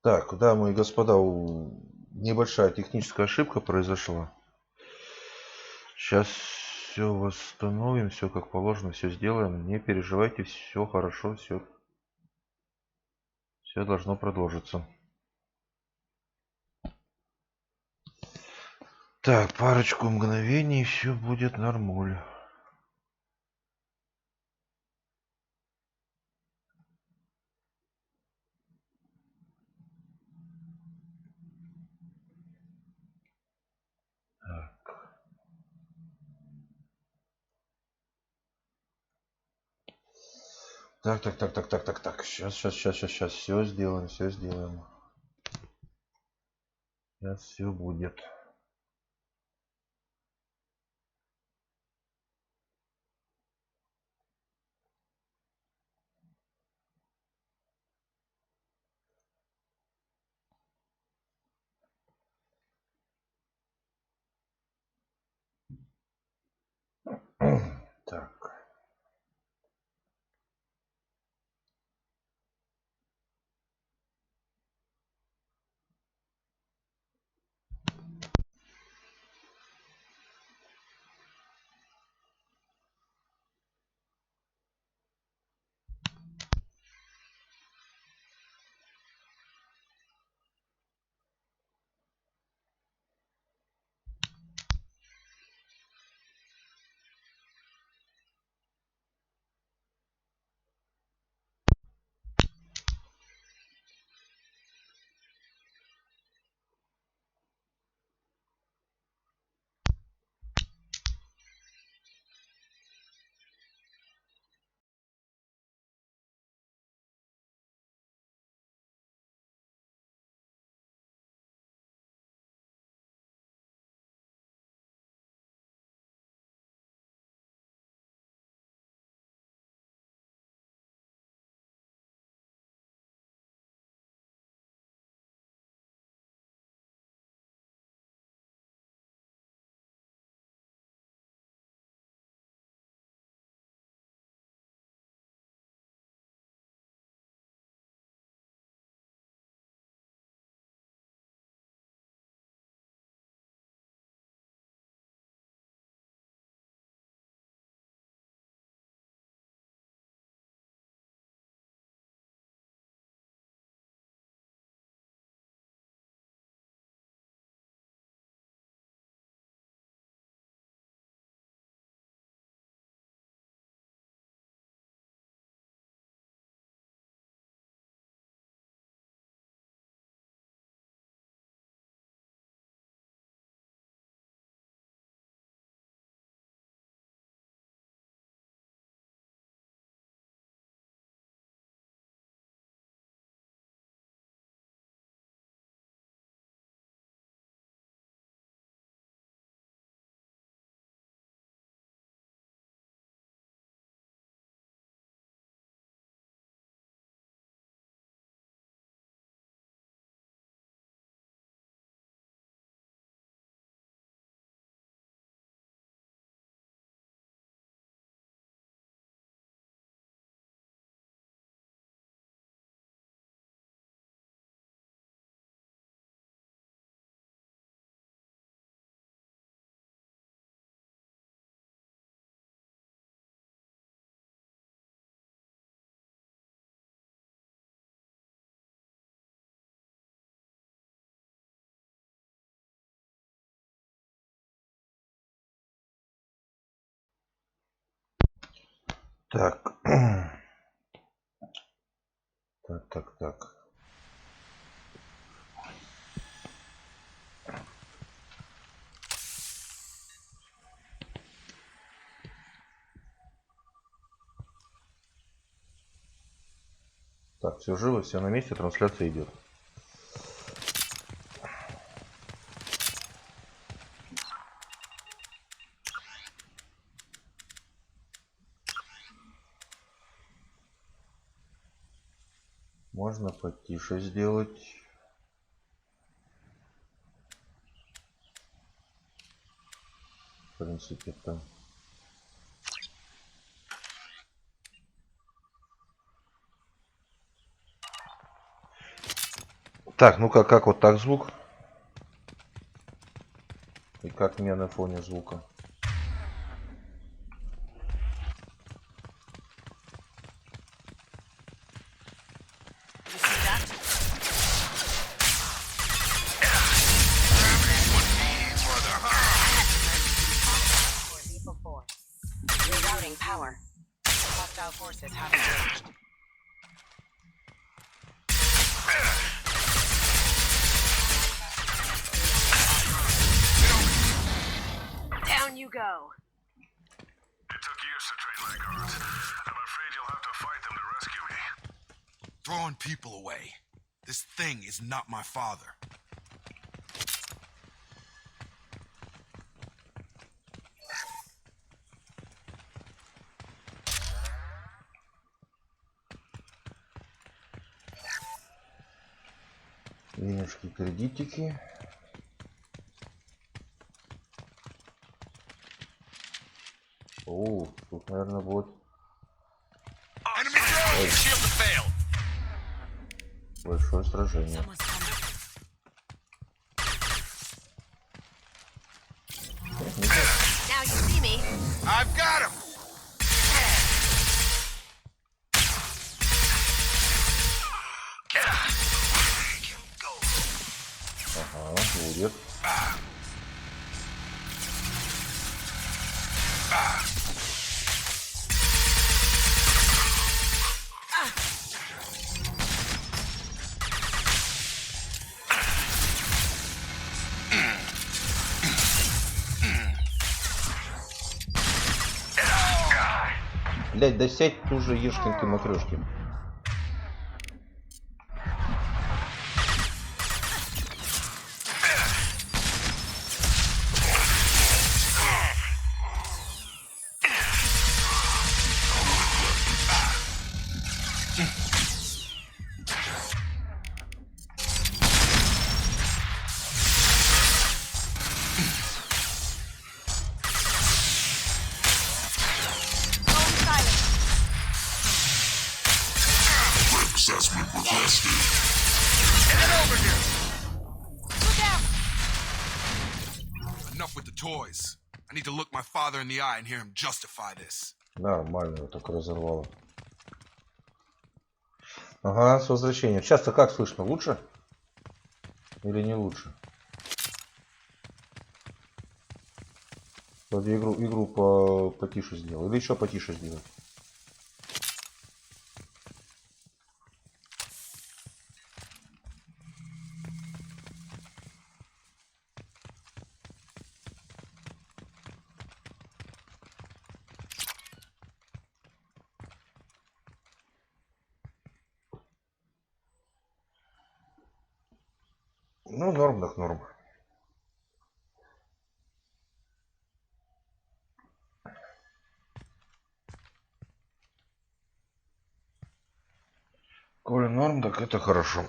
Так, дамы и господа, небольшая техническая ошибка произошла. Сейчас все восстановим, все как положено, все сделаем. Не переживайте, все хорошо, все должно продолжиться. Так, парочку мгновений, все будет нормуль. Так. Сейчас. Все сделаем, все сделаем. Сейчас все будет. Так. Так. Так. Так, все живо, все на месте, трансляция идет. Можно потише сделать. В принципе, там. Так, ну как вот так звук? И как мне на фоне звука? Down you go. It took years to train my guards. I'm afraid you'll have to fight them to rescue me. Throwing people away. This thing is not my father. Денежки, кредитики. О, тут, наверное, будет большое сражение. Now you see me. I've got him! Ага, будет. Блять, да сядь тут же, ешкин ты матрешки. Assessment requested. Get over here! Look out! Enough with the toys. I need to look my father in the eye and hear him justify this. Нормально, так разорвало. Ага, с возвращением. Сейчас-то как слышно? Лучше? Или не лучше? Вроде игру потише сделал. Или еще потише сделать. Ну, норм так норм. Коли норм, так это хорошо.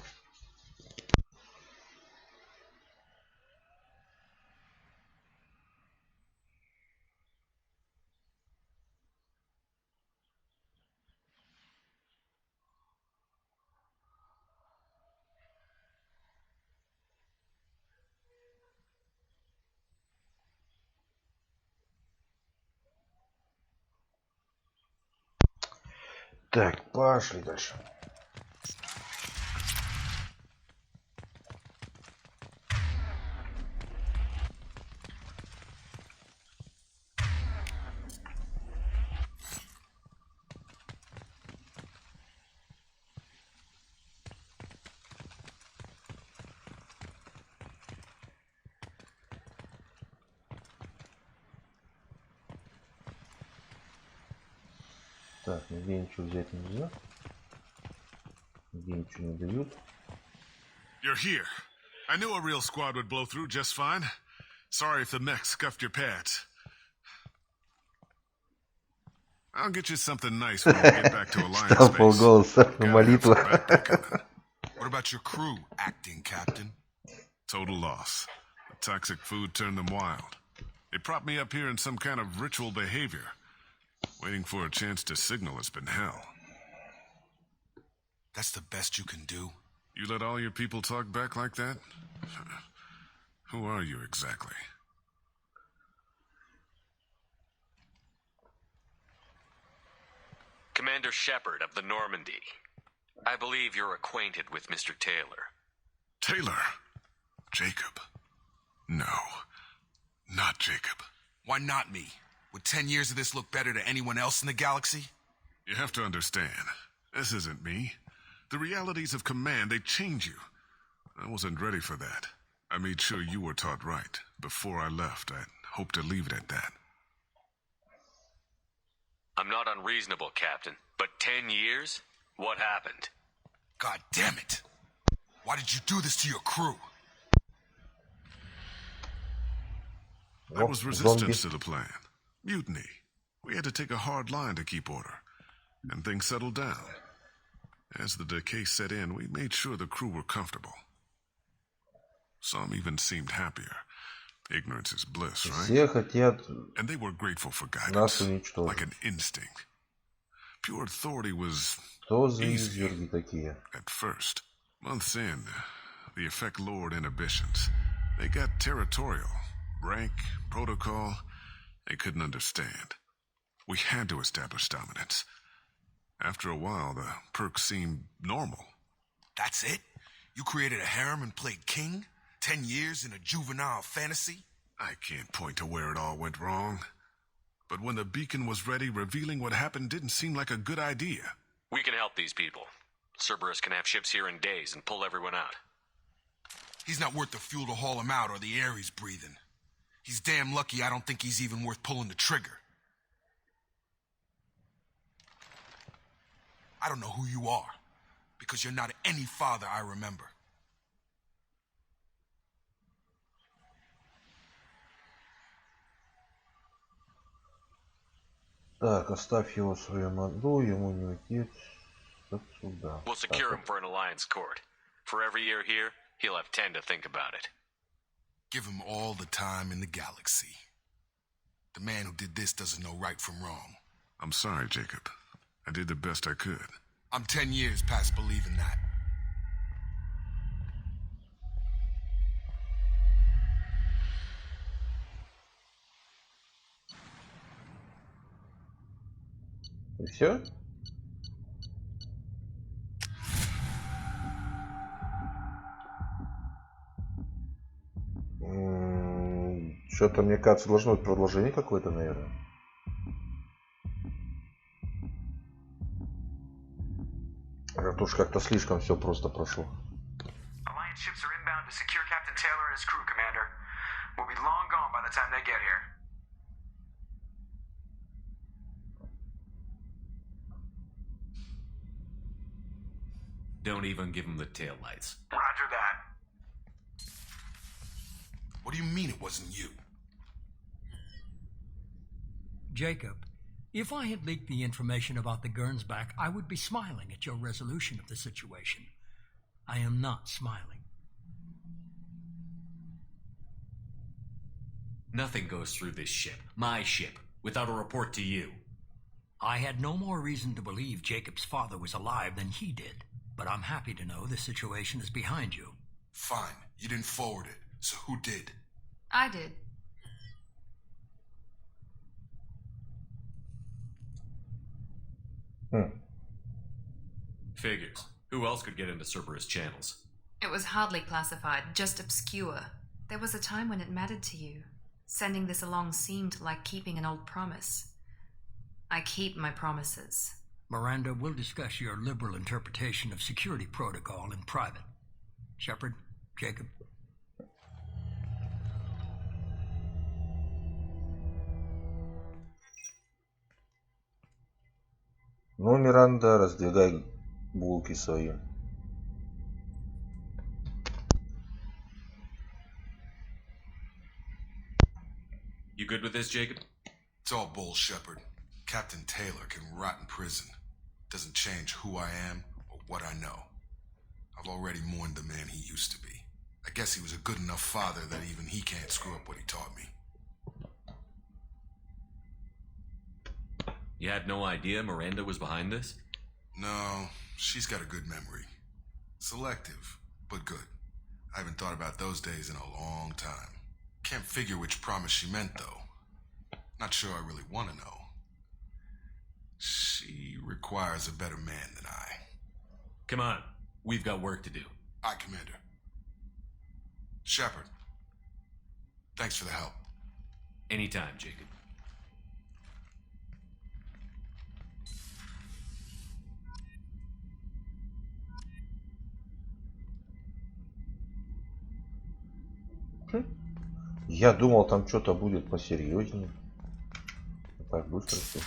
Так, пошли дальше. Так, нигде ничего взять нельзя. Нигде ничего не дают. You're here. I knew a real squad would blow through just fine. Sorry if the mech scuffed your pads. I'll get you something nice when we get back to Alliance Стал base. полголоса на Gotta have молитву. some backpack coming. What about your crew, acting captain? Total loss. The toxic food turned them wild. They propped me up here in some kind of ritual behavior. Waiting for a chance to signal has been hell. That's the best you can do? You let all your people talk back like that? Who are you exactly? Commander Shepard of the Normandy. I believe you're acquainted with Mr. Taylor. Taylor? Jacob? No, not Jacob. Why not me? Would 10 years of this look better to anyone else in the galaxy? You have to understand, this isn't me. The realities of command, they change you. I wasn't ready for that. I made sure you were taught right. Before I left, I hoped to leave it at that. I'm not unreasonable, Captain, but 10 years? What happened? God damn it! Why did you do this to your crew? There was resistance to the plan. Mutiny. We had to take a hard line to keep order. And things settled down. As the decay set in, we made sure the crew were comfortable. Some even seemed happier. Ignorance is bliss, right? Все хотят And they were grateful for нас guidance, уничтожить. like an instinct. Pure authority was Что за easy изверги такие? at first. Months in, the effect lowered inhibitions. They got territorial. Rank, protocol, they couldn't understand. We had to establish dominance. After a while, the perks seemed normal. That's it? You created a harem and played king? 10 years in a juvenile fantasy? I can't point to where it all went wrong. But when the beacon was ready, revealing what happened didn't seem like a good idea. We can help these people. Cerberus can have ships here in days and pull everyone out. He's not worth the fuel to haul him out or the air he's breathing. He's damn lucky I don't think he's even worth pulling the trigger. I don't know who you are, because you're not any father I remember. Так, оставь его в своем аду, ему не уйти отсюда. We'll secure him for an alliance court. For every year here, he'll have 10 to think about it. Give him all the time in the galaxy. The man who did this doesn't know right from wrong. I'm sorry, Jacob. I did the best I could. I'm 10 years past believing that. И все? Что-то, мне кажется, должно быть продолжение какое-то, наверное. А то уж как-то слишком все просто прошло. Alliance ships are inbound to secure Captain Taylor and his crew, Commander. We'll be long gone by the time they get here. Don't even give him the taillights. Roger that. What do you mean it wasn't you? Jacob, if I had leaked the information about the Gernsback, I would be smiling at your resolution of the situation. I am not smiling. Nothing goes through this ship, my ship, without a report to you. I had no more reason to believe Jacob's father was alive than he did, but I'm happy to know the situation is behind you. Fine, you didn't forward it, so who did? I did. Figures. Who else could get into Cerberus channels? It was hardly classified, just obscure. There was a time when it mattered to you. Sending this along seemed like keeping an old promise. I keep my promises. Miranda, we'll discuss your liberal interpretation of security protocol in private. Shepard, Jacob. Ну, Миранда, раздвигай булки свои. You good with this, Jacob? It's all bull, Shepard. Captain Taylor can rot in prison. Doesn't change who I am or what I know. I've already mourned the man he used to be. I guess he was a good enough father that even he can't screw up what he taught me. You had no idea Miranda was behind this? No, she's got a good memory. Selective, but good. I haven't thought about those days in a long time. Can't figure which promise she meant, though. Not sure I really want to know. She requires a better man than I. Come on, we've got work to do. Aye, Commander. Shepard, thanks for the help. Anytime, Jacob. Я думал, там что-то будет посерьезнее. Так быстро все.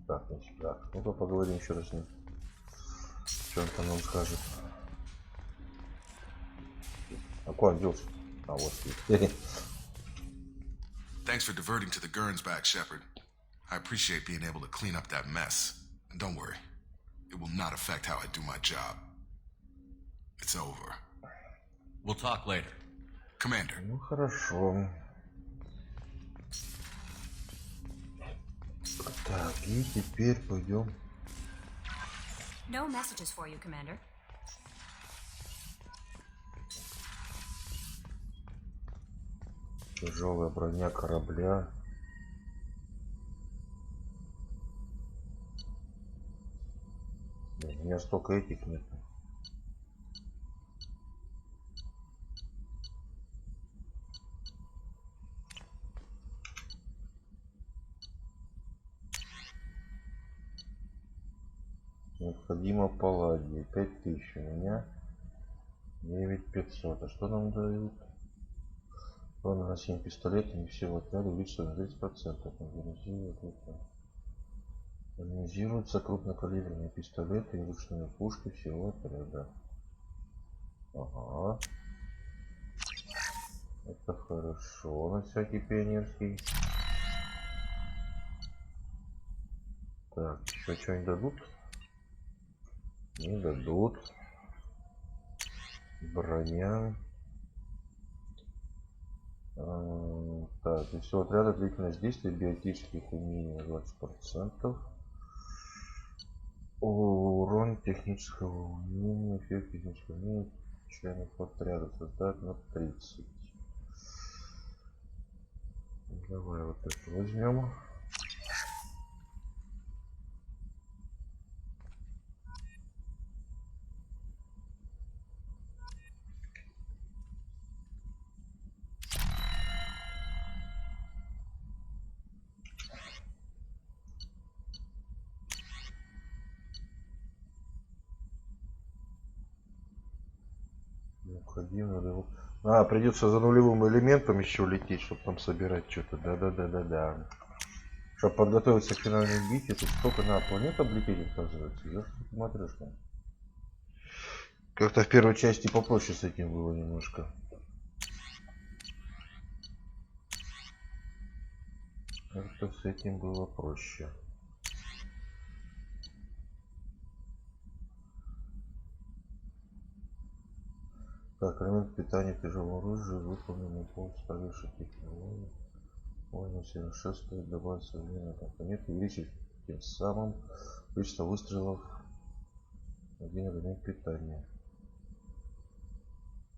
Так, не сюда. Ну-ка поговорим еще раз с ним. Что он там нам скажет? А куда он делся? А вот. Thanks for diverting to the Gurns back, Shepard. I appreciate being able to clean up that mess. And don't worry, it will not affect how I do my job. It's over. We'll talk later. Commander. Ну хорошо. Так, и теперь пойдем. No messages for you, Commander. Тяжелая броня корабля. Блин, у меня столько этих нет. Необходимо палладий. 5000 у меня. 9500. А что нам дают? Урон на 7 пистолетами всего отряда увеличится на 30%. Модернизируются крупнокалиберные пистолеты и ручные пушки всего отряда. Ага. Это хорошо на всякий пионерский. Так, еще что-нибудь дадут? Не дадут. Броня. Так, и все отряда длительность действия биотических умений на 20%. Урон технического умения, эффект технического умения членов отряда создать на 30. Давай вот это возьмем. Необходимо. А, придется за нулевым элементом еще лететь, чтобы там собирать что-то. Да. Чтобы подготовиться к финальной битве, тут столько на планету облететь, оказывается. Я что смотрю, что как-то в первой части попроще с этим было немножко. Как-то с этим было проще. Так, элемент питания тяжелого оружия выполненный по старейшей технологии. Можно совершенствовать, добавить современные компоненты, увеличить тем самым количество выстрелов в один элемент питания.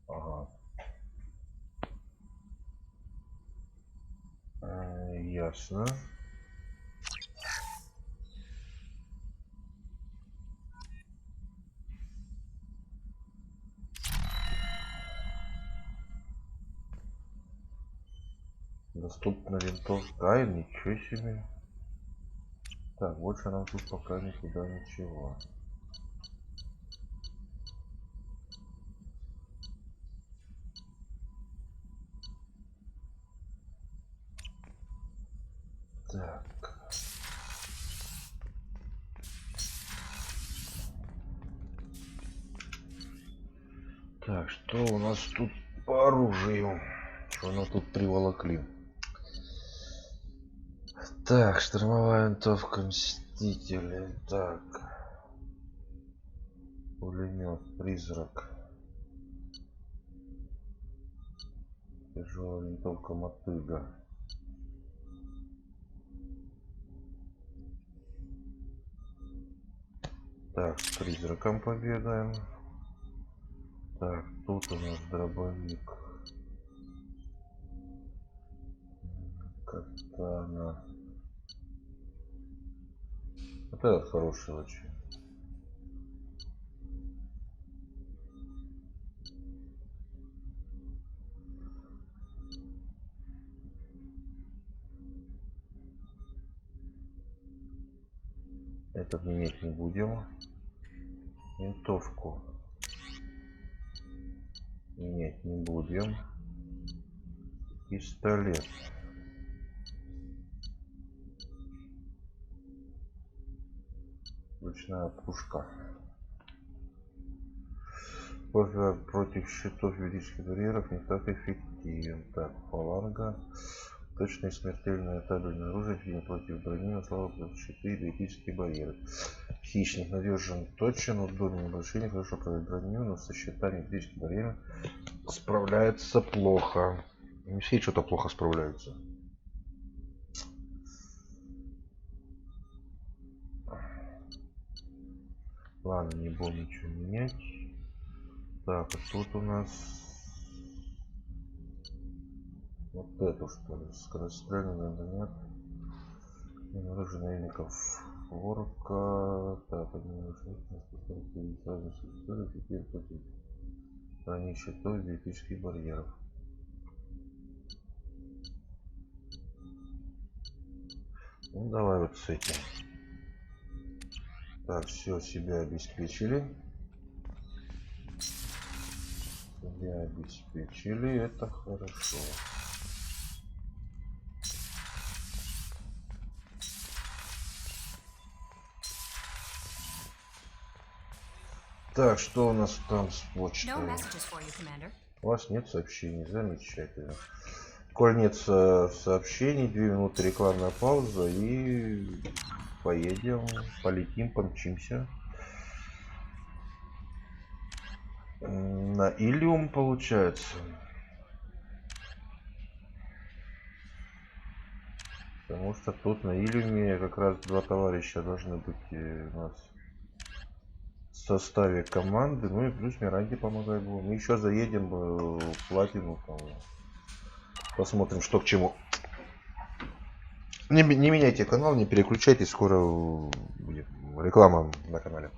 Ага. Ясно. Доступна винтовка. Ничего себе. Так, больше нам тут пока никуда ничего. Так. Так, что у нас тут по оружию? Что нам тут приволокли? Так, штурмовая винтовка Мстители. Так. Пулемет, призрак. Тяжелая винтовка Мотыга. Так, с призраком побегаем. Так, тут у нас дробовик. Катана. Вот этот хороший очень. Этот менять не будем. Винтовку менять не будем. Пистолет. Ручная пушка. Против щитов юридических барьеров не так эффективен. Так, фаланга. Точное и смертельное табельное оружие эффективно против брони, но слабо против щиты и юридические барьеры. Хищник надежен, точен, удобен небольшие, хорошо против броню, но со щитами и юридическими барьерами справляется плохо. Не все что-то плохо справляются. Ладно, не буду ничего менять. Так, а тут у нас вот эту, что ли, скорострельный нет. Оружие наемников ворка. Так, один теперь против брони щитов и биотических барьеров. Ну давай вот с этим. Так, все, себя обеспечили. Себя обеспечили, это хорошо. Так, что у нас там с почтой? У вас нет сообщений, замечательно. Коль нет сообщений, 2 минуты рекламная пауза и поедем, полетим, помчимся. На Илиум получается. Потому что тут на Илиуме как раз 2 товарища должны быть у нас в составе команды. Ну и плюс Миранде помогать будем. Мы еще заедем в платину. Посмотрим, что к чему. Не меняйте канал, не переключайтесь. Скоро будет реклама на канале.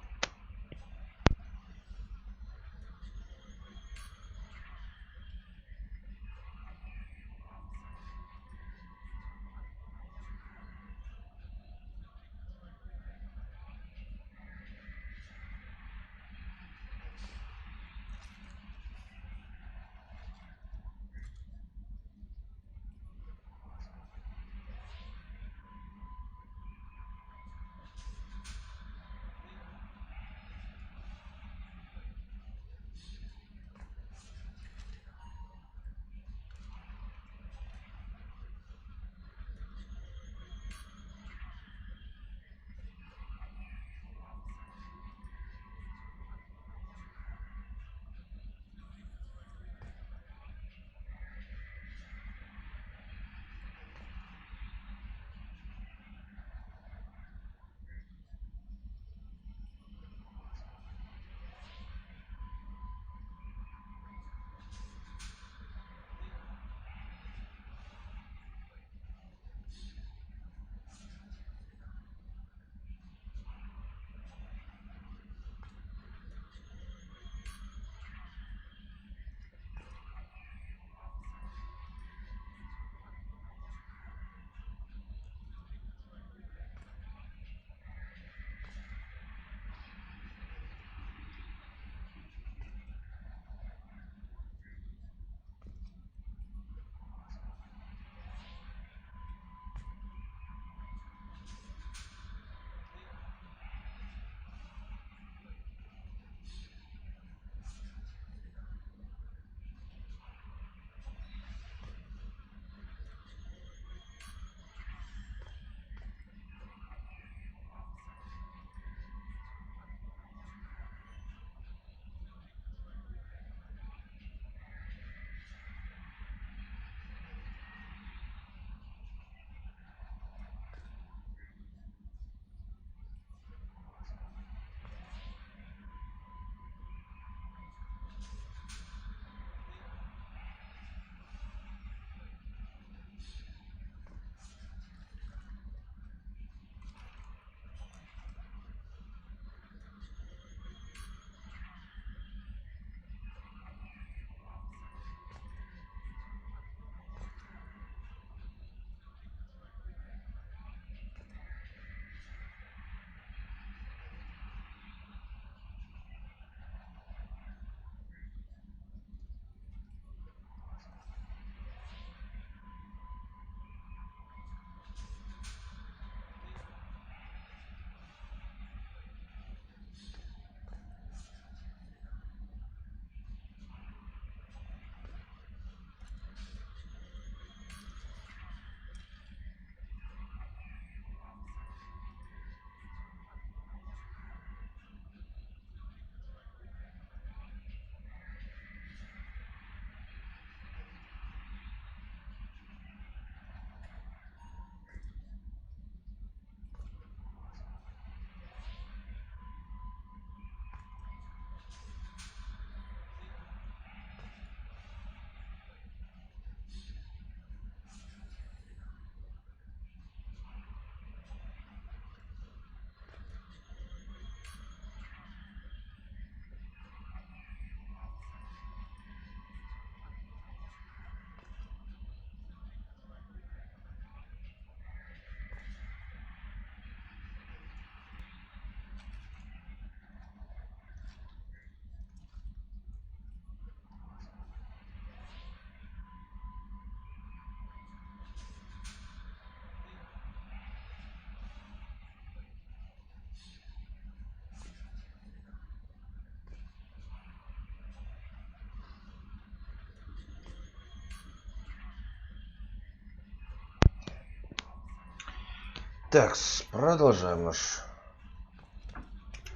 Так, продолжаем наш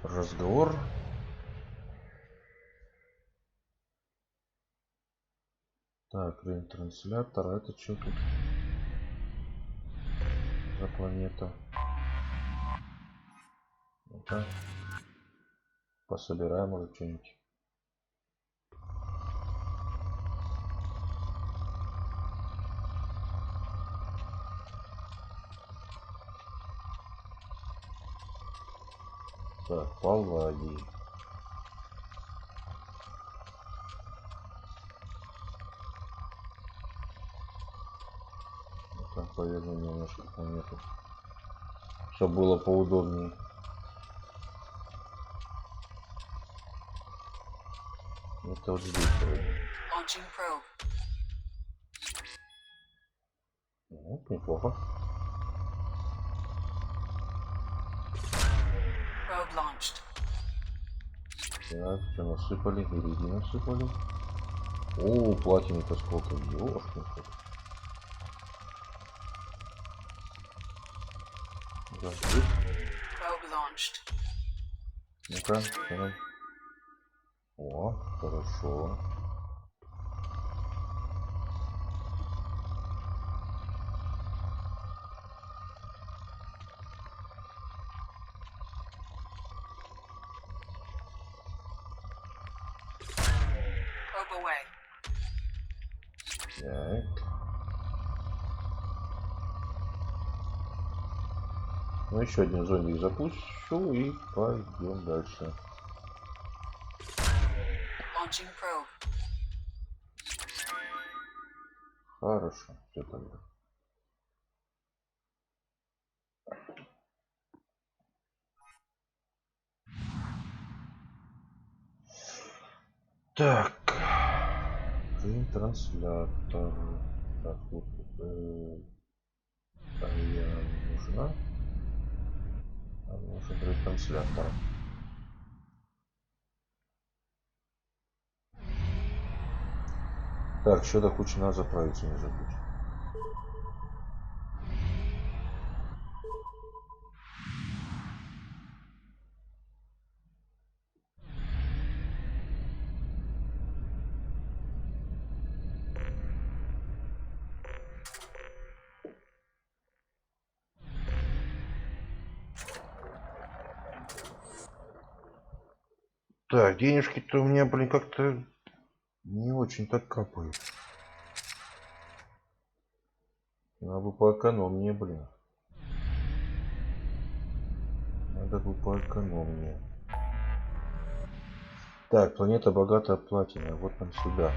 разговор. Так, транслятор. Это что тут за планета? Ну-ка. Пособираем уже что-нибудь. Так, палладий. Ну-ка, поверну немножко планету, чтобы было поудобнее. Это вот здесь вроде. Ну, неплохо. Так, что насыпали? Иридий насыпали. О, платины-то сколько? Ёшкин кот. Ну-ка, что нам? О, хорошо. Так. Ну, еще один зондик запущу и пойдем дальше. Хорошо, все тогда. Так, транслятор. Так, вот, я нужна. Нужен транслятор. Так, что-то куча надо заправиться, не забудь. Так, денежки-то у меня, блин, как-то не очень так капают. Надо бы поэкономнее, блин. Надо бы поэкономнее. Так, планета богатая платиной. Вот нам сюда.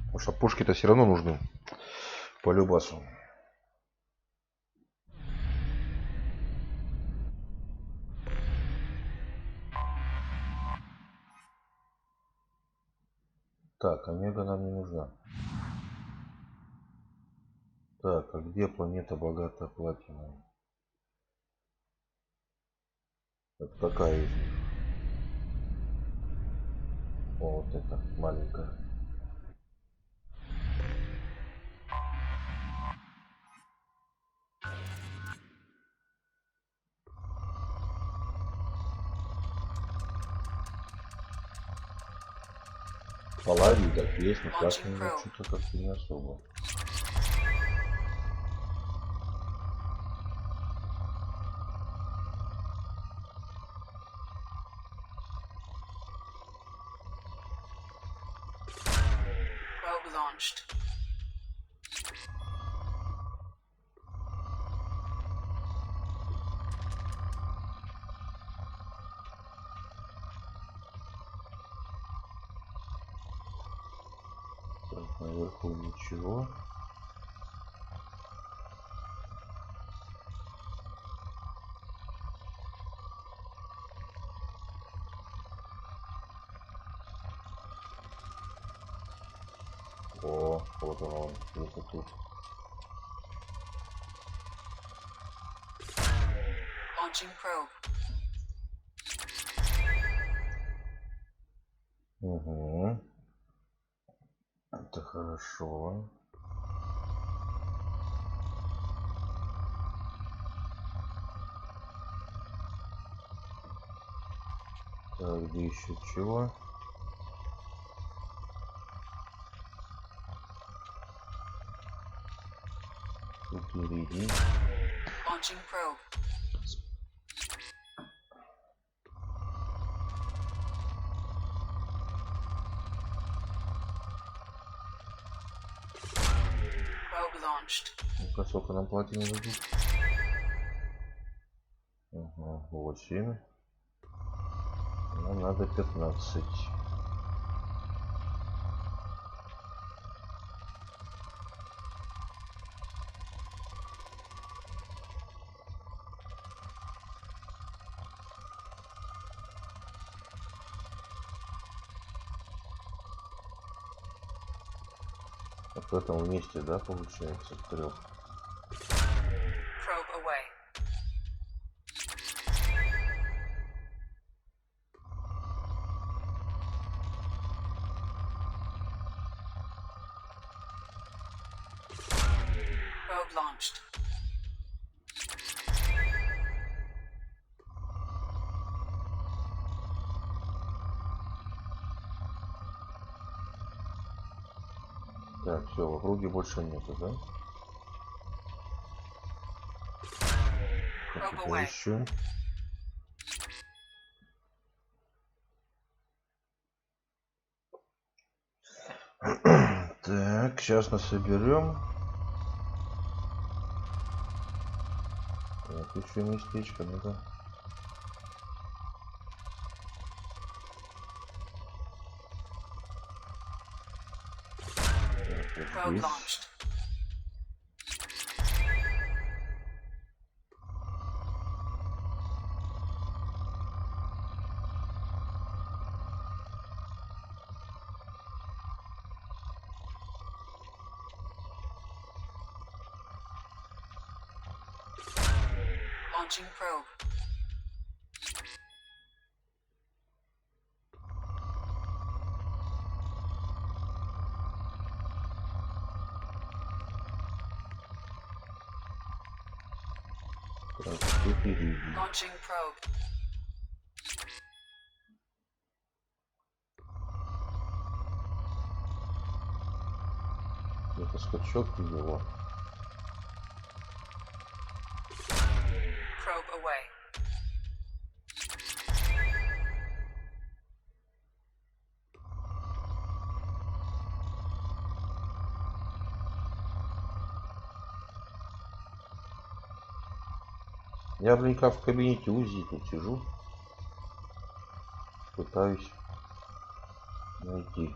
Потому что пушки-то все равно нужны. По любасу. Так, омега нам не нужна. Так, а где планета богатая платиной? Это какая из них? О, вот эта маленькая. Палладий так есть, но платиной что-то как-то не особо. Так, наверху ничего. О, вот он, где-то тут. Угу. Это хорошо. Так, где еще чего? Впереди. Launching probe. Probe launched. Ну-ка, сколько нам платины дадут? Ага, 8. Нам надо 15. Вот в этом месте, да, получается, в 3. Probe away. Probe launched. Так, все, в округе больше нету, да? Probe Какие away. еще? Так, сейчас насоберем. Вот еще местечко, ну-ка. Probe launched. Launching probe. Так, впереди. Launching probe. Это скачок его. Probe away. Я, блин, как в кабинете УЗИ тут сижу. Пытаюсь найти.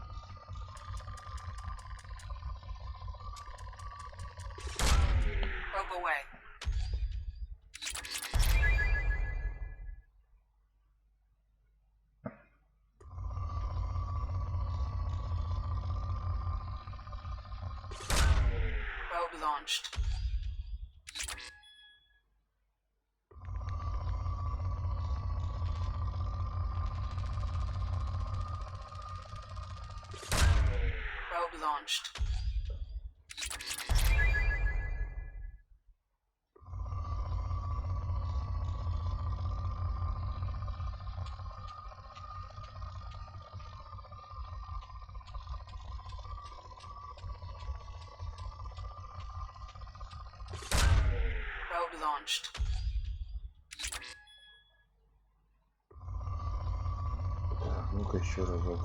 Probe away. Probe launched. Probe launched. Probe launched. Так, ну-ка еще разок.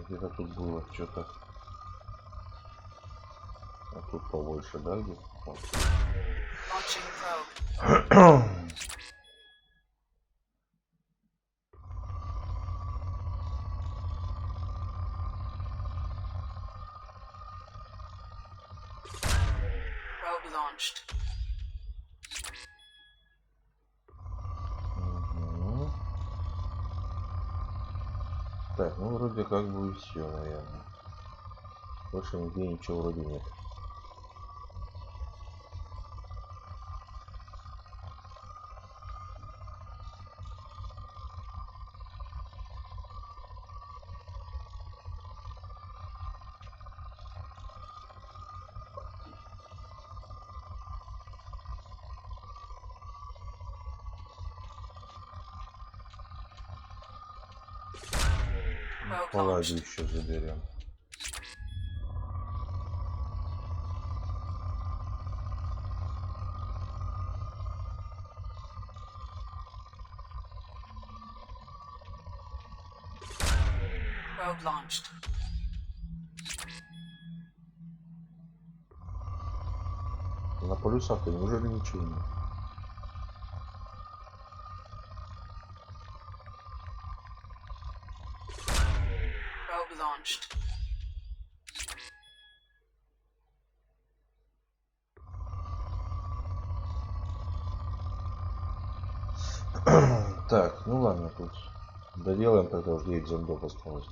Где-то тут было что-то. А тут побольше, да, где? Вот. Launching probe. Probe launched. Мгм. Так, ну вроде как бы и все, наверное. Больше нигде ничего вроде нет. Палладий еще заберем. Probe launched. На полюсах-то неужели ничего нет? Probe launched. Так, ну ладно, тут доделаем, тогда уже 9 зомбов осталось.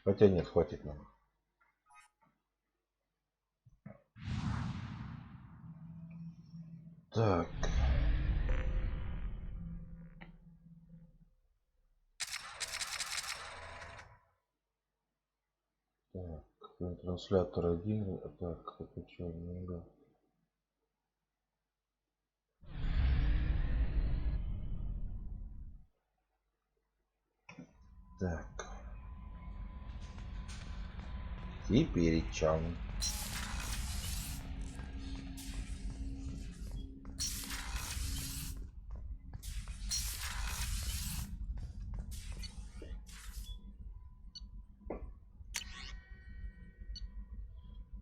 Хотя нет, хватит нам. Так. Так, транслятор 1. Так, это что, много? Так. Теперь чам.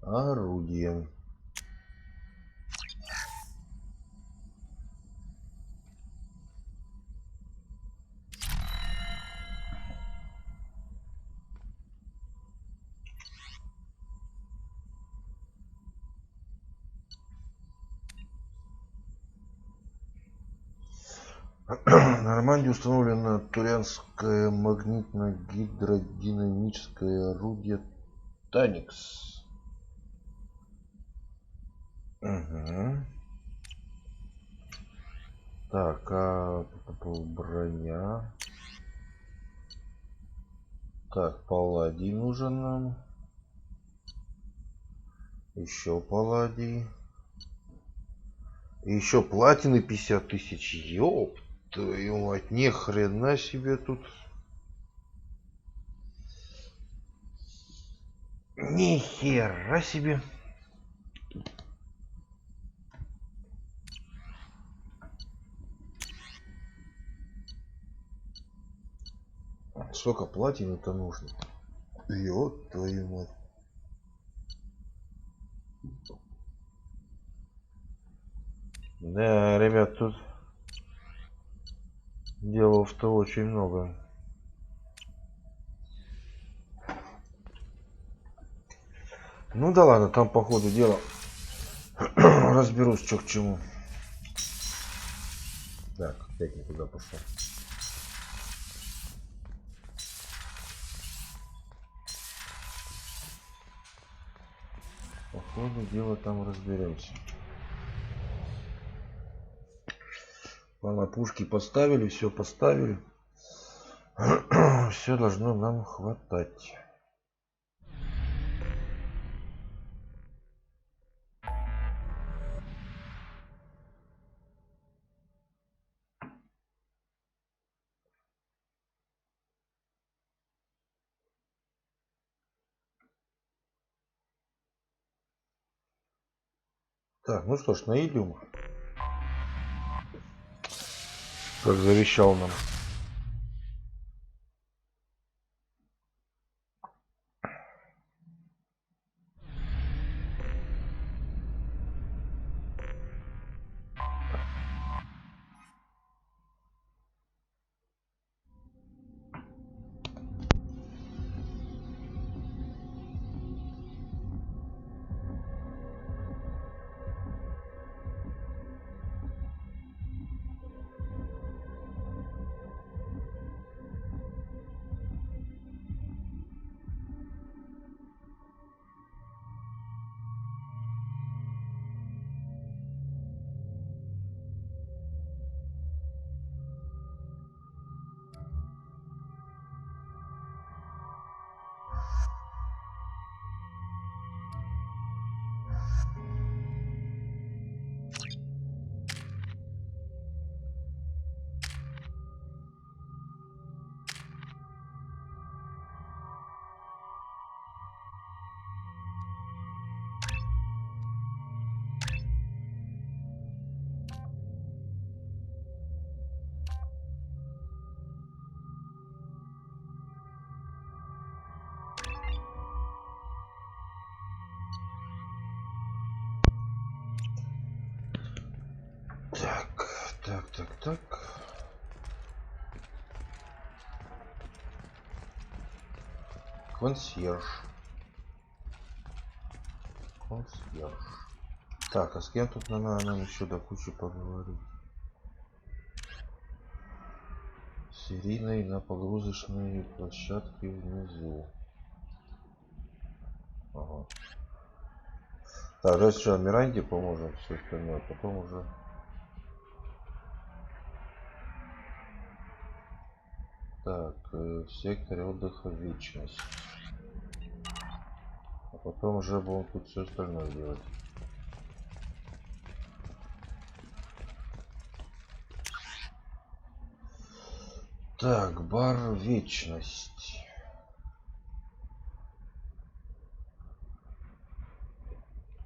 Орудие. На Нормандии установлено турянское магнитно-гидродинамическое орудие Таникс. Угу. Так, а броня. Так, палладий нужен нам. Еще палладий. И еще платины 50 тысяч. Ёп твою мать, ни хрена себе тут. Ни хера себе. Сколько платины-то нужно? Ёп твою мать. Да, ребят, тут делов-то очень много. Ну да ладно, там по ходу дела разберусь, что к чему. Так, опять не туда пошел. По ходу дела там разберемся. Ладно, пушки поставили, все поставили. Все должно нам хватать. Так, ну что ж, на идем. Как завещал нам. Так. Консьерж. Так, а с кем тут надо нам еще до кучи поговорить? Серийной на погрузочной площадке внизу. Ага. Так, давайте сначала Миранде поможем, все остальное, потом уже... Так, в секторе отдыха вечность. А потом уже будем тут все остальное делать. Так, бар вечность.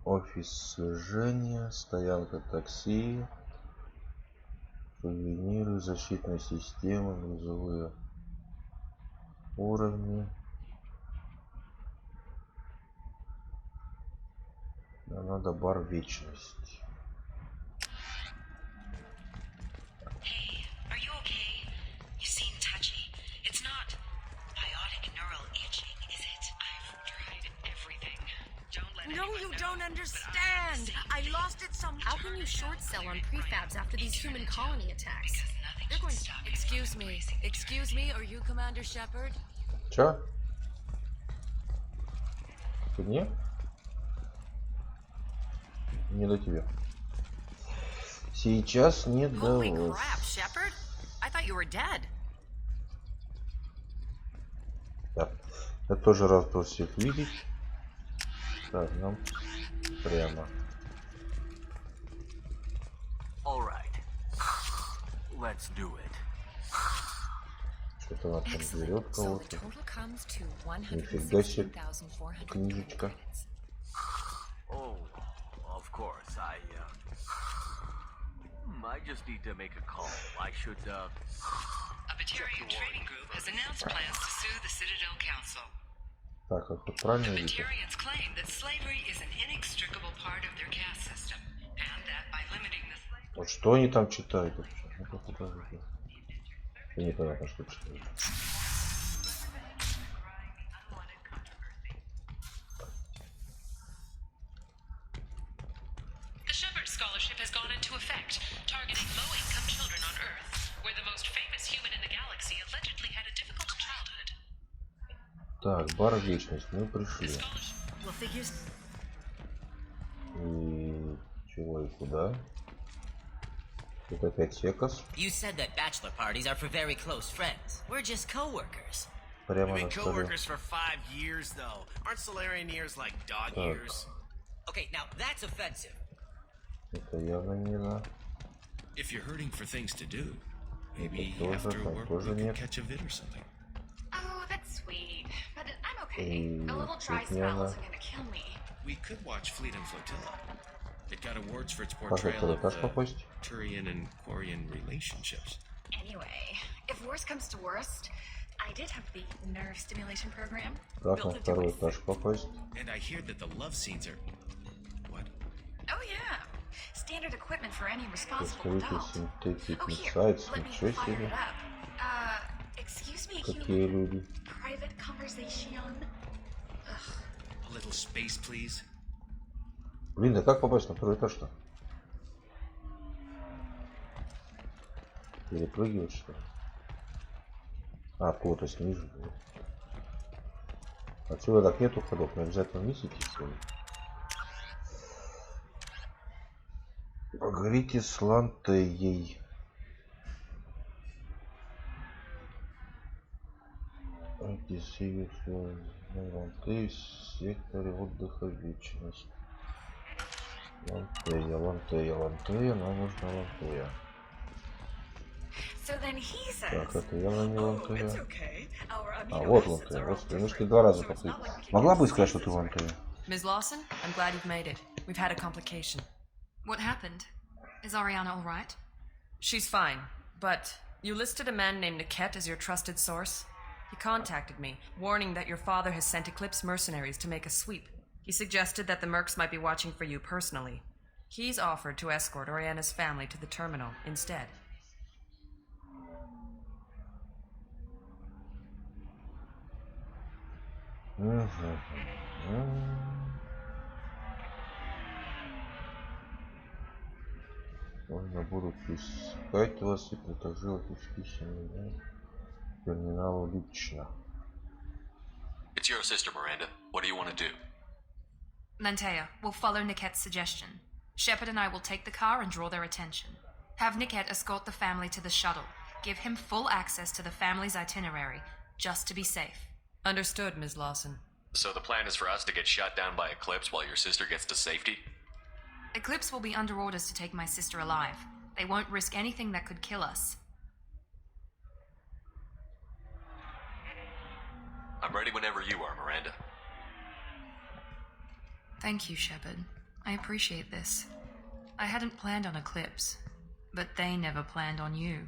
Офис слежения, стоянка такси, сувениры, защитная система, грузовые уровни. Нам надо бар вечность. Hey, are you okay? You seem touchy. It's not biotic neural itching, is it? I've tried everything. Don't let No, you don't understand. I lost it some. How can you short sell on prefabs after these human colony attacks? They're going to Excuse me, are you Commander Shepard? Чё? Ты не? Не до тебя. Сейчас не до Holy вас. crap, Shepard! I thought you were dead. Да. Я тоже рад вас всех видеть. Так, нам прямо. All right. Let's do it. Что-то она там берет So the кого-то. total comes to Нифига себе. 116,400 Книжечка. Oh, of course. I just need to make a call. I should, A Batarian trading group has announced plans to sue the Citadel Council. Так, как тут правильно The видите? Batarians claim that slavery is an inextricable part of their caste system, and that by limiting the slave... Вот что они там читают вообще? Ну-ка, покажите. И непонятно, что читают. The Shepard Scholarship has gone into effect, targeting low-income children on Earth, where the most famous human in the galaxy allegedly had a difficult childhood. Так, бар вечность. Мы пришли. Well, figures. И чего и куда? Тут опять секас. You said that bachelor parties are for very close friends. We're just co-workers. Прямо We've на been столе. co-workers for 5 years, though. Aren't Solarian years like dog years? Okay, now that's offensive. Это явно не на. If you're hurting for things to do, maybe тоже, after там work тоже we could нет. catch a vid or something. Oh, that's sweet. But I'm okay. И A little dry тут не spell она. isn't gonna kill me. We could watch Fleet and Flotilla. It got awards for its Как portrayal это of этаж the попасть? Turian and Quarian relationships. Anyway, if worst comes to worst, I did have the nerve stimulation program Как built на into второй my этаж попасть? And I hear that the love scenes are... What? Oh yeah, standard equipment for any responsible Представитель adult. Synthetic Oh here, Insights. let me Ничего fire себе. it up. Excuse me, Какие human. люди. Private conversation. A little space, please. Блин, да как попасть на второй этаж-то? Перепрыгивать что ли? А, откуда-то снизу. Отсюда так нету ходов, но обязательно вниз идти что ли? Поговорите с Лантеей. Лантея в секторе отдыха вечность. Лантея, нам нужна Лантея. So then he says, Так, это явно не oh, it's Лантея. okay. Our А, amino вот acids Лантея, are all господи, ну что ты different, два раза so it's повторил. not like we can Могла бы use сказать, что these ты as Лантея? Ms. Lawson, I'm glad you've made it. We've had a complication. What happened? Is Ariana all right? She's fine, but you listed a man named Niket as your trusted source. He contacted me, warning that your father has sent Eclipse mercenaries to make a sweep. He suggested that the Mercs might be watching for you personally. He's offered to escort Oriana's family to the terminal instead. Можно будут искать вас и предложить письма терминалу лично. It's your sister, Miranda. What do you want to do? Mantea, we'll follow Nickette's suggestion. Shepard and I will take the car and draw their attention. Have Nickette escort the family to the shuttle. Give him full access to the family's itinerary, just to be safe. Understood, Ms. Lawson. So the plan is for us to get shot down by Eclipse while your sister gets to safety? Eclipse will be under orders to take my sister alive. They won't risk anything that could kill us. I'm ready whenever you are, Miranda. Thank you, Shepard. I appreciate this. I hadn't planned on Eclipse, but they never planned on you.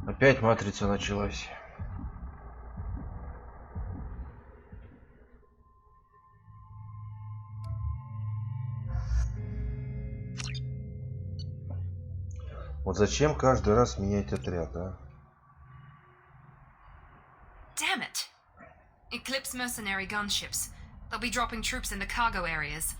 Опять матрица началась. Вот зачем каждый раз менять отряд, а? Damn it! Eclipse mercenary gunships. They'll be dropping troops in the cargo areas.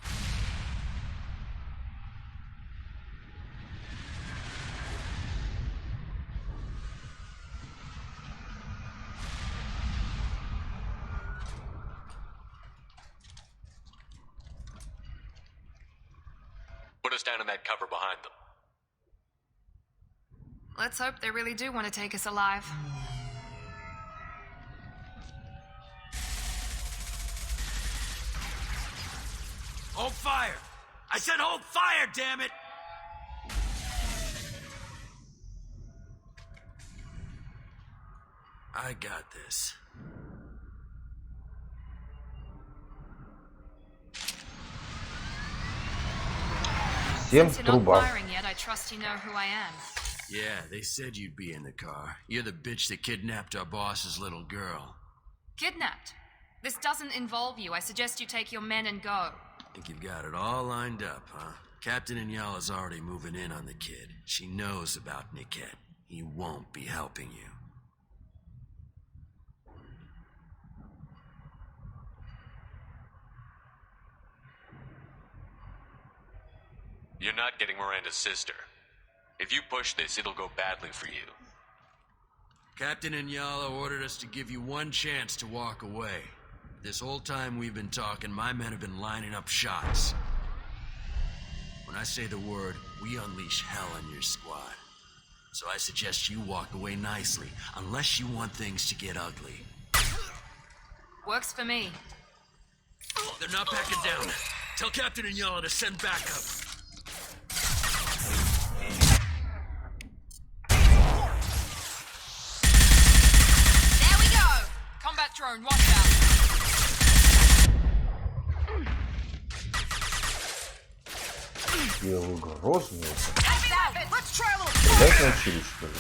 Put us down in that cover behind them. Let's hope they really do want to take us alive. Hold fire! I said hold fire, damn it! I got this. Всем Since you're not труба. firing yet, I trust you know who I am. Yeah, they said you'd be in the car. You're the bitch that kidnapped our boss's little girl. Kidnapped? This doesn't involve you. I suggest you take your men and go. Think you've got it all lined up, huh? Captain Inyala's already moving in on the kid. She knows about Nickette. He won't be helping you. You're not getting Miranda's sister. If you push this, it'll go badly for you. Captain Inyala ordered us to give you one chance to walk away. This whole time we've been talking, my men have been lining up shots. When I say the word, we unleash hell on your squad. So I suggest you walk away nicely, unless you want things to get ugly. Works for me. They're not backing down. Tell Captain Inyala to send backup. There we go! Combat drone, watch out! Белый грозный. Let's try a little. Стрелять научились, что ли?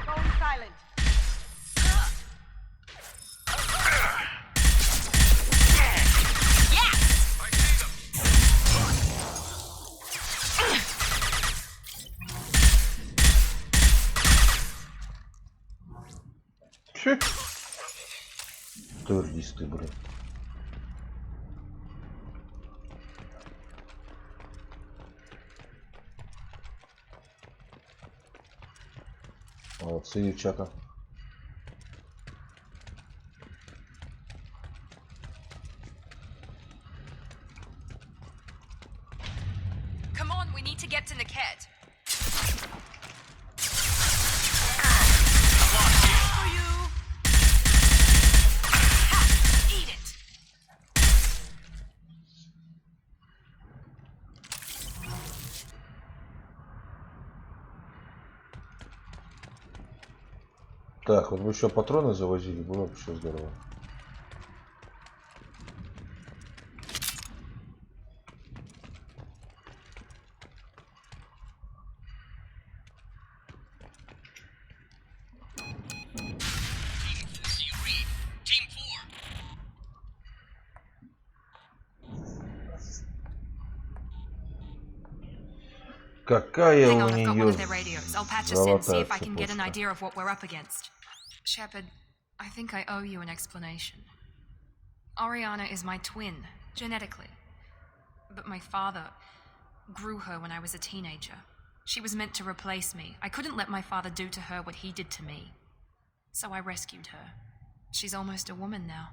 Going silent. Террористы, блин. Молодцы, девчата. Come on, we need to get to Nickette. For you. Ha! Eat it. Так, вот бы еще патроны завозили, было бы все здорово. Какая Hang у on, I've got one нее of their radios. I'll patch us in, see золотая if I can get an цепочка. idea of what we're up against. Shepard, I think I owe you an explanation. Oriana is my twin, genetically. But my father grew her when I was a teenager. She was meant to replace me. I couldn't let my father do to her what he did to me. So I rescued her. She's almost a woman now.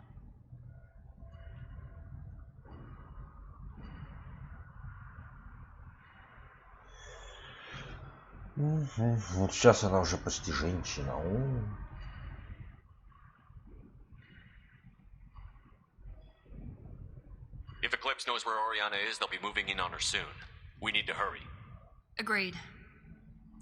Вот сейчас она уже почти женщина. If Eclipse knows where Oriana is, they'll be moving in on her soon. We need to hurry. Agreed.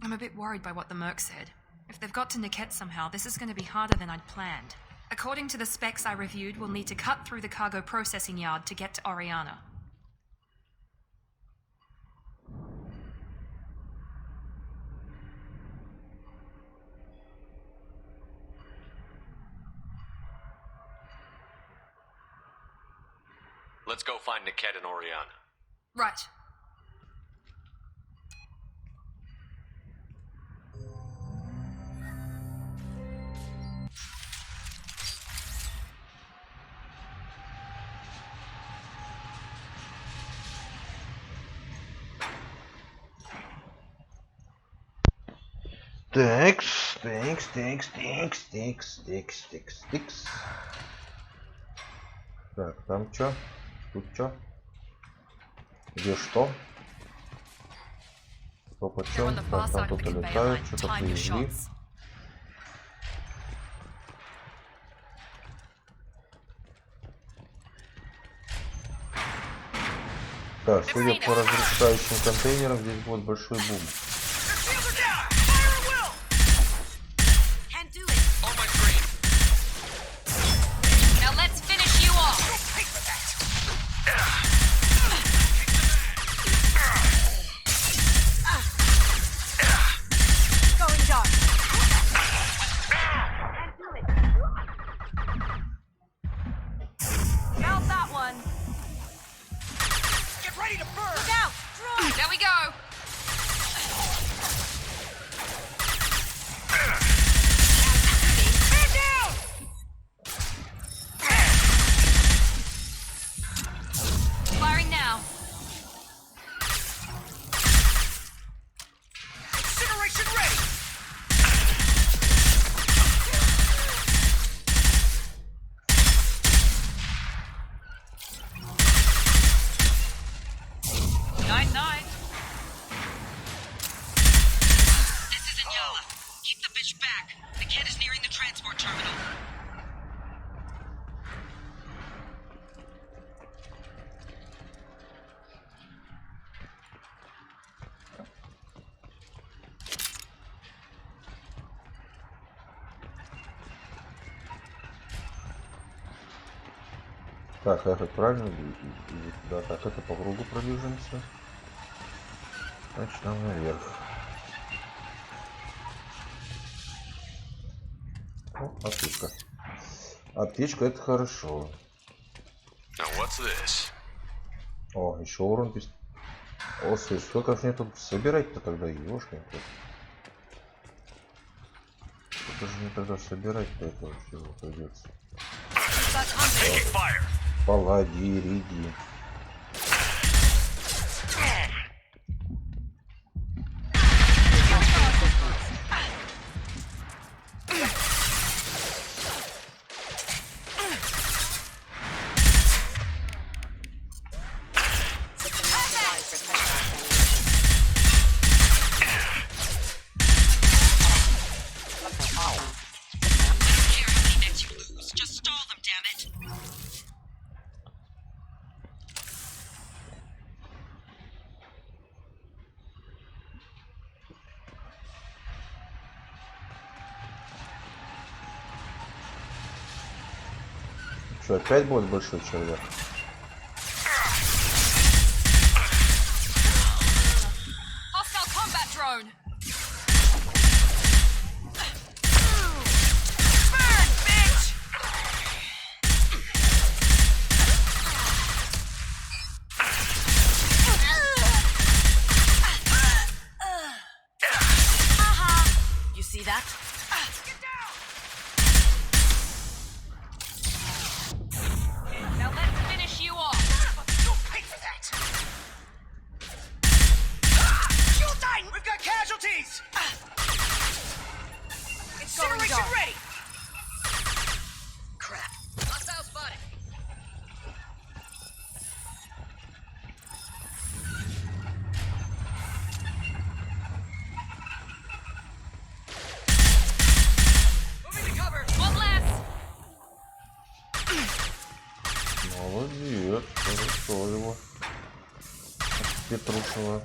I'm a bit worried by what the Merc said. If they've got to Niket somehow, this is going to be harder than I'd planned. According to the specs I reviewed, we'll need to cut through the cargo processing yard to get to Oriana. Let's go find Niket and Oriana. Right. Текс. Так, там чё? Тут чё? Где что? Кто почем? Так, там кто-то летает, что-то привезли. Так, судя по разрушающим контейнерам, здесь будет большой бум. Так, этот правильно? Да, так, это по кругу продвижемся. Значит, нам наверх. О, аптечка. Аптечка, это хорошо. О, еще урон без... О, слушай, сколько же мне тут собирать-то тогда, ёшкинка? Сколько же мне тогда собирать-то этого всего придется? Погоди, риди. Что, опять будет большой червяк? Hostile combat drone. Burn, bitch! You see that? Now let's finish you off. You'll pay for that. Shield 9, we've got casualties. Incineration ready. Crap. Hostile spotted. Moving to cover. One less. Молодец, хорошо его. Петрушева.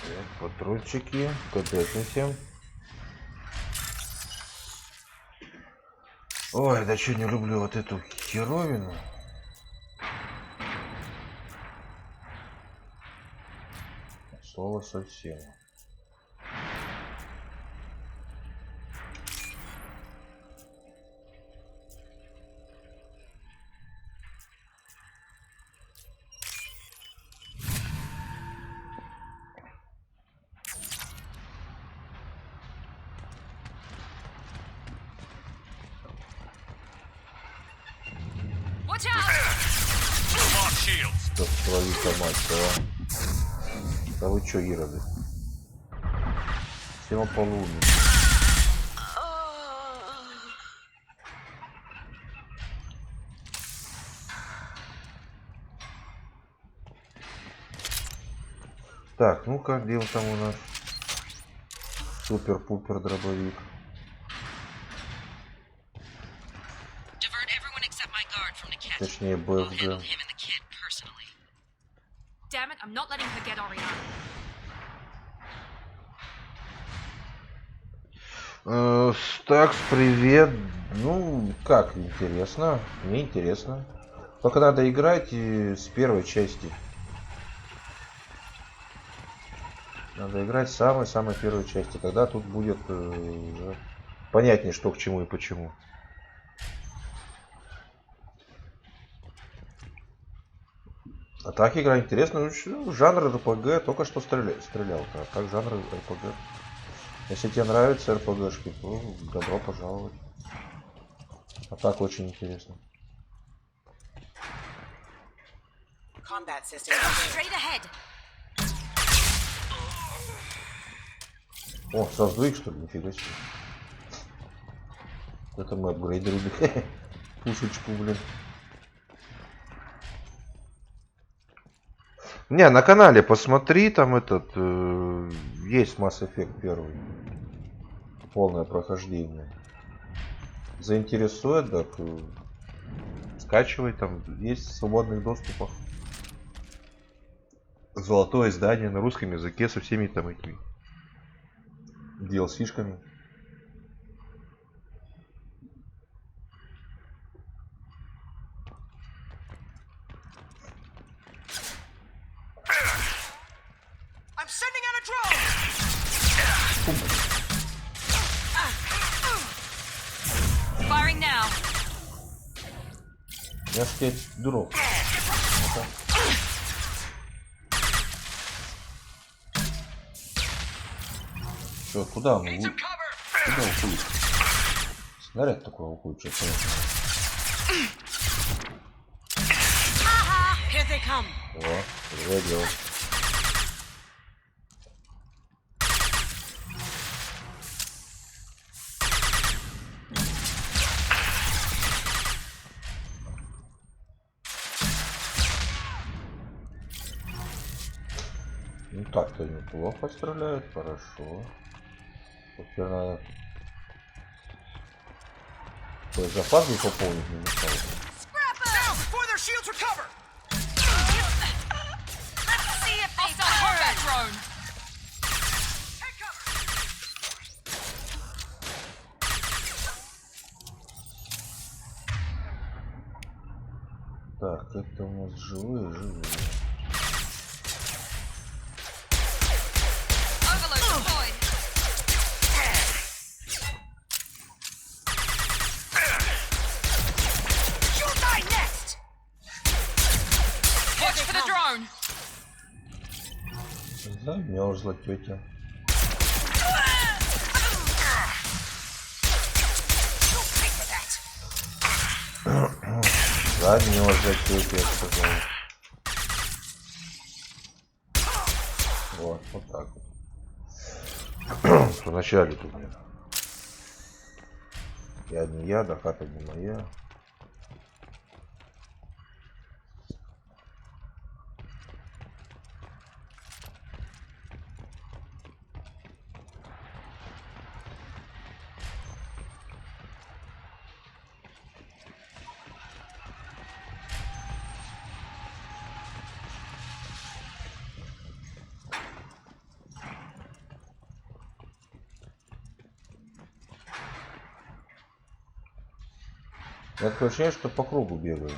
Так, патрончики, кадетники. Ой, да что не люблю вот эту херовину. Слово совсем. Watch out! Что твою мать, да? Да вы чё, ироды? Всем полуни. Так, ну-ка, где он там у нас? Супер-пупер дробовик. Точнее, БФГ. Damn it, I'm not letting her get Oriana. Стакс, привет. Ну, как, интересно. Мне интересно. Только надо играть с первой части. Надо играть с самой-самой первой части. Тогда тут будет понятнее, что к чему и почему. А так игра интересная. Жанр РПГ. Только что стрелял. А так жанр РПГ. Если тебе нравятся РПГшки, то добро пожаловать. А так очень интересно. Straight ahead. О, создвиг, что ли? Нифига себе. Это мы апгрейдерили. Пушечку, блин. Не, на канале посмотри, там этот есть Mass Effect 1. Полное прохождение. Заинтересует, так скачивай, там есть в свободных доступах. Золотое издание на русском языке со всеми там этими DLC-шками. I'm sending out a drone. Firing now. Я ж тебе дурак. Что, куда он уходит? Куда уходит? Снаряд такой уходит, что Here they come. О, переводил. Ну так-то неплохо стреляет, хорошо. Теперь надо запас бы пополнить не мешало. their shields recover. Let's see if they combat drone. Так, это у нас живые. Замерзла тетя. Замерзла тетя, я сказал. Вот так вот. Вначале тут нет. Я не я, да хата не моя. Я такое ощущение, что по кругу бегаю.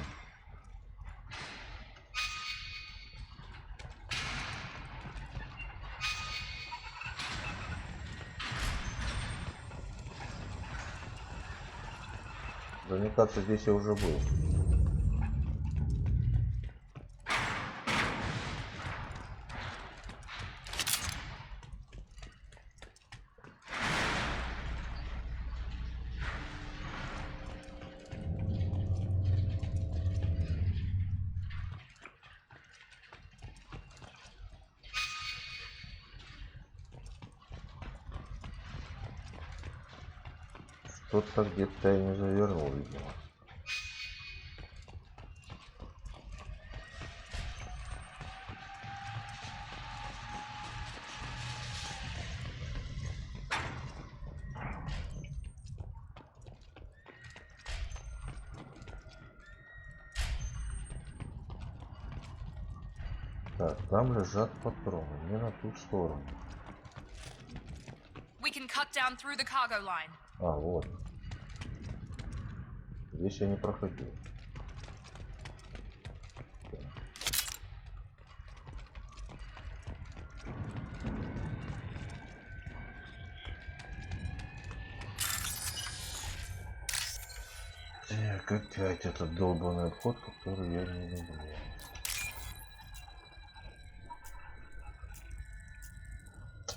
Да мне кажется, здесь я уже был. Что-то где-то я не завернул, видимо. Так, там лежат патроны, не на ту сторону. We can cut down through the cargo line. А, вот. Здесь я не проходил. Так, опять этот долбанный вход, который я не люблю.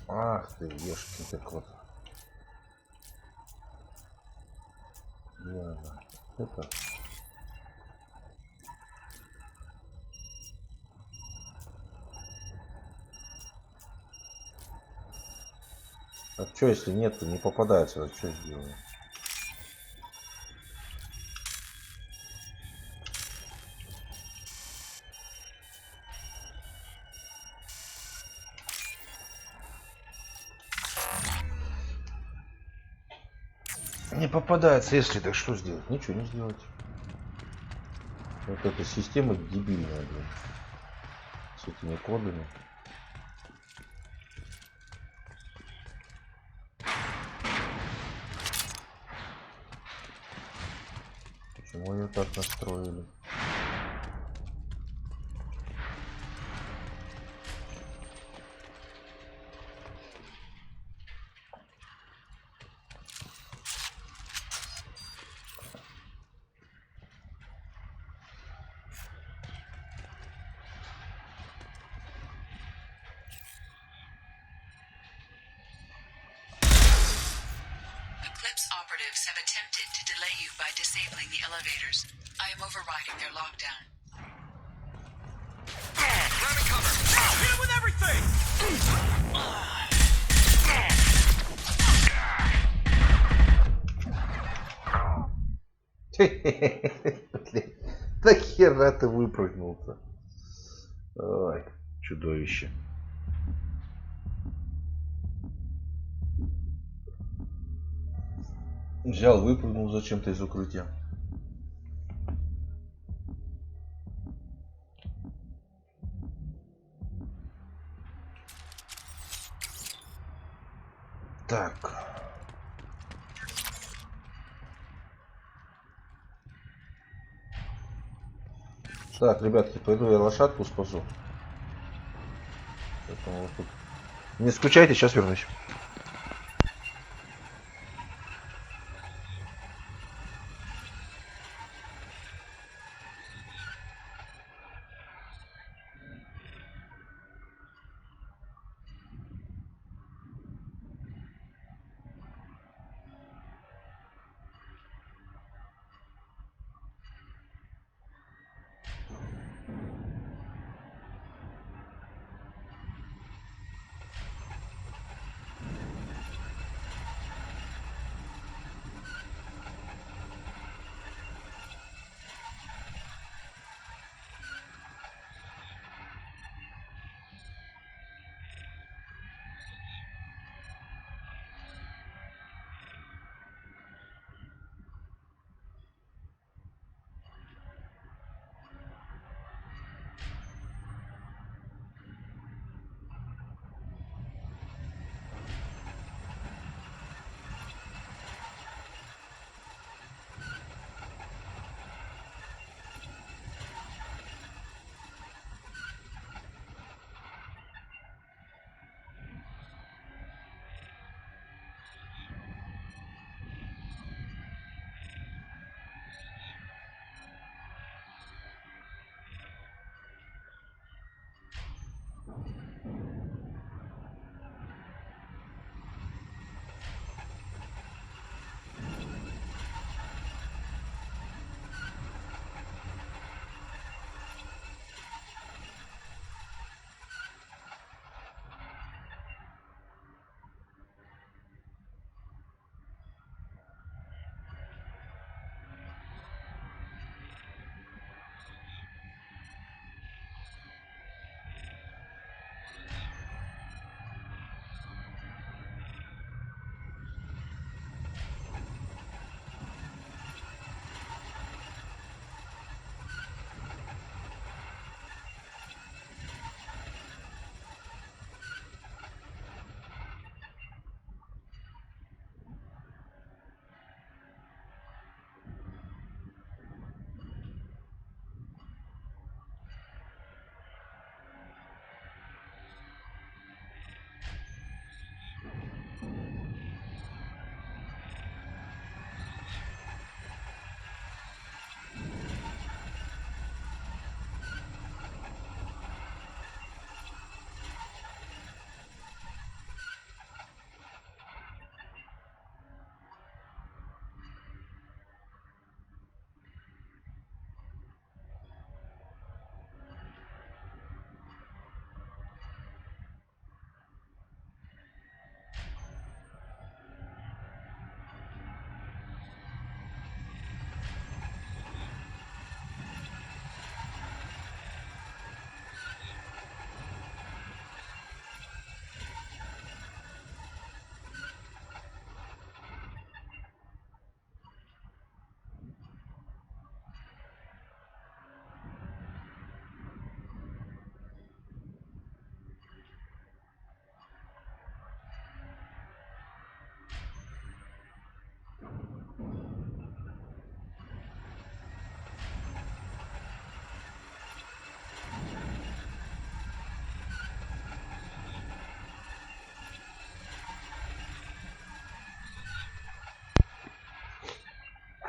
Ах ты, ешки, так вот. Где она? Это. А что, если нет, то не попадается, а что сделаем? Не попадается, если так что сделать? Ничего не сделать. Вот эта система дебильная, блин. С этими кодами. Почему ее так настроили? Operatives have attempted to delay you by disabling the elevators. I am overriding their lockdown. Grab cover. Hit him with everything. Да хера ты выпрыгнул-то. Ой, чудовище. Взял, выпрыгнул зачем-то из укрытия. Так. Так, ребятки, пойду я лошадку спасу. Поэтому вот тут... Не скучайте, сейчас вернусь.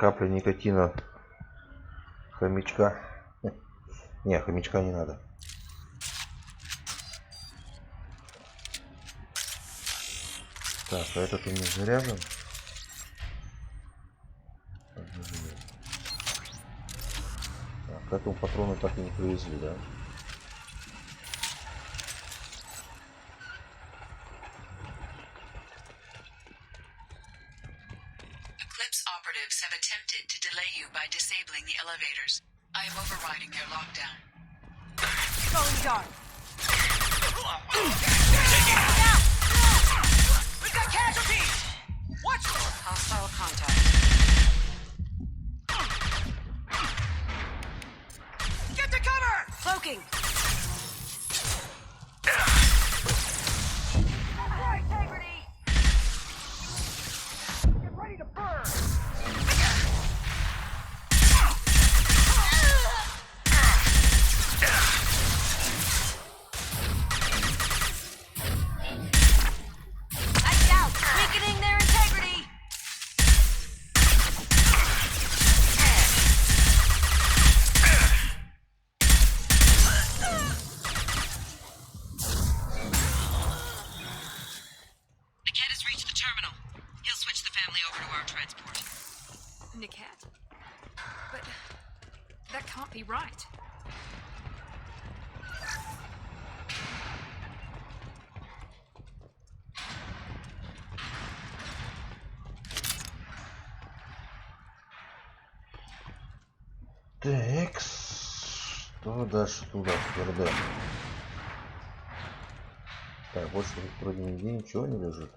Капля никотина. Хомячка. Не, хомячка не надо. Так, а этот у меня заряжен. Так, к этому патрону так и не привезли, да? Have attempted to delay you by disabling the elevators. I am overriding their lockdown. Going dark. Now! We've got casualties! Watch for hostile contact. Get to cover! Cloaking. Integrity. But that can't be right. Так, что дальше туда, твердо. Так, больше вроде нигде ничего не лежит.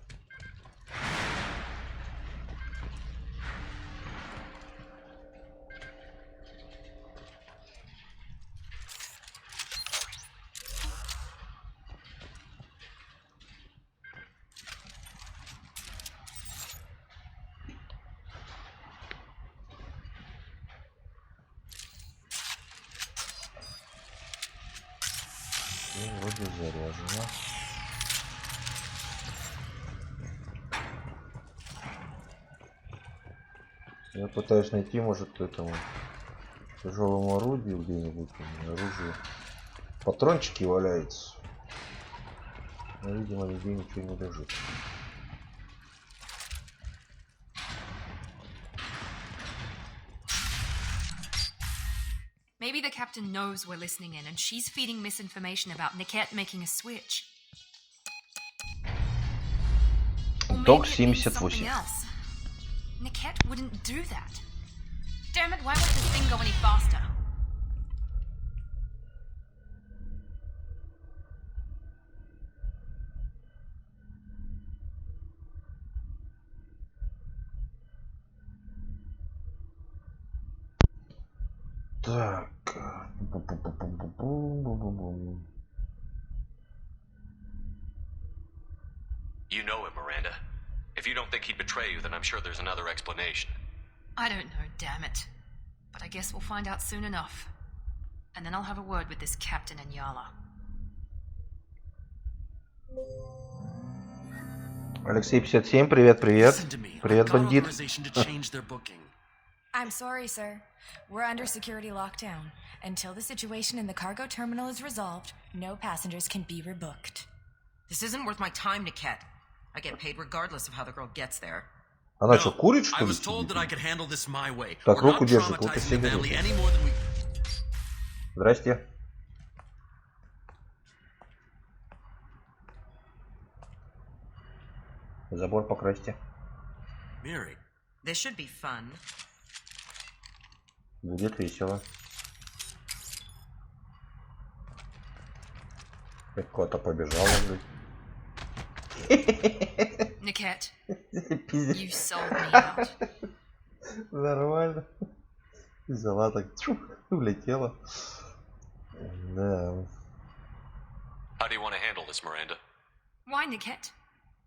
Вроде заряжено. Я пытаюсь найти, может, этому тяжелому орудию где-нибудь, оружие. Патрончики валяются. Но, видимо, нигде ничего не лежит. Maybe the captain knows we're listening in and she's feeding misinformation about Niket making a switch. Док 78. Niket wouldn't do that. Damn it, why won't this thing go any faster? Так. You know him, Miranda. If you don't think he'd betray you, then I'm sure there's another explanation. I don't know, damn it. But I guess we'll find out soon enough. And then I'll have a word with this captain and Yala. Алексей 57, привет, привет. Привет, бандит. I'm sorry, sir. We're under security lockdown. Until the situation in the cargo terminal is resolved, no passengers can be rebooked. This isn't worth my time, Niket. I get paid regardless of how the girl gets there. Она что, курит, что ли? I was told that I could handle this my way. Так, руку держи, руку сигарету. Здрасте. Забор покрасьте. Mary, this should be fun. Будет весело. Как куда-то побежала, блядь. Niket, you sold me out. Нормально. Взяла так, улетела. Да. How do you want to handle this, Miranda? Why, Niket?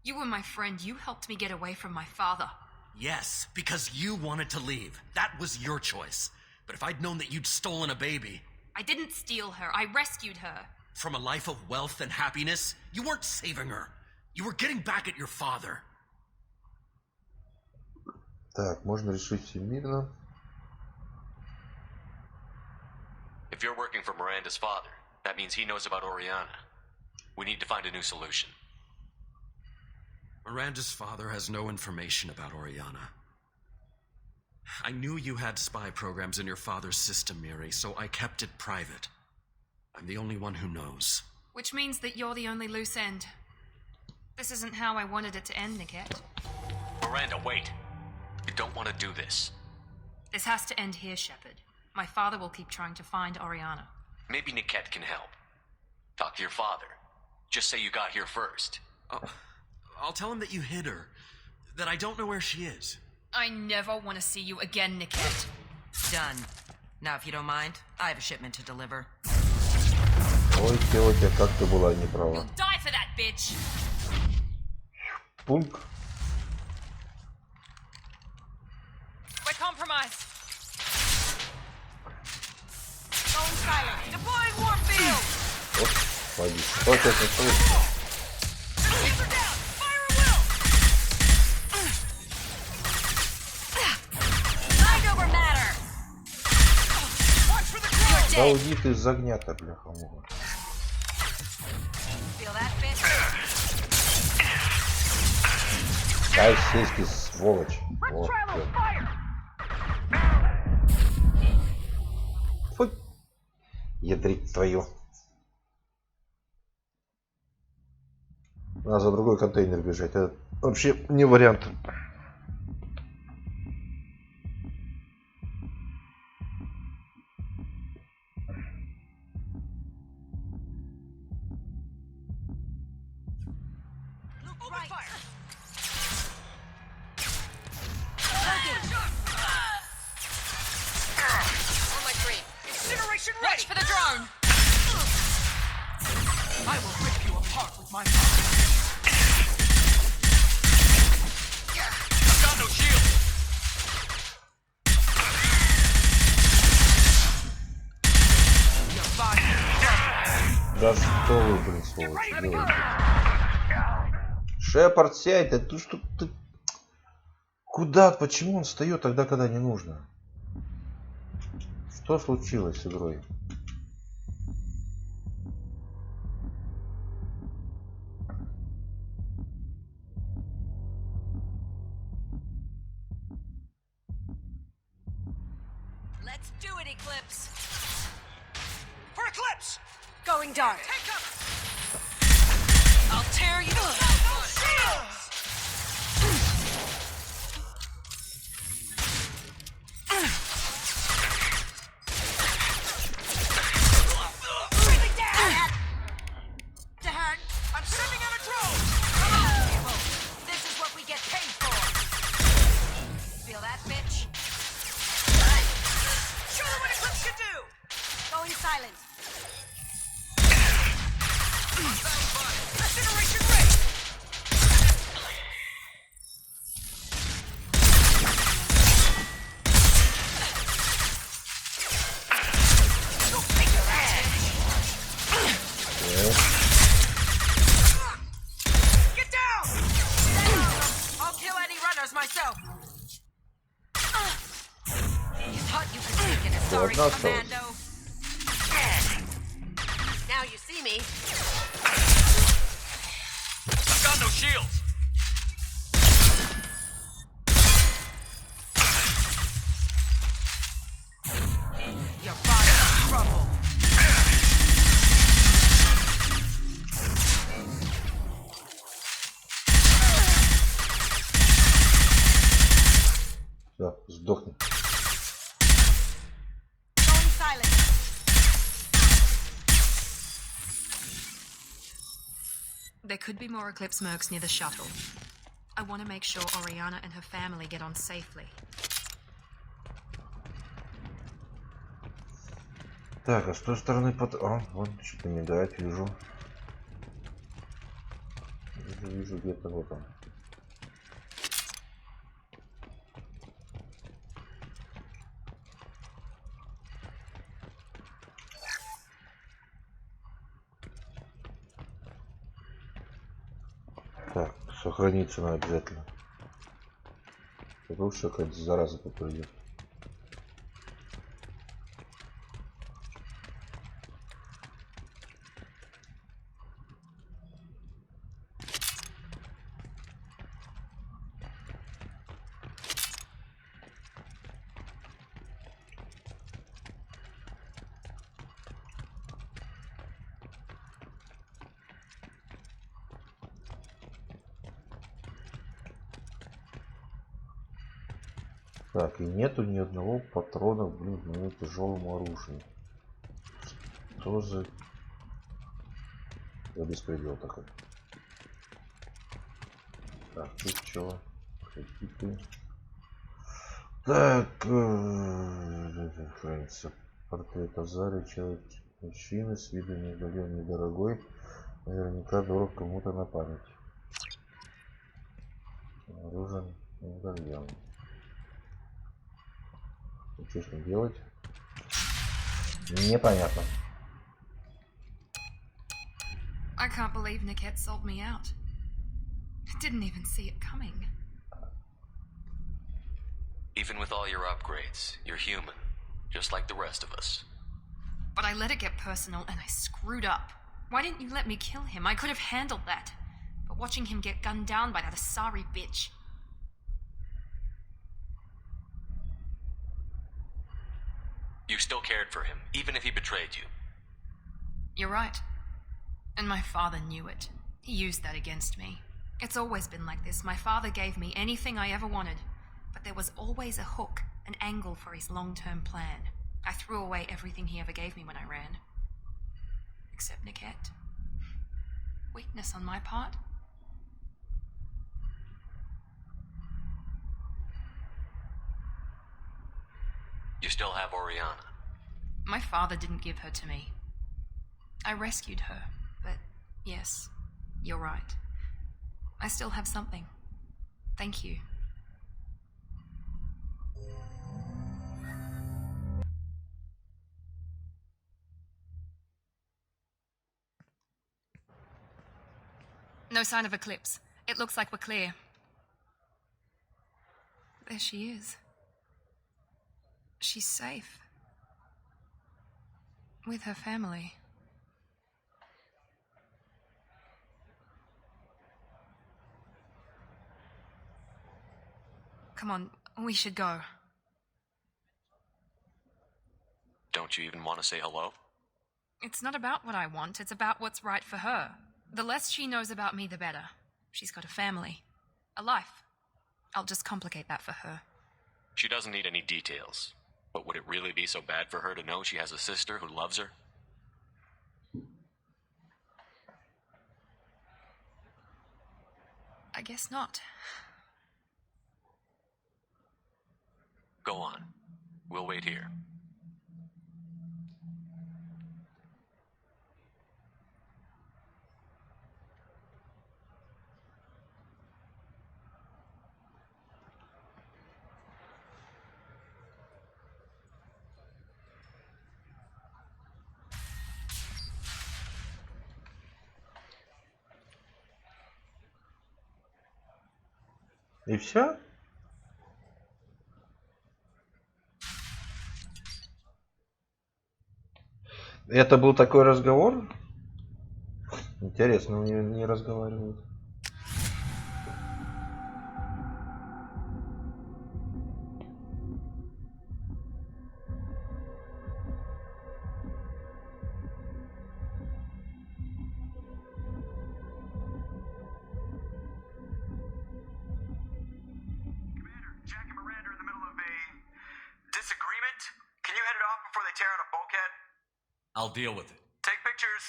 You were my friend. You helped me get away from my father. Yes, because you wanted to leave. That was your choice. But if I'd known that you'd stolen a baby... I didn't steal her. I rescued her. From a life of wealth and happiness, you weren't saving her. You were getting back at your father. Так, можно решить все мирно. If you're working for Miranda's father, that means he knows about Oriana. We need to find a new solution. Miranda's father has no information about Oriana. I knew you had spy programs in your father's system, Miri, so I kept it private. I'm the only one who knows. Which means that you're the only loose end. This isn't how I wanted it to end, Niket. Miranda, wait. You don't want to do this. This has to end here, Shepard. My father will keep trying to find Oriana. Maybe Niket can help. Talk to your father. Just say you got here first. I'll tell him that you hid her. That I don't know where she is. I never want to see you again, Niket. Done. Now, if you don't mind, I have a shipment to deliver. Ой, тетя, как ты была неправа. You'll die for that, bitch. Пунк. We're compromised. Going silent. Deploying warfield. Вот, пойди. Стой, стой, стой. Да уйди ты из огня-то, бляха-муха. Дай сесть, сволочь. Вот, Ядрить твою. Надо за другой контейнер бежать. Это вообще не вариант. Reach for the drone! I will rip you apart with my mouth. I've got no shield! Да что вы, блин, сволочи, делаете? Шепард, сядь, да ты что ты... Куда? Почему он встает тогда, когда не нужно? Что случилось с игрой? Let's do it, Eclipse! For Eclipse! Going dark. Take cover! I'll tear you down! No shields! I'm sending out a drone! This is what we get paid for! Feel that, bitch? Show them what Eclipse can do! Going silent. Incineration rate! Go take your ass! Get down! I'll kill any runners myself! You thought you could take it, sorry, Commando. Now you see me. I've got no shields. Your body's trouble. Все, сдохни. Going silent. There could be more Eclipse mercs near the shuttle. I want to make sure Oriana and her family get on safely. Так, а с той стороны под... А, вон что-то мигает, вижу. Вижу где-то вот он. Так, сохраниться надо обязательно. Потому что какая-то зараза попадет. Так, и нету ни одного патрона, блин, к моему тяжелому оружию. Что за беспредел такой? Так, тут что? Какие-то... Так, хранится портрет Азарича, мужчины с виду недорогой, наверняка дорог кому-то на память. Оружен медальон. Что с ним делать? Непонятно. I can't believe Niket sold me out. I didn't even see it coming. Even with all your upgrades, you're human, just like the rest of us. But I let it get personal and I screwed up. Why didn't you let me kill him? I could have handled that. But watching him get gunned down by that Asari bitch... You still cared for him, even if he betrayed you. You're right. And my father knew it. He used that against me. It's always been like this. My father gave me anything I ever wanted, but there was always a hook, an angle for his long-term plan. I threw away everything he ever gave me when I ran. Except Niket. Weakness on my part. You still have Oriana. My father didn't give her to me. I rescued her, but yes, you're right. I still have something. Thank you. No sign of Eclipse. It looks like we're clear. There she is. She's safe. With her family. Come on, we should go. Don't you even want to say hello? It's not about what I want, it's about what's right for her. The less she knows about me, the better. She's got a family. A life. I'll just complicate that for her. She doesn't need any details. But would it really be so bad for her to know she has a sister who loves her? I guess not. Go on. We'll wait here. И все? Это был такой разговор? Интересно, не разговаривают. I'll deal with it. Take pictures.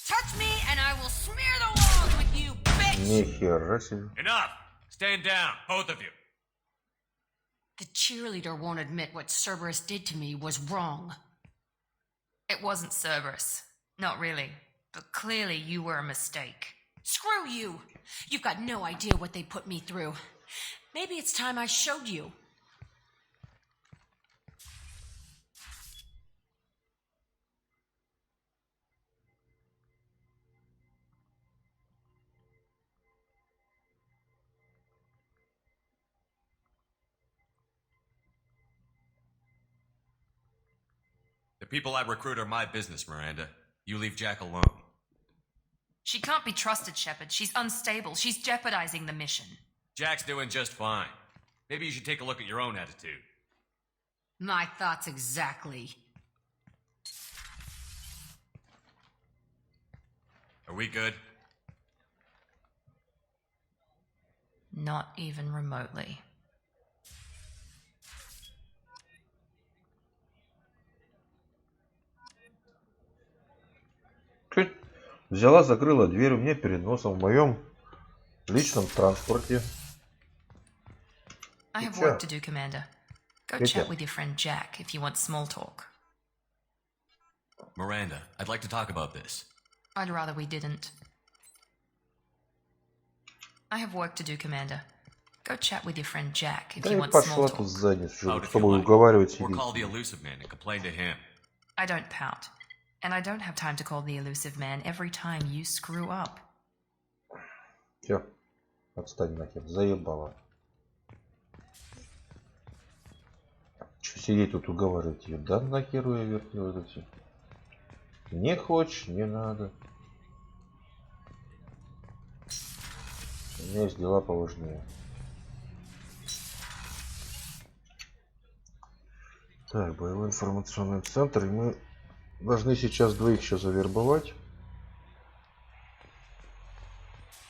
Touch me and I will smear the walls with you, bitch! Нихера себе. Enough! Stand down, both of you. The cheerleader won't admit what Cerberus did to me was wrong. It wasn't Cerberus. Not really. But clearly you were a mistake. Screw you! You've got no idea what they put me through. Maybe it's time I showed you. The people I recruit are my business, Miranda. You leave Jack alone. She can't be trusted, Shepard. She's unstable. She's jeopardizing the mission. Jack's doing just fine. Maybe you should take a look at your own attitude. My thoughts exactly. Are we good? Not even remotely. Взяла, закрыла дверь у меня перед носом в моем личном транспорте. I have work to do, Commander. Go chat with your friend Jack if you want small talk. Miranda, I'd like to talk about this. I'd rather we didn't. I have work to do, Commander. Go chat with your friend Jack if you want small talk. Чтобы уговаривать сидеть. Or call the elusive man and complain to him. I don't pout. And I don't have time to call the elusive man every time you screw up. Все. Отстань нахер. Заебала. Че сидеть тут уговаривать ее? Да нахеру я вертел это все. Не хочешь, не надо. У меня есть дела поважнее. Так, боевой информационный центр. И мы должны сейчас двоих еще завербовать.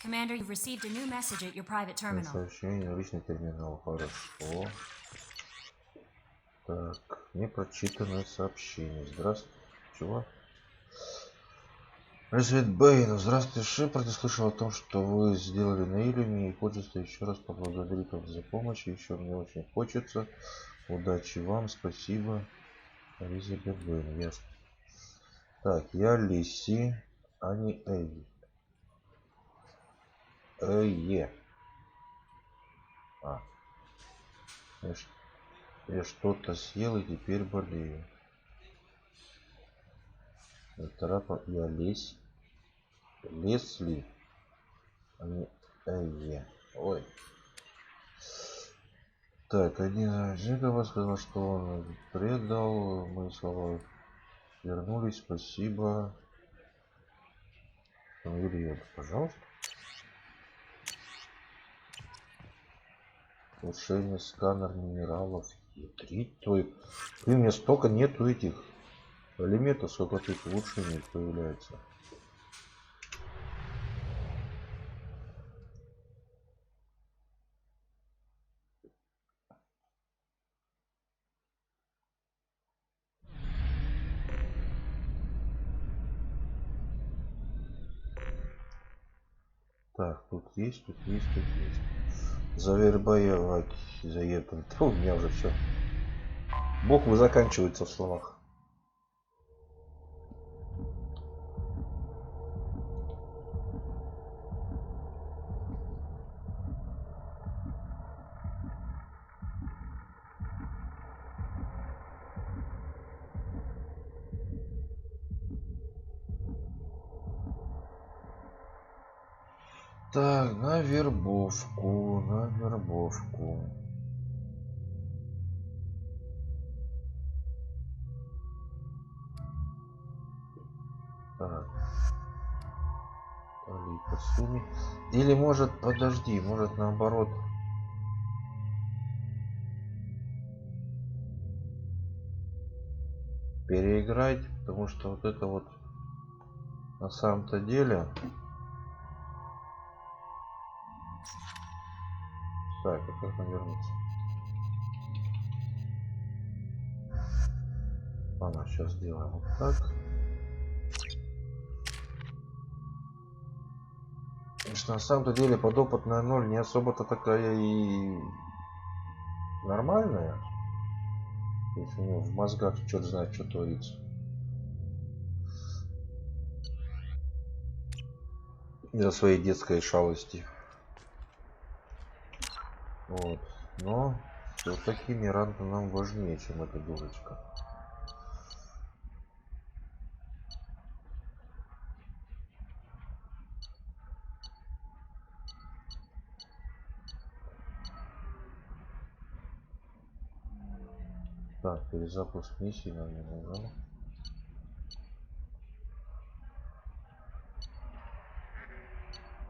Commander, you've received a new message at your private terminal. Сообщение на личный терминал. Хорошо. Так, непрочитанное сообщение. Здравствуйте. Чего? Бэйн, здравствуйте, Шепард. Я слышал о том, что вы сделали на Илюне, и хочется еще раз поблагодарить вас за помощь. Еще мне очень хочется. Удачи вам, спасибо. Элизабет Бэйн, ясно. Так, я Лиси, а не Эйви. Я что-то съел и теперь болею. Я Лесли, а не Эйви. Ой. Так, один из Жигова сказал, что он предал. Мои слова вернулись. Спасибо. Юрий, пожалуйста. Улучшение, сканер минералов. Ядрить твой. Блин, у меня столько нету этих элементов, сколько тут улучшений появляется. Так, тут есть, тут есть, тут есть. Завербовать, заебан. У меня уже все. Буквы заканчиваются в словах. Так, на вербовку, на вербовку. Так. Или может, подожди, может наоборот. Переиграть, потому что вот это вот на самом-то деле. Так, а как нам вернуться? Ладно, сейчас сделаем вот так. Потому что на самом-то деле подопытная 0 не особо-то такая и нормальная. Если у него в мозгах черт знает, что творится. Из-за своей детской шалости. Вот. Но все-таки Миранда нам важнее, чем эта дурочка. Так, перезапуск миссии нам не нужен.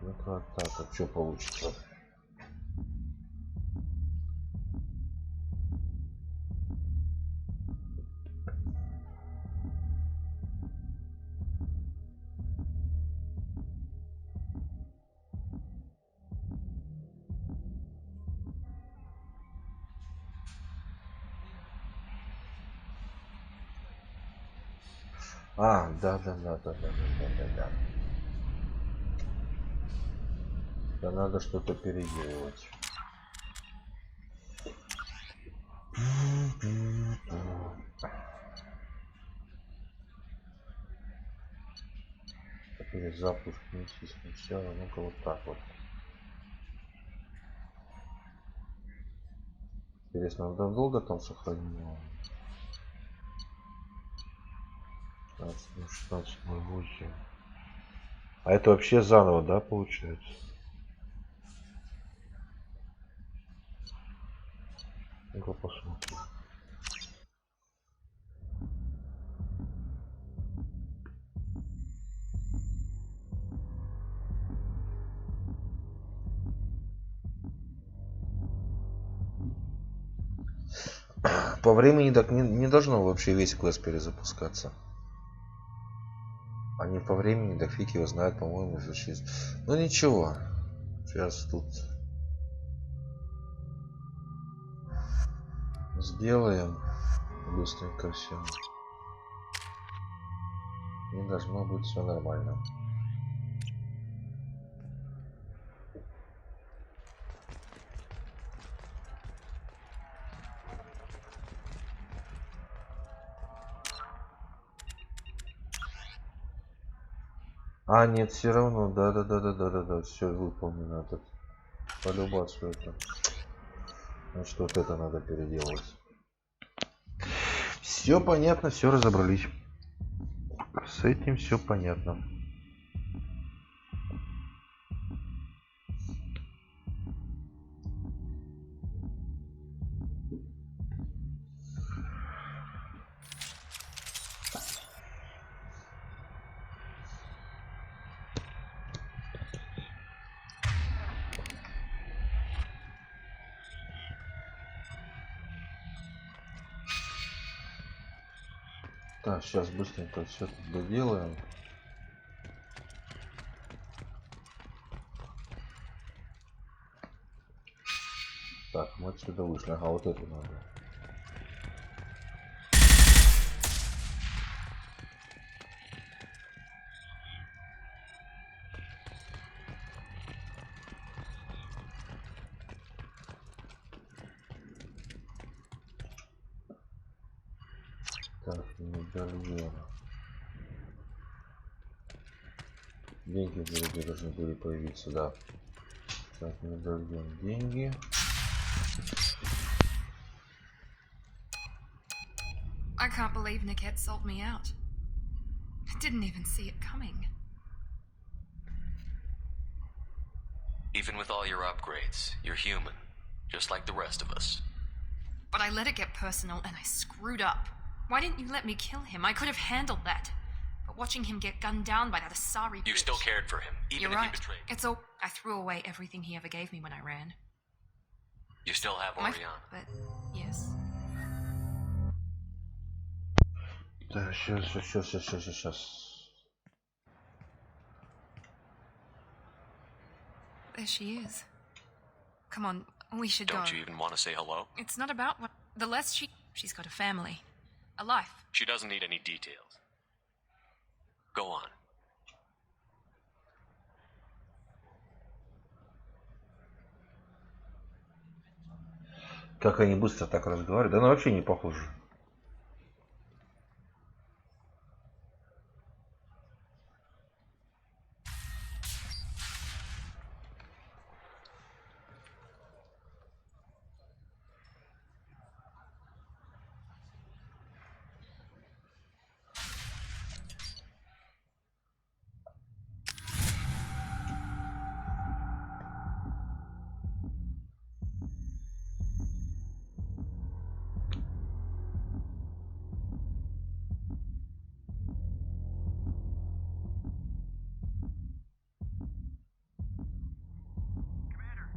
Ну-ка, так, а что получится? А, да. Да надо что-то переделывать. Перезапуск миссии сначала. Ну-ка вот так вот. Интересно, он долго там сохранил? 16.08. А это вообще заново, да, получается? Ну-ка посмотрим. По времени так не должно вообще весь квест перезапускаться. Они по времени, так фиг его знает, по-моему, защист. Ну ничего. Сейчас тут сделаем быстренько все. И должно быть все нормально. А, нет, все равно, да, все выполнено. Этот полюбаться это. Значит, вот это надо переделывать. Все понятно, все разобрались. С этим все понятно. Так, сейчас быстренько все тут доделаем. Так, мы отсюда вышли. Ага, вот это надо. Так, медальон. Деньги вроде должны были появиться, да. Так, медальон, деньги. I can't believe Nickette sold me out. I didn't even see it coming. Even with all your upgrades, you're human, just like the rest of us. But I let it get personal and I screwed up. Why didn't you let me kill him? I could have handled that. But watching him get gunned down by that Asari You bitch... still cared for him, even You're if right. he betrayed you. It's all... I threw away everything he ever gave me when I ran. You still have Oriana. But, yes. Так, сейчас. There she is. Come on, we should go. Don't you even want to say hello? It's not about what... The less she... She's got a family. A life. She doesn't need any details. Go on. Как они быстро так разговаривают. Да она вообще не похожа.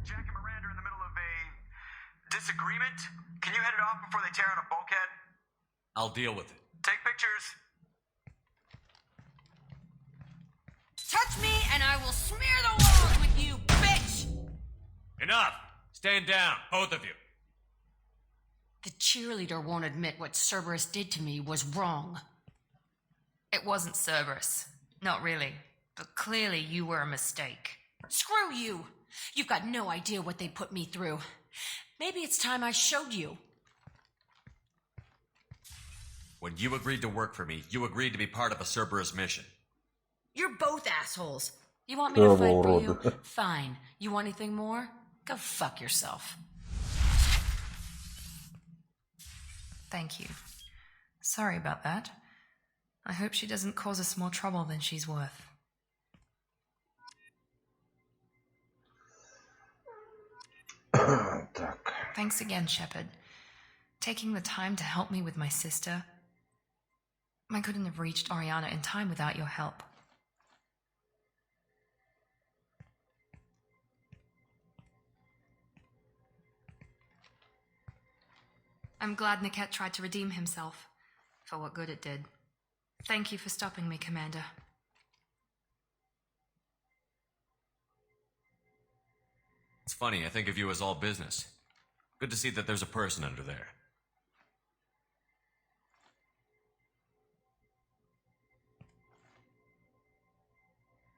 Jack and Miranda are in the middle of a disagreement. Can you head it off before they tear out a bulkhead? I'll deal with it. Take pictures. Touch me and I will smear the walls with you, bitch! Enough! Stand down, both of you. The cheerleader won't admit what Cerberus did to me was wrong. It wasn't Cerberus. Not really. But clearly you were a mistake. Screw you! You've got no idea what they put me through. Maybe it's time I showed you. When you agreed to work for me, you agreed to be part of a Cerberus mission. You're both assholes. You want me to fight for you? Fine. You want anything more? Go fuck yourself. Thank you. Sorry about that. I hope she doesn't cause us more trouble than she's worth. Так. Thanks again, Shepard. Taking the time to help me with my sister. I couldn't have reached Oriana in time without your help. I'm glad Niket tried to redeem himself, for what good it did. Thank you for stopping me, Commander. It's funny, I think of you as all business. Good to see that there's a person under there.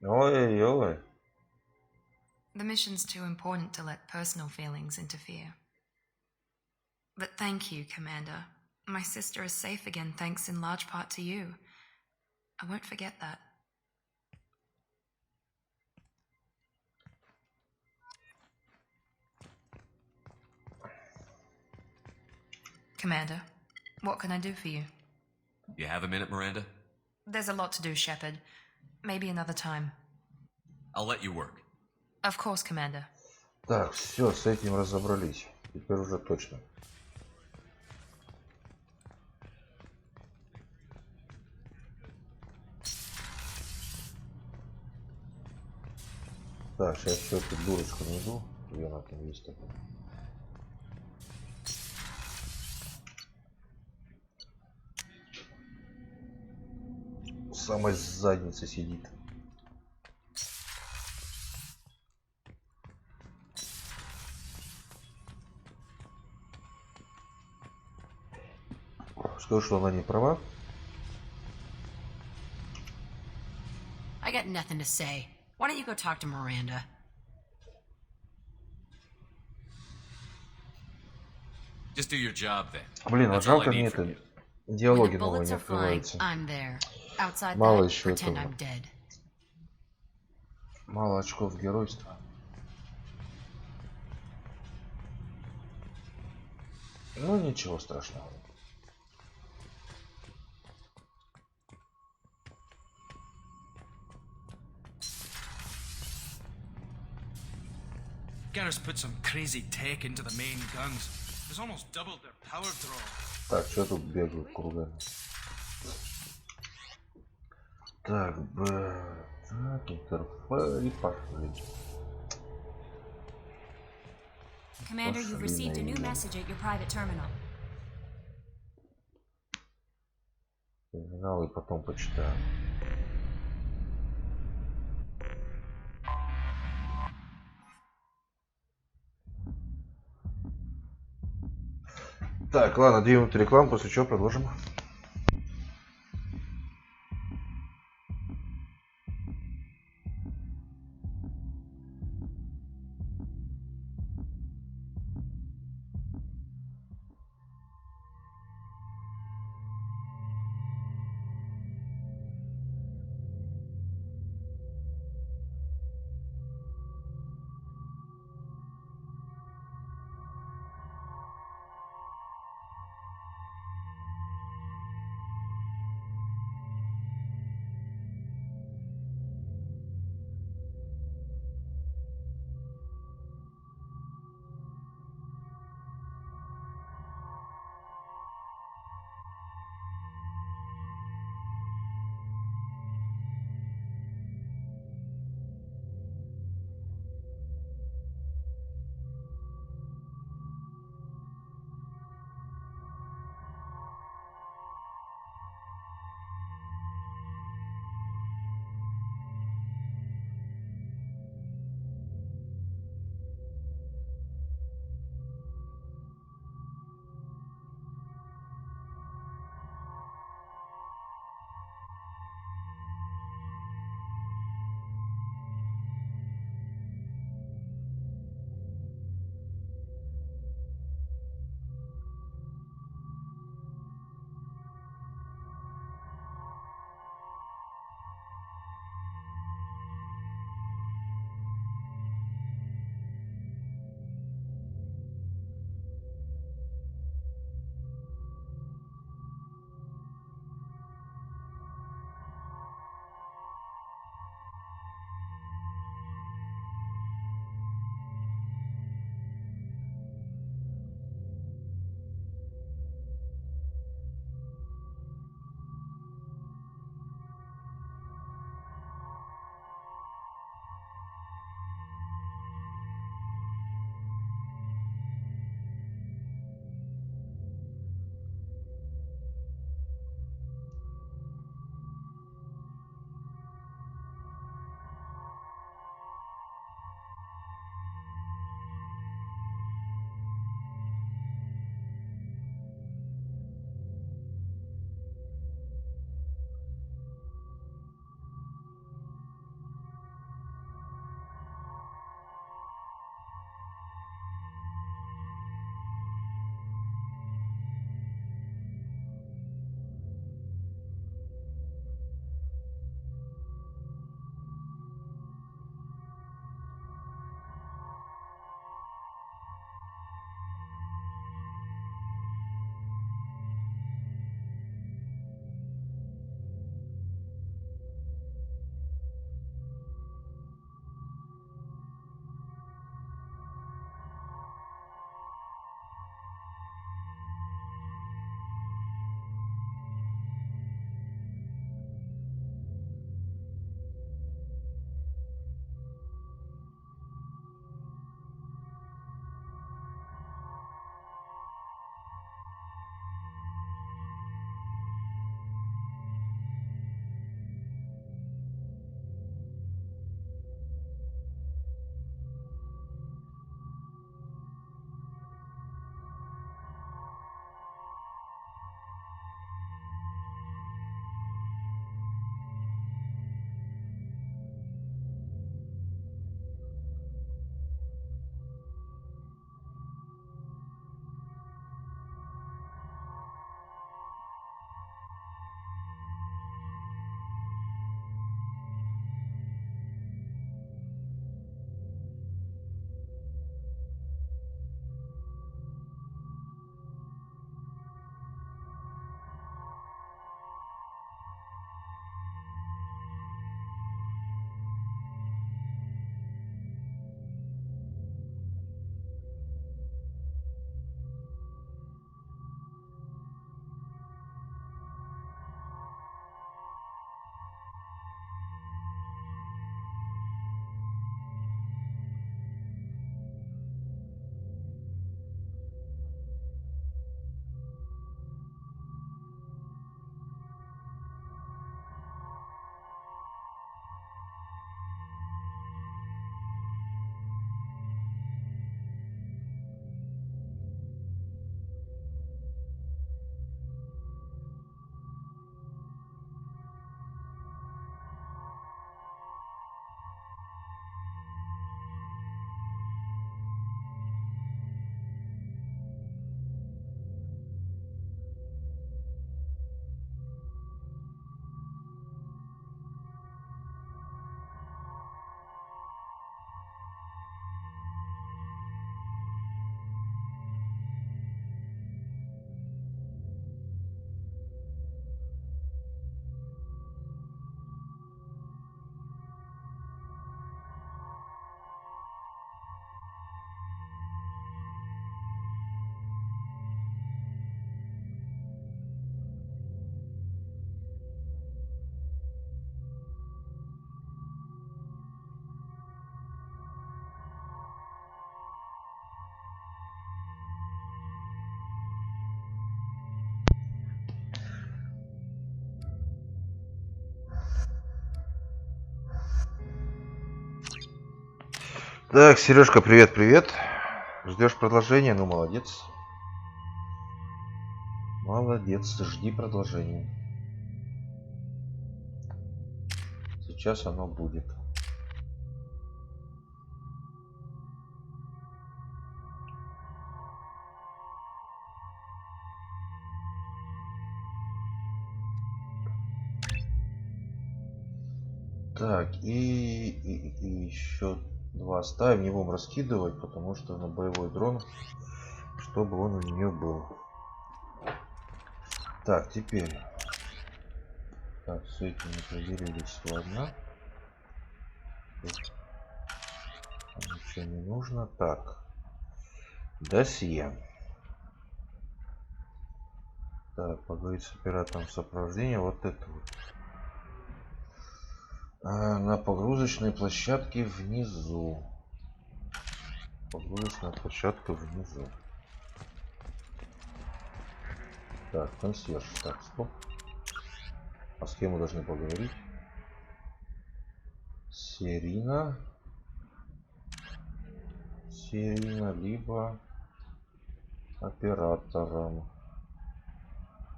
Ой-ой-ой. The mission's too important to let personal feelings interfere. But thank you, Commander. My sister is safe again thanks in large part to you. I won't forget that. Commander, what can I do for you? You have a minute, Miranda? There's a lot to do, Shepard. Maybe another time. I'll let you work. Of course, Commander. Так, все, с этим разобрались. Теперь уже точно. Так, сейчас все эту дурочку найду. Где она там есть такая? В самой заднице сидит. Скажу, что она не права. I got nothing to say. Why don't you go talk to Miranda? Just do your job then. Блин, вот That's all I жалко need мне from это. you. Диалоги When the новые bullets не are flying, открываются. I'm there. Outside Мало that, еще pretend этого. I'm dead. Мало очков геройства. Ну ничего страшного. Garrus put some crazy tech into the main guns. It's almost doubled their power draw. Так, что тут бегают кругами? Так, так, интерфейс, пошли. Commander, you've received a new message at your private terminal. Терминалы потом почитаю. Так, ладно, 2 минуты рекламы, после чего продолжим. Так, Сережка, привет, привет. Ждешь продолжения? Ну, молодец. Молодец, жди продолжения. Сейчас оно будет. Так, и еще 2 ставим. Не будем раскидывать, потому что на боевой дрон, чтобы он у нее был. Так, теперь. Так, с этим мы поделились, ладно. Ничего не нужно. Так. Досье. Так, поговорить с оператором сопровождения. Вот это вот. На погрузочной площадке внизу. Погрузочная площадка внизу. Так, консьерж. Так, стоп. А с кем мы должны поговорить? Серина. Серина, либо оператором.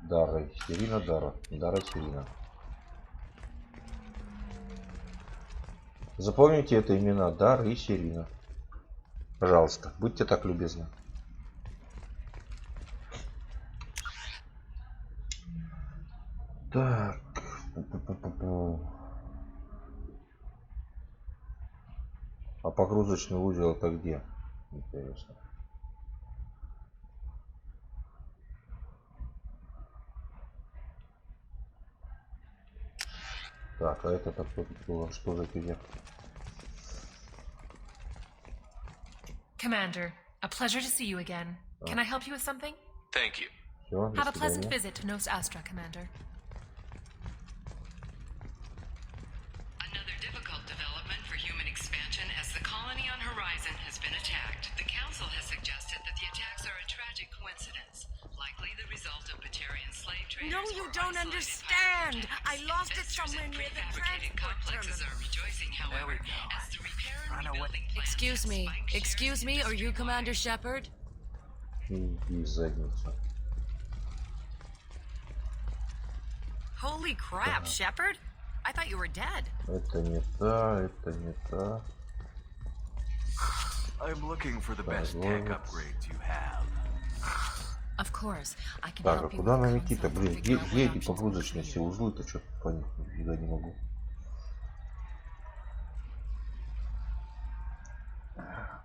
Дарой. Серина, Дара. Дара, Серина. Запомните это имена. Дара и Серина. Пожалуйста, будьте так любезны. Так. А погрузочный узел это где? Интересно. Так, а это такое было? Что за фигня? Commander, a pleasure to see you again. Can I help you with something? Thank you. Все, Have a pleasant visit to Nos Astra, Commander. Another difficult development for human expansion as the colony on Horizon has been attacked. The Council has suggested that the attacks are a tragic coincidence, likely the result of Batarian slave traders. No, you don't understand. I lost it somewhere near the Fabricated complexes are rejoicing, however, as the repair and rebuilding plans Excuse me, are you Commander Shepard? И задница. Holy crap, Shepard! I thought you were dead. Это не та, это не та. I'm looking for the best tech upgrades you have. Of course, I can Так, а help you куда with нам the идти-то? concept, Блин, figure out где what эти options погрузочные все узлы-то? Что-то понять нифига не могу.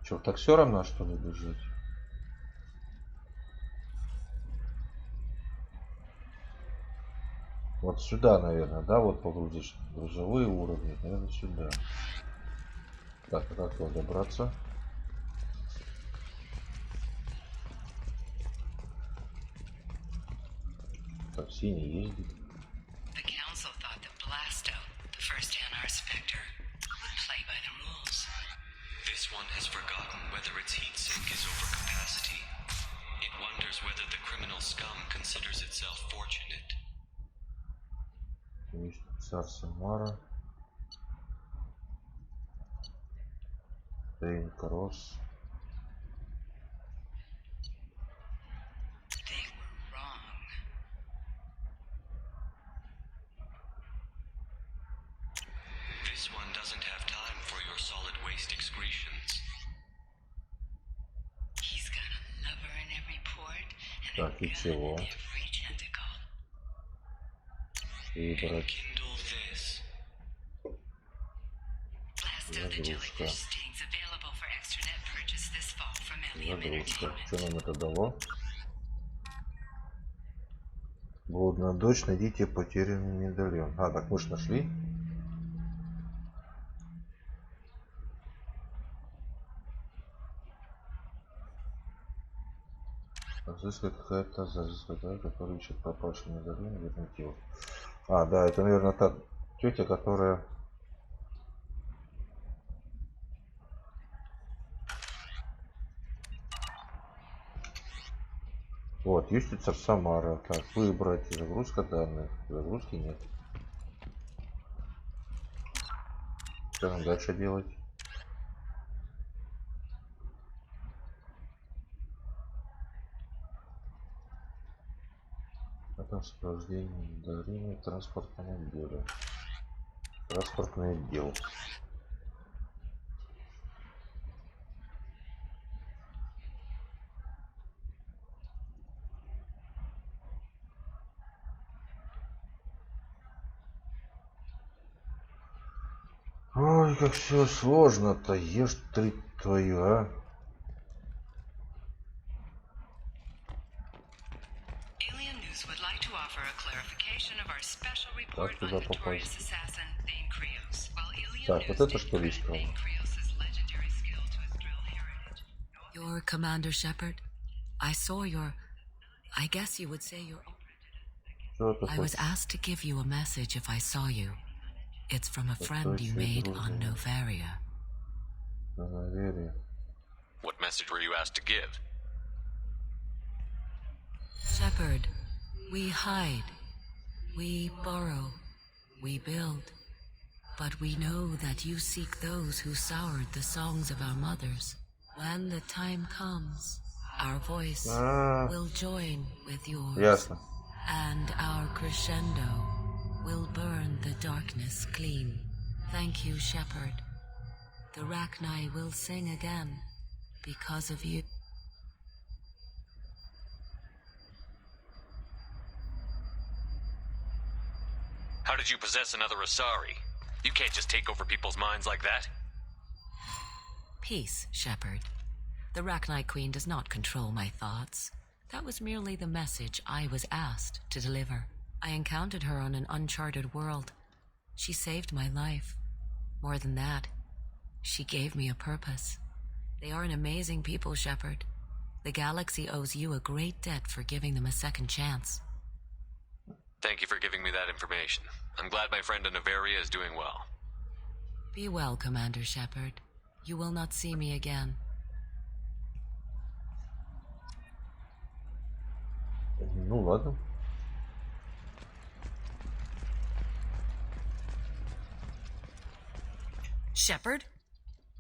Что, так все равно, что ли, бежать? Вот сюда, наверное, да, вот погрузочные. Грузовые уровни, наверное, сюда. Так, а как туда добраться? Так, синий ездит. The Council thought that Blasto, the first NR Spectre, would play by the rules. This one has forgotten whether its heat sink is over capacity. It wonders whether the criminal scum considers itself fortunate. Царь Самара. Тейн Кросс. They were wrong. This one doesn't have time for your solid waste excretions. He's got a lover in every port and Так, и чего? every tentacle. Выбрать. Kindle this. Blasto the jellyfish stings available for extranet purchase this fall from Alien Загрузка. Entertainment. Что нам это дало? Блудная дочь, найдите потерянный медальон. А, так мы ж нашли. Разыскивает какая-то зазыскивает, который ищет пропавший медальон, вернуть его. А, да, это, наверное, та тетя, которая... Вот, юстица Самара. Так, выбрать. Загрузка данных. Загрузки нет. Что нам дальше делать? Потом сопровождение дарения транспортного отдела. Транспортный отдел. Ой, как все сложно-то, ешь ты твою, а. Alien News would like to offer a clarification of our special report Как on туда notorious попасть? assassin Thane Krios. While Alien Так, вот News это что ли искал? Thane Krios' legendary skill to his drill heritage. You're Commander Shepard? I saw your... I guess you would say your... I was asked to give you a message if I saw you. It's from a friend you made on Novaria. What message were you asked to give? Shepard, we hide. We borrow. We build. But we know that you seek those who soured the songs of our mothers. When the time comes, our voice will join with yours. Ясно. And our crescendo will burn the darkness clean. Thank you, Shepard. The Rachni will sing again because of you. How did you possess another Asari? You can't just take over people's minds like that. Peace, Shepard. The Rachni Queen does not control my thoughts. That was merely the message I was asked to deliver. I encountered her on an uncharted world. She saved my life. More than that, she gave me a purpose. They are an amazing people, Shepard. The galaxy owes you a great debt for giving them a second chance. Thank you for giving me that information. I'm glad my friend in Novaria is doing well. Be well, Commander Shepard. You will not see me again. Ну ладно. Shepard?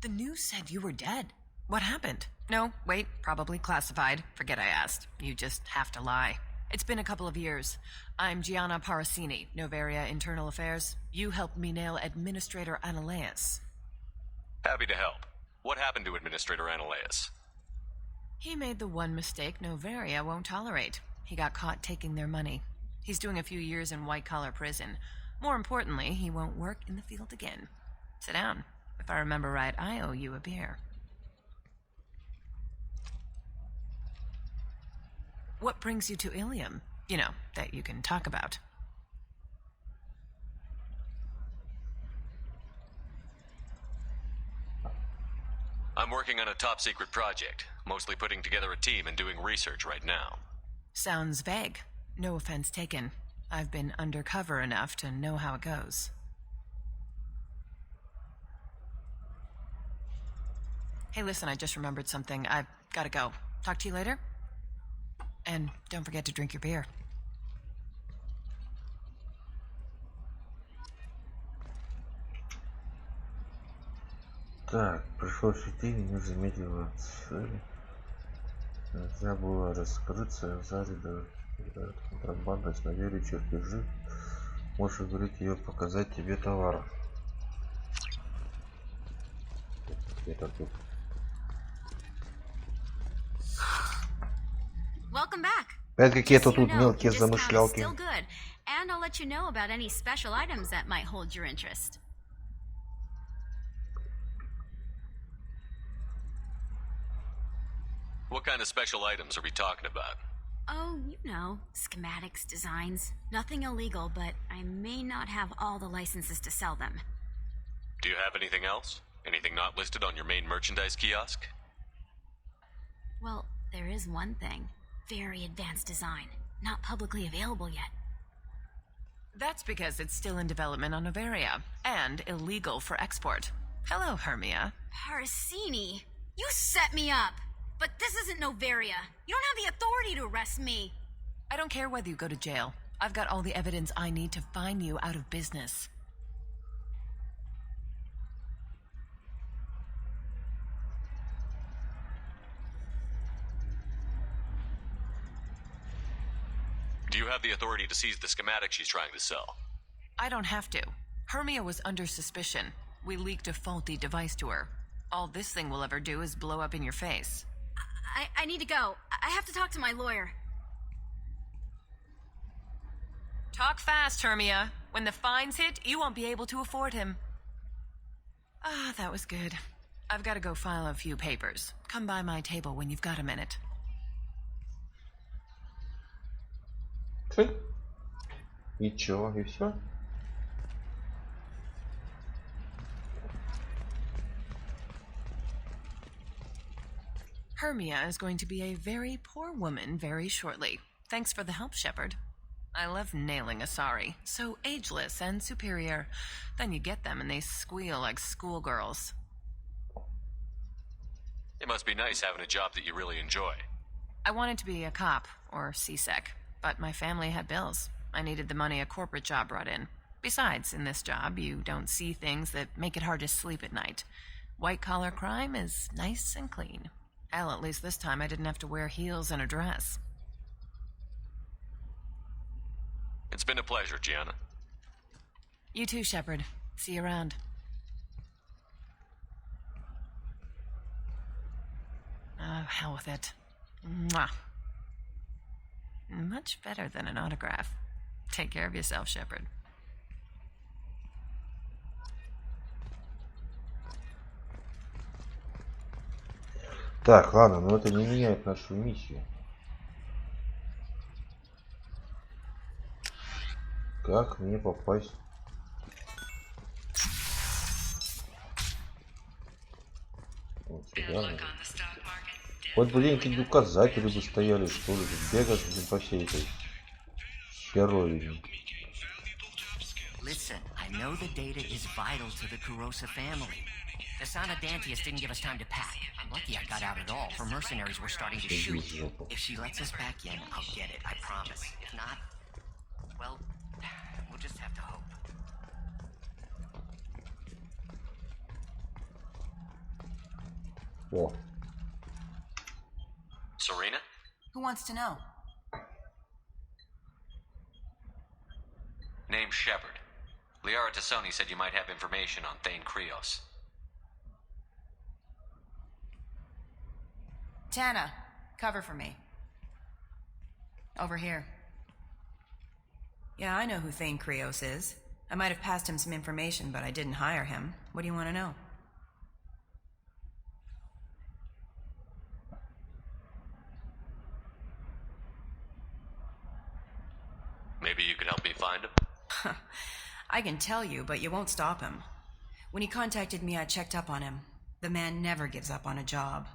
The news said you were dead. What happened? No, wait, probably classified. Forget I asked. You just have to lie. It's been a couple of years. I'm Gianna Parasini, Novaria Internal Affairs. You helped me nail Administrator Analeas. Happy to help. What happened to Administrator Analeas? He made the one mistake Novaria won't tolerate. He got caught taking their money. He's doing a few years in white-collar prison. More importantly, he won't work in the field again. Sit down. If I remember right, I owe you a beer. What brings you to Ilium? You know, that you can talk about. I'm working on a top-secret project, mostly putting together a team and doing research right now. Sounds vague. No offense taken. I've been undercover enough to know how it goes. Hey, listen, I just remembered something. I've gotta go. Talk to you later? And don't forget to drink your beer. Так, пришлось идти, меня заметила цель. Нельзя было раскрыться, Зарида контрабанда с Навере чертежи. Можешь говорить ее показать тебе товар. Это тут. Welcome back. Опять какие-то Just so you тут know, мелкие the discount is замышлялки. still good, and I'll let you know about any special items that might hold your interest. What kind of special items are we talking about? Oh, you know, schematics, designs. Nothing illegal, but I may not have all the licenses to sell them. Do you have anything else? Anything not listed on your main merchandise kiosk? Well, there is one thing. Very advanced design. Not publicly available yet. That's because it's still in development on Novaria, and illegal for export. Hello, Hermia. Parasini, you set me up! But this isn't Novaria. You don't have the authority to arrest me. I don't care whether you go to jail. I've got all the evidence I need to fine you out of business. Do Do you have the authority to seize the schematic she's trying to sell? I don't have to. Hermia was under suspicion. We leaked a faulty device to her. All this thing will ever do is blow up in your face. I need to go. I have to talk to my lawyer. Talk fast, Hermia. When the fines hit, you won't be able to afford him. Ah, that was good. I've got to go file a few papers. Come by my table when you've got a minute. И чё, и все? Hermia is going to be a very poor woman very shortly. Thanks for the help, Shepard. I love nailing Asari. So ageless and superior. Then you get them and they squeal like schoolgirls. It must be nice having a job that you really enjoy. I wanted to be a cop, or CSEC, but my family had bills. I needed the money a corporate job brought in. Besides, in this job, you don't see things that make it hard to sleep at night. White-collar crime is nice and clean. Hell, at least this time I didn't have to wear heels and a dress. It's been a pleasure, Gianna. You too, Shepard. See you around. Oh, hell with it. Mwah. Much better than an autograph. Take care of yourself, Shepard. Так, ладно, но это не меняет нашу миссию. Как мне попасть? Вот сюда. Хоть бы какие-нибудь указатели бы стояли, что ли, бегать по всей этой херовине. Listen, I know the data is vital to the Kurosa family. The son of Dantius didn't give us time to pack. I'm lucky I got out at all, for mercenaries were starting to shoot. If she lets us back in, I'll get it, I promise. If not, well, we'll just have to hope. О. Serena? Who wants to know? Name's Shepard. Liara Tassoni said you might have information on Thane Krios. Tana, cover for me. Over here. Yeah, I know who Thane Krios is. I might have passed him some information, but I didn't hire him. What do you want to know? Maybe you could help me find him? I can tell you, but you won't stop him. When he contacted me, I checked up on him. The man never gives up on a job.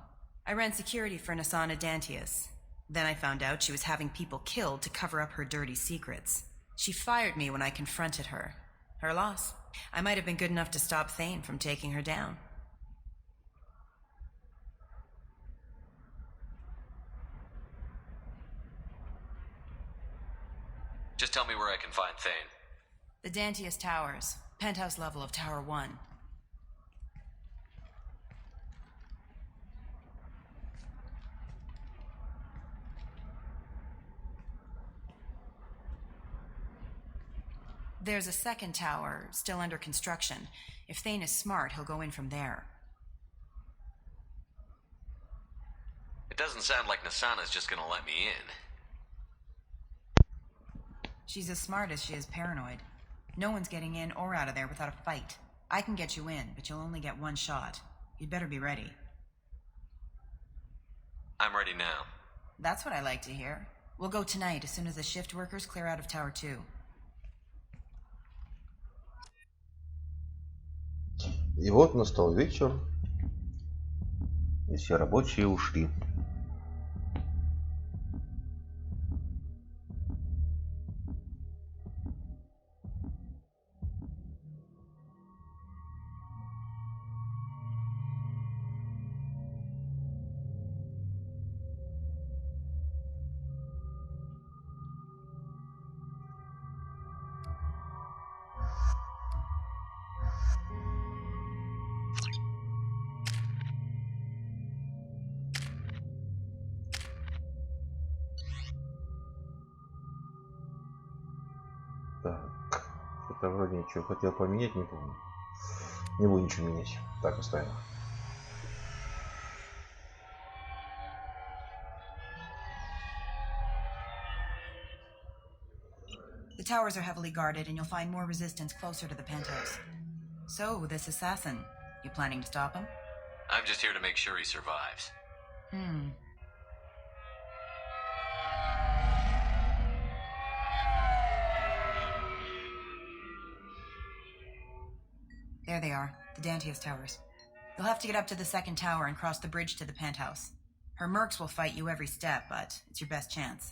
I ran security for Nasana Dantius. Then I found out she was having people killed to cover up her dirty secrets. She fired me when I confronted her. Her loss. I might have been good enough to stop Thane from taking her down. Just tell me where I can find Thane. The Dantius Towers. Penthouse level of Tower 1. There's a second tower, still under construction. If Thane is smart, he'll go in from there. It doesn't sound like Nasana's just gonna let me in. She's as smart as she is paranoid. No one's getting in or out of there without a fight. I can get you in, but you'll only get one shot. You'd better be ready. I'm ready now. That's what I like to hear. We'll go tonight as soon as the shift workers clear out of Tower 2. И вот настал вечер, и все рабочие ушли. Это вроде ничего хотел поменять, не помню. Не буду ничего менять. Так оставим. The towers are heavily guarded, and you'll find more resistance closer to the penthouse. So, this assassin, you planning to stop him? I'm just here to make sure he survives. There they are, the Dantius towers. You'll have to get up to the second tower and cross the bridge to the penthouse. Her mercs will fight you every step, but it's your best chance.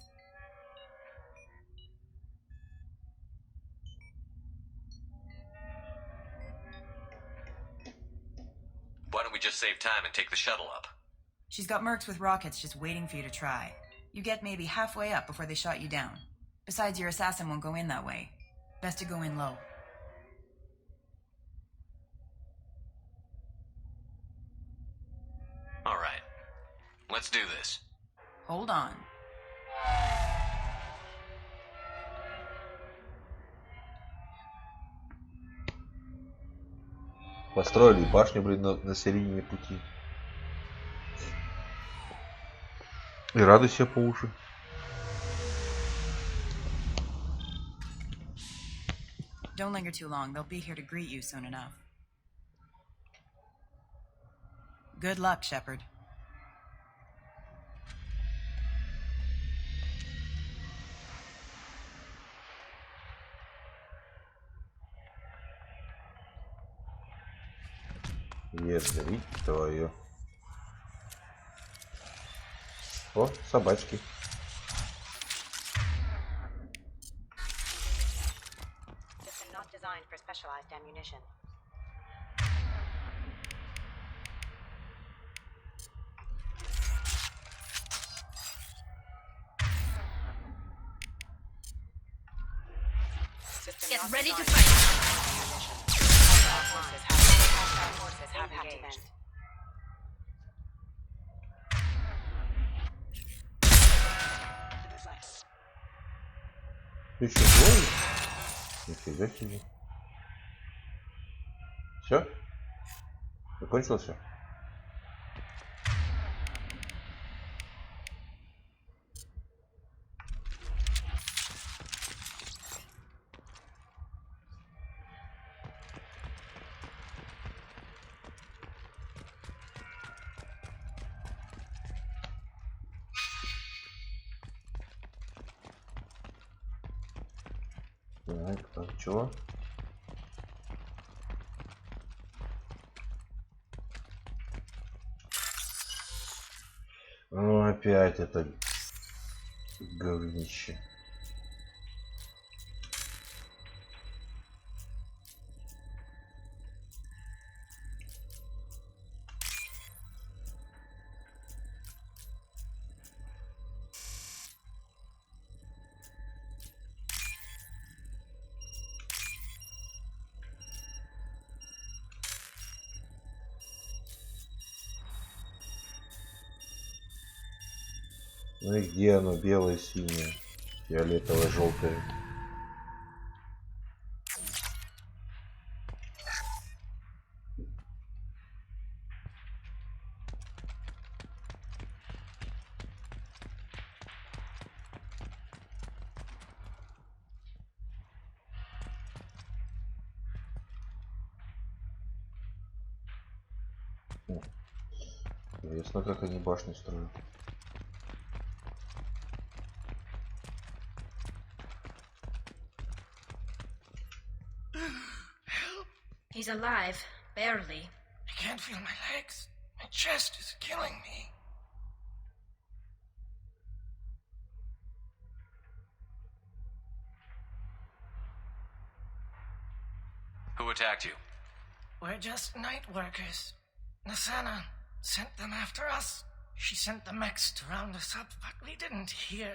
Why don't we just save time and take the shuttle up? She's got mercs with rockets just waiting for you to try. You get maybe halfway up before they shot you down. Besides, your assassin won't go in that way. Best to go in low. All right. Let's do this. Hold on. Построили башню, блин, на середине пути. И радуйся по уши. Don't linger too long. They'll be here to greet you soon enough. Good luck, Shepard. Ядрить твою. О, собачки. System not designed for specialized ammunition. Get ready to fight! Forces have engaged. Ты еще двое? Нифига себе. Все? Закончилось все? Так, чего? Ну опять это говнище. Ну и где оно? Белое, синее, фиолетовое, желтое. Интересно, как они башни строят. He's alive, barely. I can't feel my legs. My chest is killing me. Who attacked you? We're just night workers. Nasana sent them after us. She sent the mechs to round us up, but we didn't hear.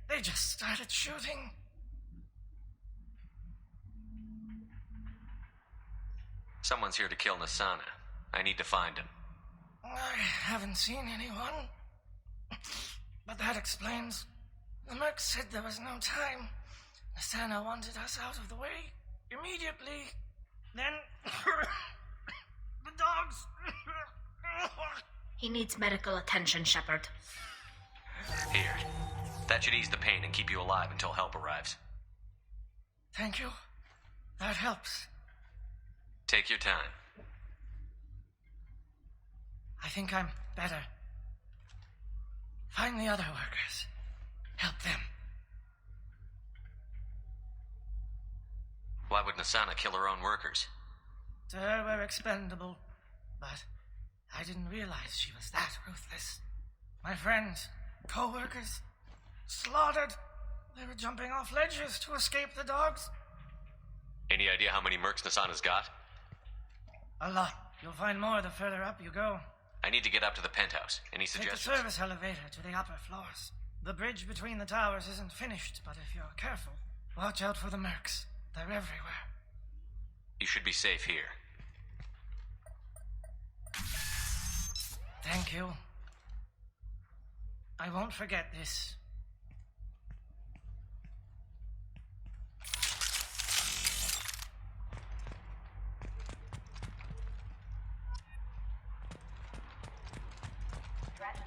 They just started shooting. Someone's here to kill Nasana. I need to find him. I haven't seen anyone. But that explains. The merc said there was no time. Nasana wanted us out of the way. immediately. Then the dogs. He needs medical attention, Shepard. Here. That should ease the pain and keep you alive until help arrives. Thank you. That helps. Take your time. I think I'm better. Find the other workers. Help them. Why would Nasana kill her own workers? To her, we're expendable. But I didn't realize she was that ruthless. My friends, co-workers, slaughtered. They were jumping off ledges to escape the dogs. Any idea how many mercs Nasana's got? A lot. You'll find more the further up you go. I need to get up to the penthouse. Any suggestions? Take the service elevator to the upper floors. The bridge between the towers isn't finished, but if you're careful, watch out for the mercs. They're everywhere. You should be safe here. Thank you. I won't forget this.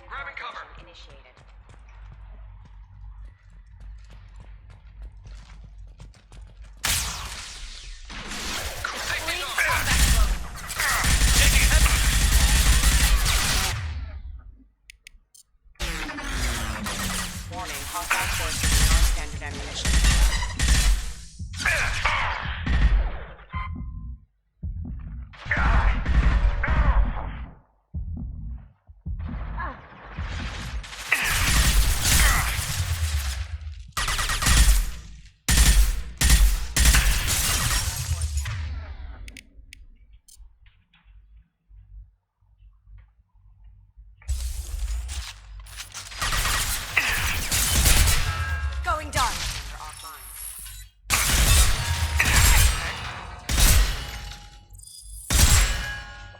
Grabbing cover. Initiated. Warning, hostile force using non-standard ammunition. Going dark.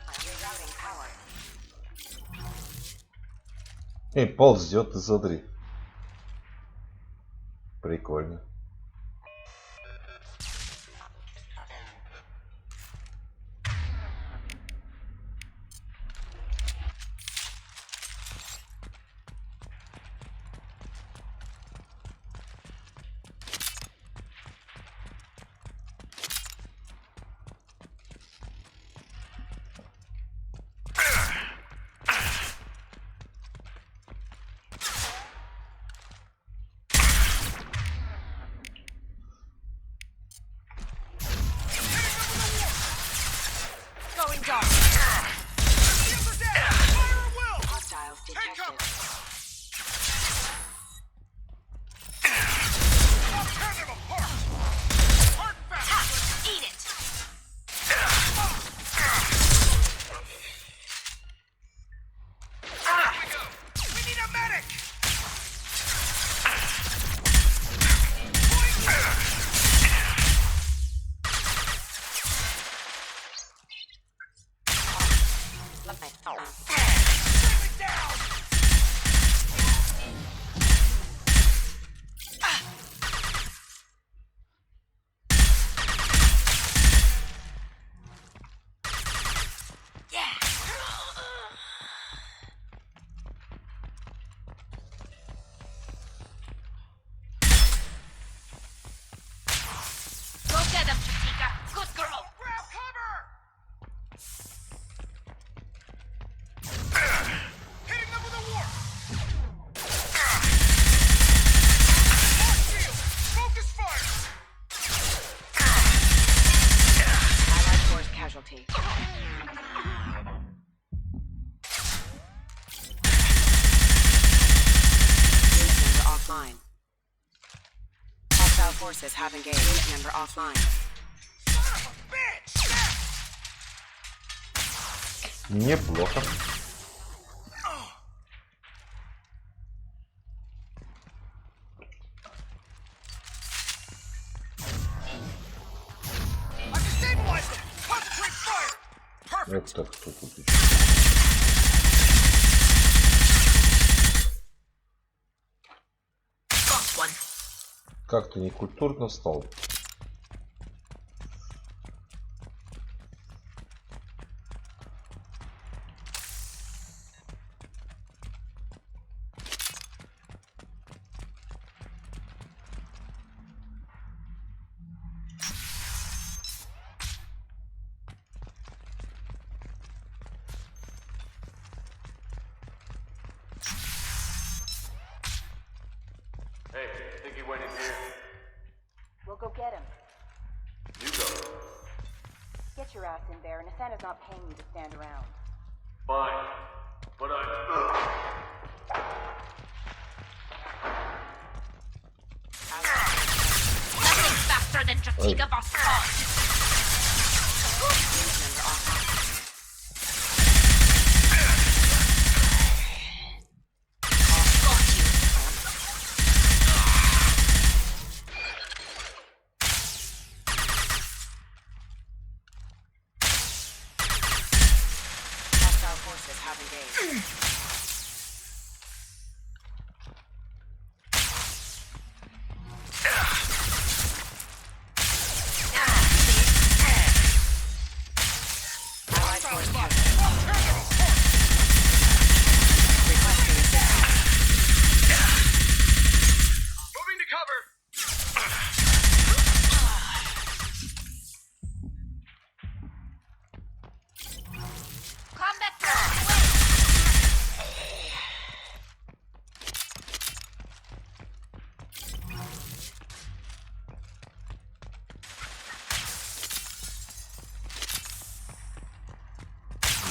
Rerouting power. И ползет, ты смотри. Прикольно. Going dark. Hostiles detected. Eat it. We need a medic. Go get them, Chitika. Good girl. Grab cover. Hitting them with a warp. Shield. Focus fire. Allied force casualty. Member offline. Hostile forces have engaged. Member offline. Неплохо. Вот так, что тут еще? Как-то некультурно стал. Hey, think he went in here? We'll go get him. You go. Get your ass in there. Nasana's not paying you to stand around. Fine. But Nothing faster than Jatiga Boss.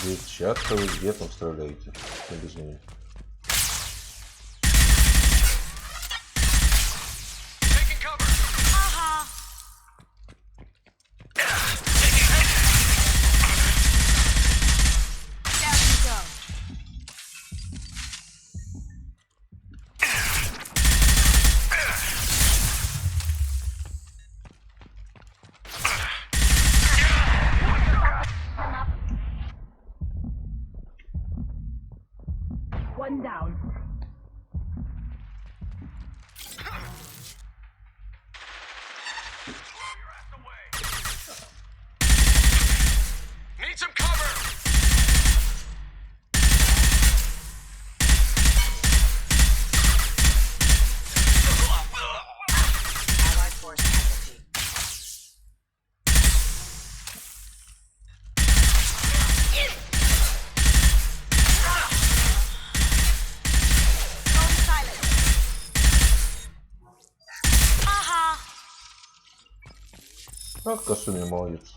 Девчатка, вы где там стреляете? Не без меня. One down. need some cover! Allied force casualty. Вот Касуми молодец.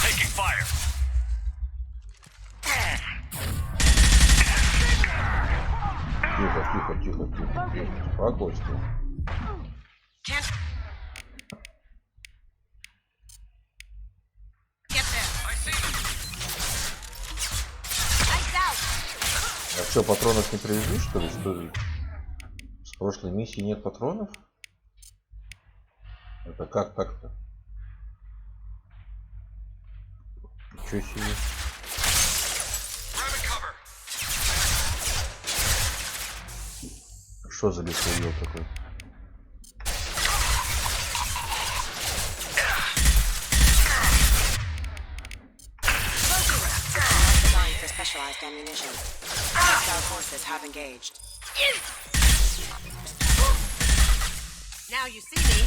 Taking fire! Тихо. Спокойствие. А что, патронов не привезли, что ли? Что ли? С прошлой миссии нет патронов? Это как так-то? Ничего себе. Что за лесоел такой? Designed for specialized ammunition. Hostile forces have engaged. Now you see me.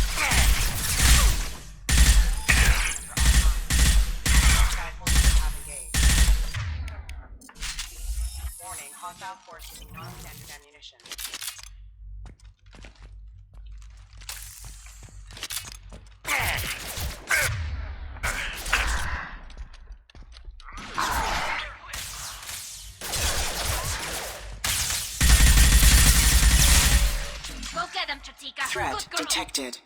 Warning, hostile force using non-standard ammunition. Go get him, Chatika. Threat detected.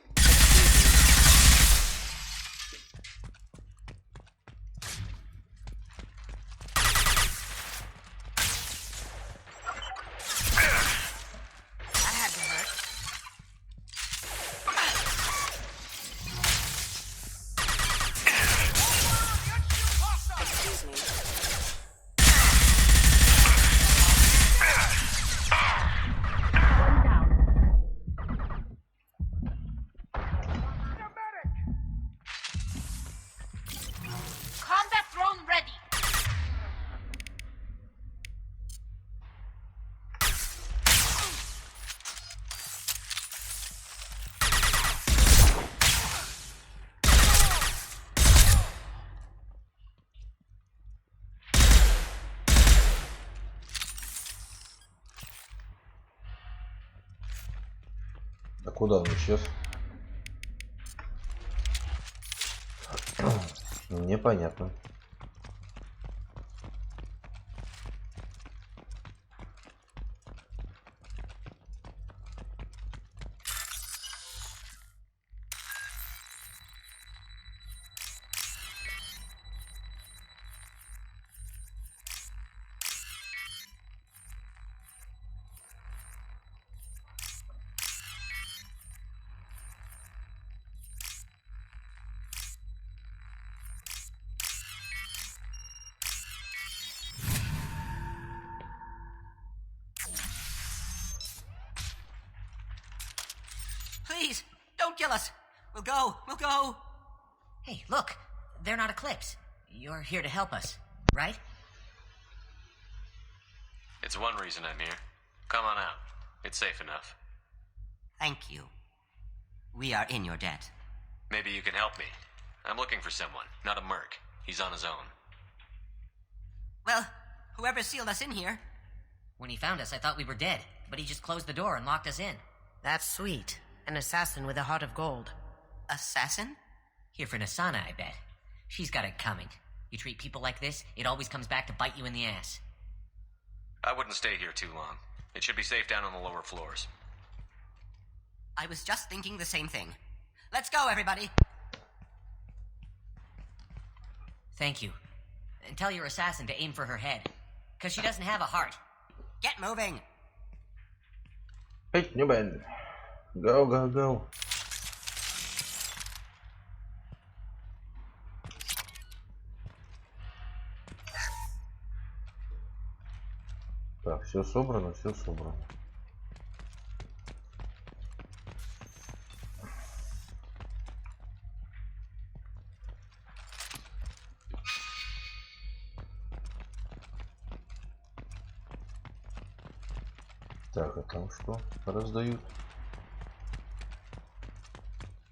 А куда он исчез? Непонятно. Please, don't kill us. We'll go. We'll go. Hey, look. They're not Eclipse. You're here to help us, right? It's one reason I'm here. Come on out. It's safe enough. Thank you. We are in your debt. Maybe you can help me. I'm looking for someone, not a merc. He's on his own. Well, whoever sealed us in here. When he found us, I thought we were dead, but he just closed the door and locked us in. That's sweet. An assassin with a heart of gold. Assassin? Here for Nasana, I bet. She's got it coming. You treat people like this, it always comes back to bite you in the ass. I wouldn't stay here too long. It should be safe down on the lower floors. I was just thinking the same thing. Let's go, everybody! Thank you. And tell your assassin to aim for her head. Because she doesn't have a heart. Get moving! Hey, new man. Go, go, go. Так, все собрано, все собрано. Так, а там что? Раздают.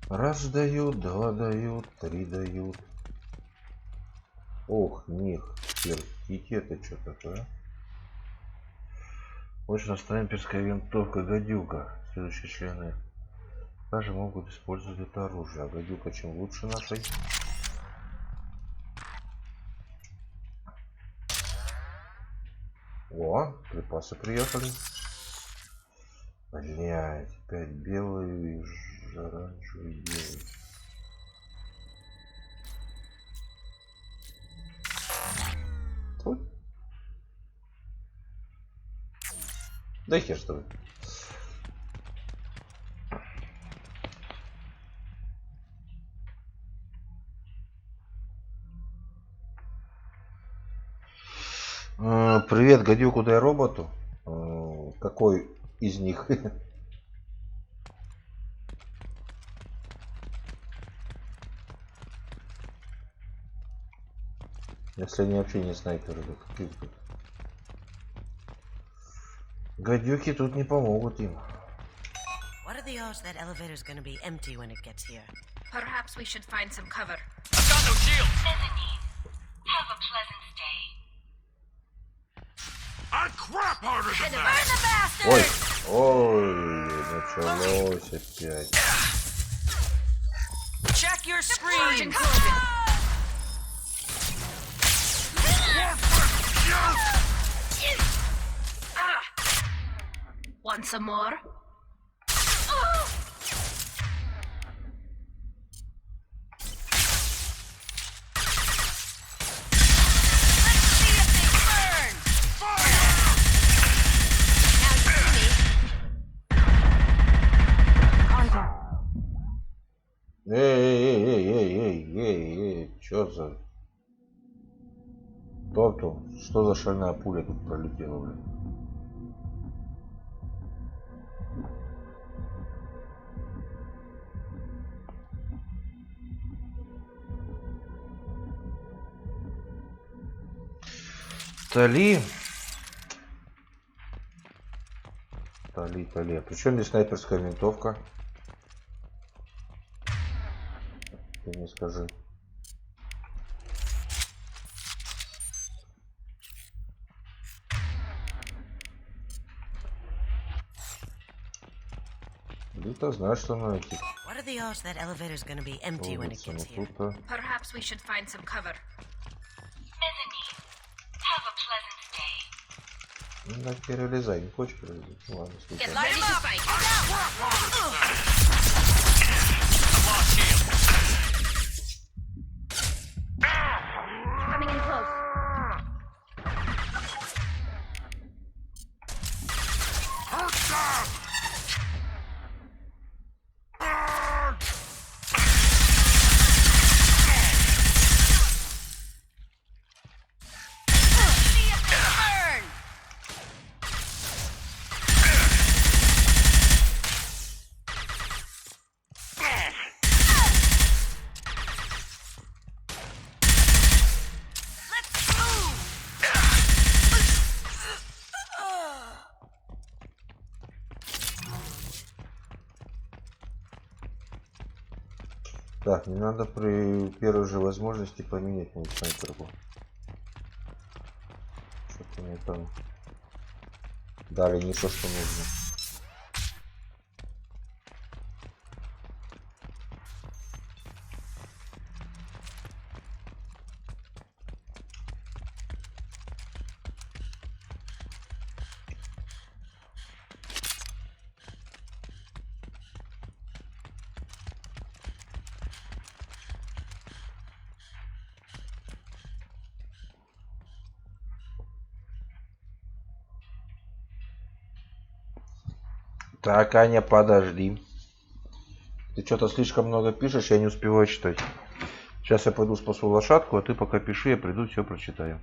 Раз дают, два дают, три дают. Ох, них, чертите, это что такое? Мощная снайперская винтовка гадюка. Следующие члены также могут использовать это оружие. А гадюка чем лучше нашей? О, припасы приехали. Блять, опять белый и оранжевый белый. Ой. Да хер что вы. Привет, гадюку дай роботу. Какой из них? Если они вообще не снайперы, то какие тут? Гадюки тут не помогут им. What are the odds that elevator's gonna be empty when it gets here? Perhaps we should find some cover. I've got no shield! Have a pleasant stay. I crap harder than Burn that! the bastard! Ой, ой, началось опять. Check your screen! Want some more? Эй, чё за... Что за шальная пуля тут пролетела, блин? Тали. Тали. Причем здесь снайперская винтовка? Ты мне скажи. Ты-то знаешь, что на этих. What are the odds that elevator's gonna be empty when it gets here? Тут-то. Perhaps we should find some cover. Mezzanine. Have a pleasant stay. Ну, так перелезай, не хочешь перелезать? Ну ладно, Get слушай. ready to fight. Coming in close. Так, не надо при первой же возможности поменять мою снайперку. Что-то мне там дали не то, что нужно. Так, Аня, подожди. Ты что-то слишком много пишешь, я не успеваю читать. Сейчас я пойду спасу лошадку, а ты пока пиши, я приду, все прочитаю.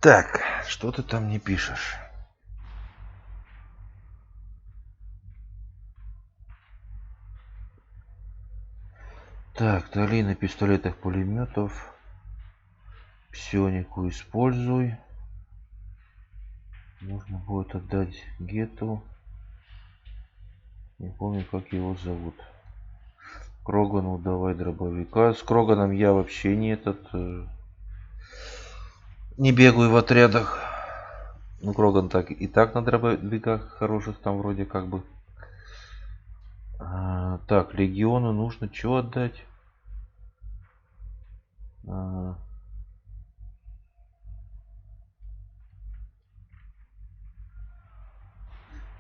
Так, что ты там не пишешь? Так, долина пистолетов, пулеметов. Псионику используй. Нужно будет отдать Гету. Не помню, как его зовут. Крогану давай дробовика. С Кроганом я вообще не не бегаю в отрядах. Ну, Кроган так и так на дробовиках хороших там вроде как бы. Так, легиону нужно что отдать?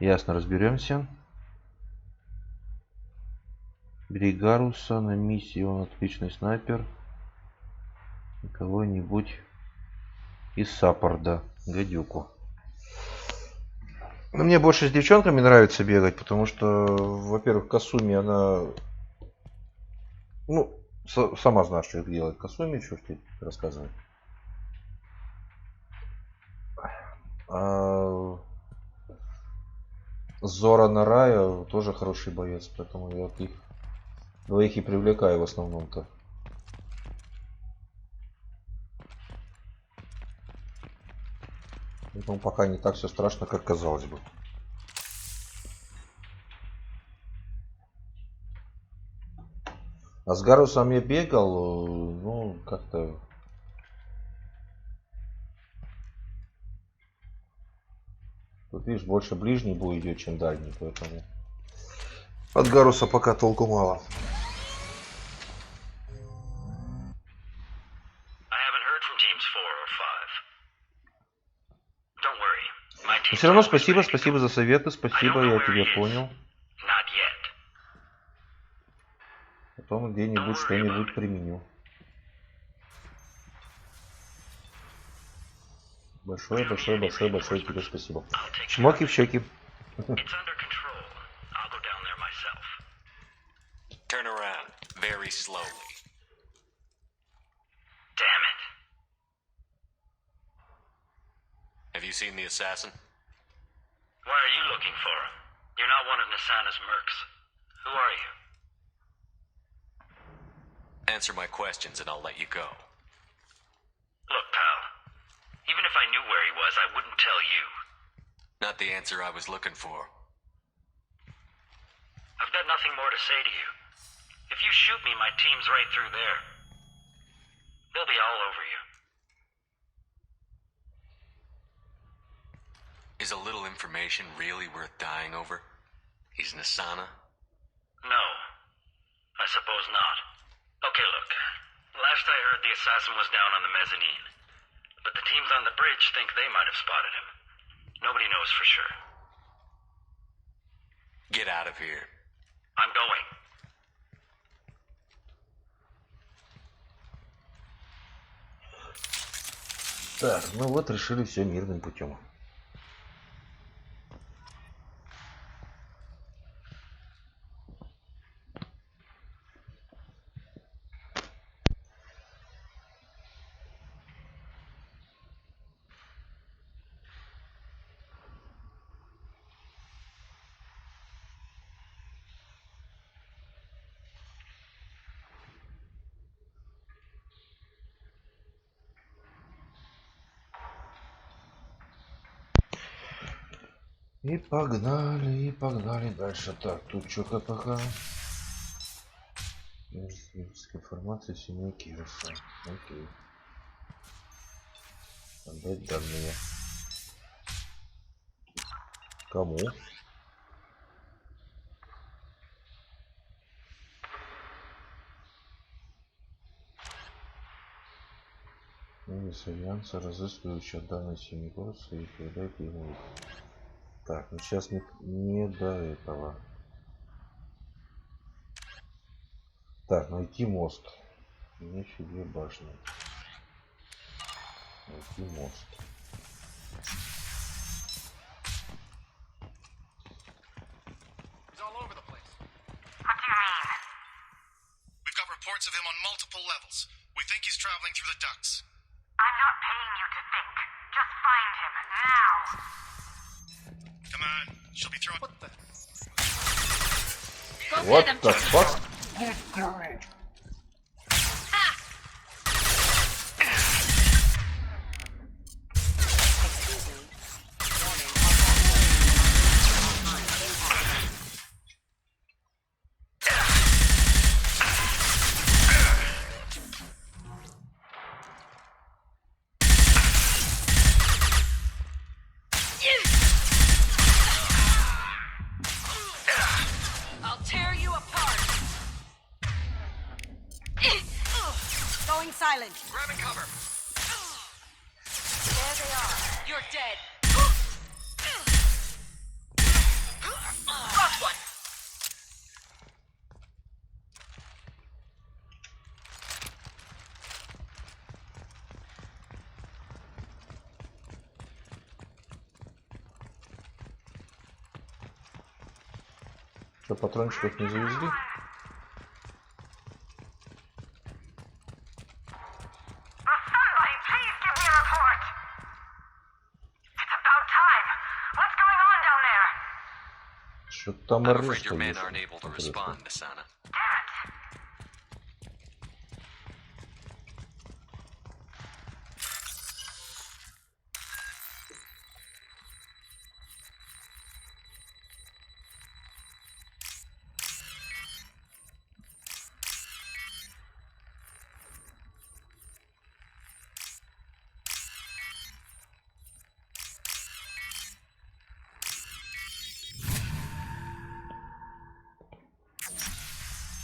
Ясно, разберемся. Бригаруса на миссии, он отличный снайпер. Кого-нибудь из саппорта, гадюку. Но мне больше с девчонками нравится бегать, потому что, во-первых, Касуми, она... Ну, сама знаешь, что делает Касуми, что тебе рассказывать. Зора Нарая тоже хороший боец, поэтому я их двоих и привлекаю в основном-то. Поэтому пока не так все страшно, как казалось бы. А с Гарусом я бегал, ну, как-то... Тут, видишь, больше ближний бой идет, чем дальний, поэтому... От Гаруса пока толку мало. Но все равно спасибо за советы, спасибо, я тебя понял. Потом где-нибудь что-нибудь применю. Большое тебе спасибо. Чмоки в щеки. Turn around very slowly. Damn it. Have you seen the assassin? Why are you looking for him? You're not one of Nasana's mercs. Who are you? Answer my questions and I'll let you go. Look, pal. Even if I knew where he was, I wouldn't tell you. Not the answer I was looking for. I've got nothing more to say to you. If you shoot me, my team's right through there. They'll be all over you. Is a little information really worth dying over? He's Nasana? No. I suppose not. Okay, look. Last I heard, the assassin was down on the mezzanine. But the teams on the bridge think they might have spotted him. Nobody knows for sure. Get out of here. I'm going. Так, ну вот решили все мирным путем. И погнали дальше. Так, тут что КПХ? Информация семьи Кирса. Окей. Отдать данные. Кому? Миссия Альянса, разыскивающая данные семьи Кирса и передать ему. Так, ну сейчас не до этого. Так, найти мост. Имеющий две башни. Найти мост. We've got reports of him on multiple levels. We think he's traveling through the ducts. I'm not paying you to think. Just Come on, she'll be throwing. What the fuck? I'll tear you apart. Going silent. Grabbing cover. There they are. You're dead. Rock one. Что, патрончиков не завезли? Что-то там I'm afraid аресты your men есть. aren't able to respond, Asana.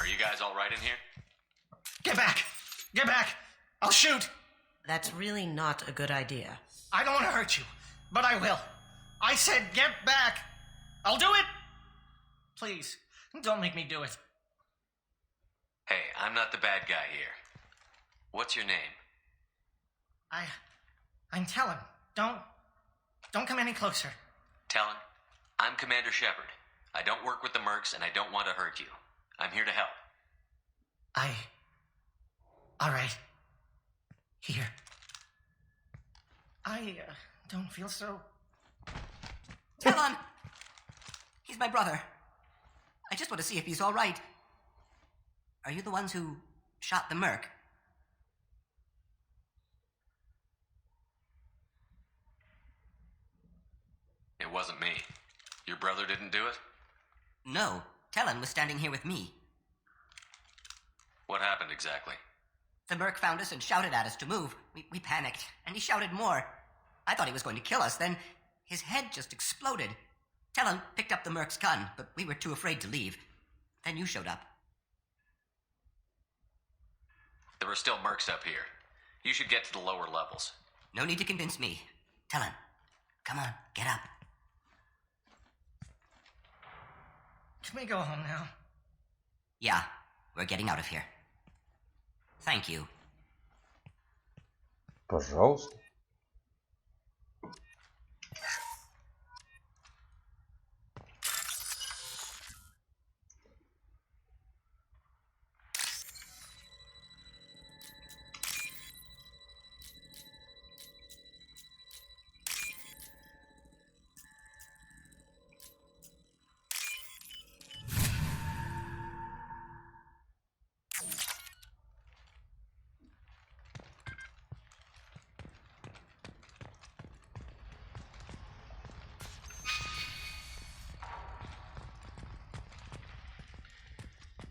Are you guys all right in here? Get back! Get back! I'll shoot! That's really not a good idea. I don't want to hurt you, but I will. I said get back! I'll do it! Please, don't make me do it. Hey, I'm not the bad guy here. What's your name? I'm Talon. Don't come any closer. Talon, I'm Commander Shepard. I don't work with the mercs and I don't want to hurt you. I'm here to help. Alright. Here. I don't feel so... Talon! He's my brother. I just want to see if he's all right. Are you the ones who shot the merc? It wasn't me. Your brother didn't do it? No. Talon was standing here with me. What happened exactly? The merc found us and shouted at us to move. We panicked, and he shouted more. I thought he was going to kill us, then his head just exploded. Talon picked up the merc's gun, but we were too afraid to leave. Then you showed up. There were still mercs up here. You should get to the lower levels. No need to convince me. Talon, come on, get up. Can we go home now? Yeah, we're getting out of here. Thank you. Пожалуйста.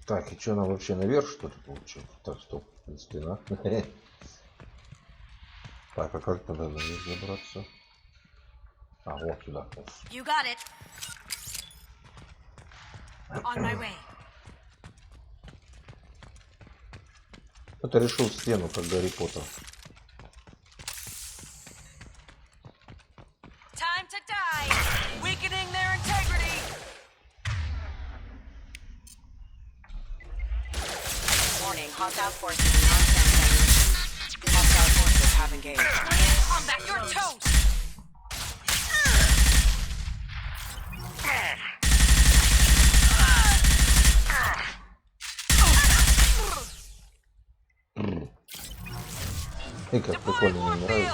Так, и что, нам вообще наверх, что ли, получилось? Так, стоп, спина. Так, а как тогда наверх забраться? А, вот сюда. You got it. On my way. Это решил стену, как Гарри Поттер. Time to die, weakening their integrity. Warning, hostile forces non-sensing. Hostile forces have engaged. Combat your toast. И как прикольно не умирают.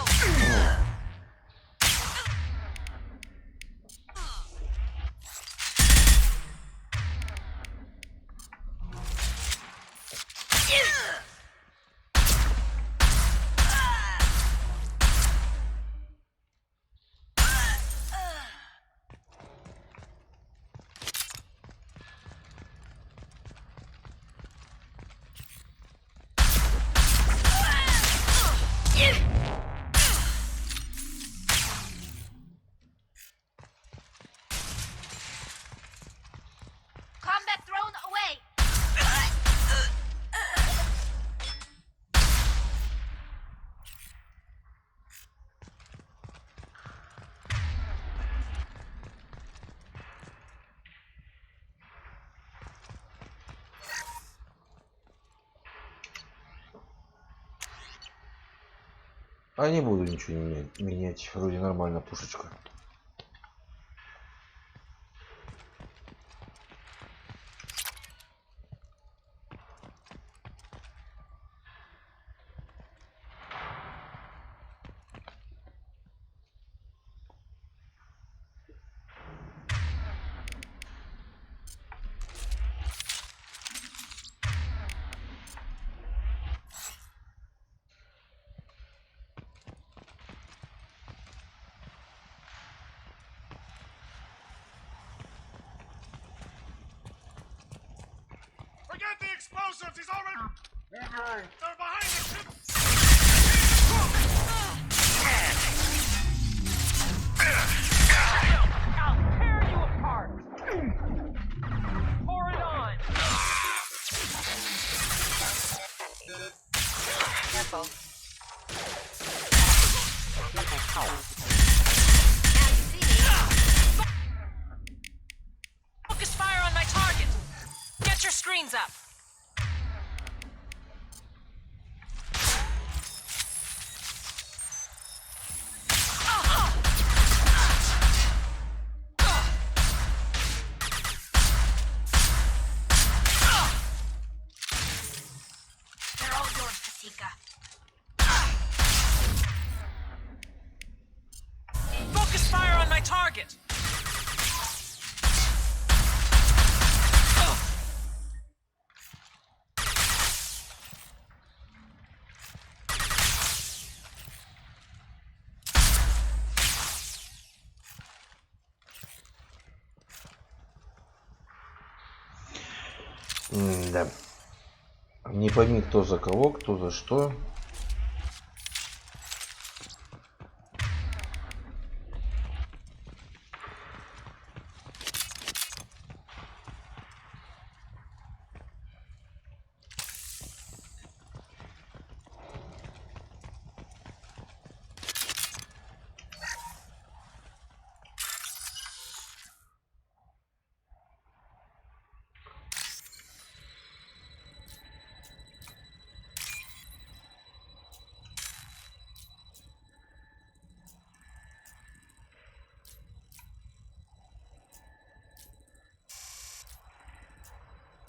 А не буду ничего менять. Вроде нормально пушечка. Forget the explosives! He's already... They're behind us! I'll tear you apart! Pour it on! Careful. Focus fire on my target! Get your screens up! They're all yours, Patika. Focus fire on my target! Да. Не пойми, кто за кого, кто за что.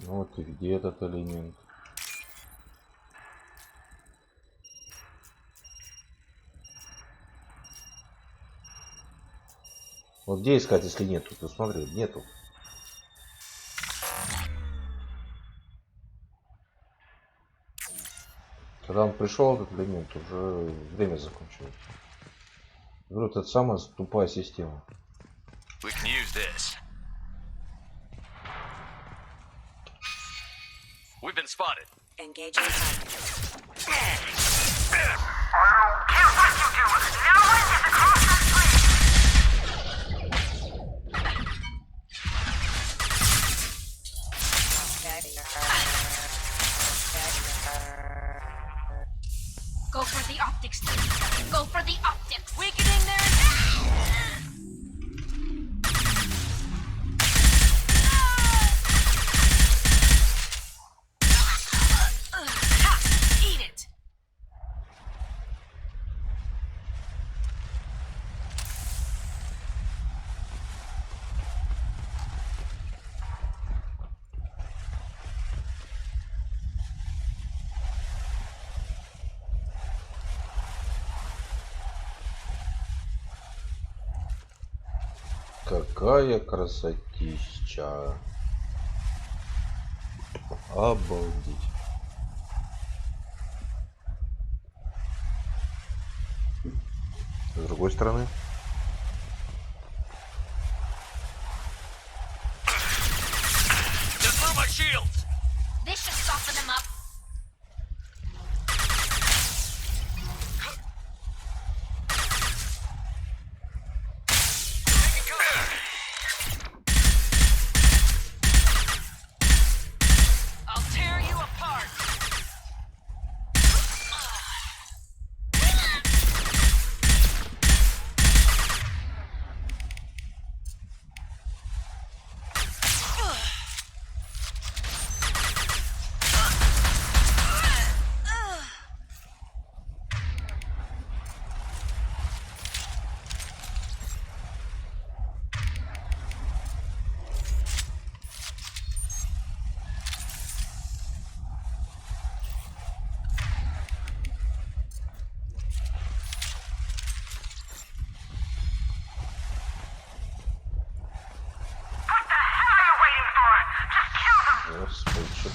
Вот и где этот элемент. Вот где искать, если нету? Ты смотри, нету. Когда он пришел, этот элемент, уже время закончилось. Говорю, это самая тупая система. We can use this. We've been spotted. Engaging target. Go for the optics, Patika. Go for the optics. Weakening their... Eat it. Какая красотища. Обалдеть. С другой стороны. This should soften them up. I'll tear you apart!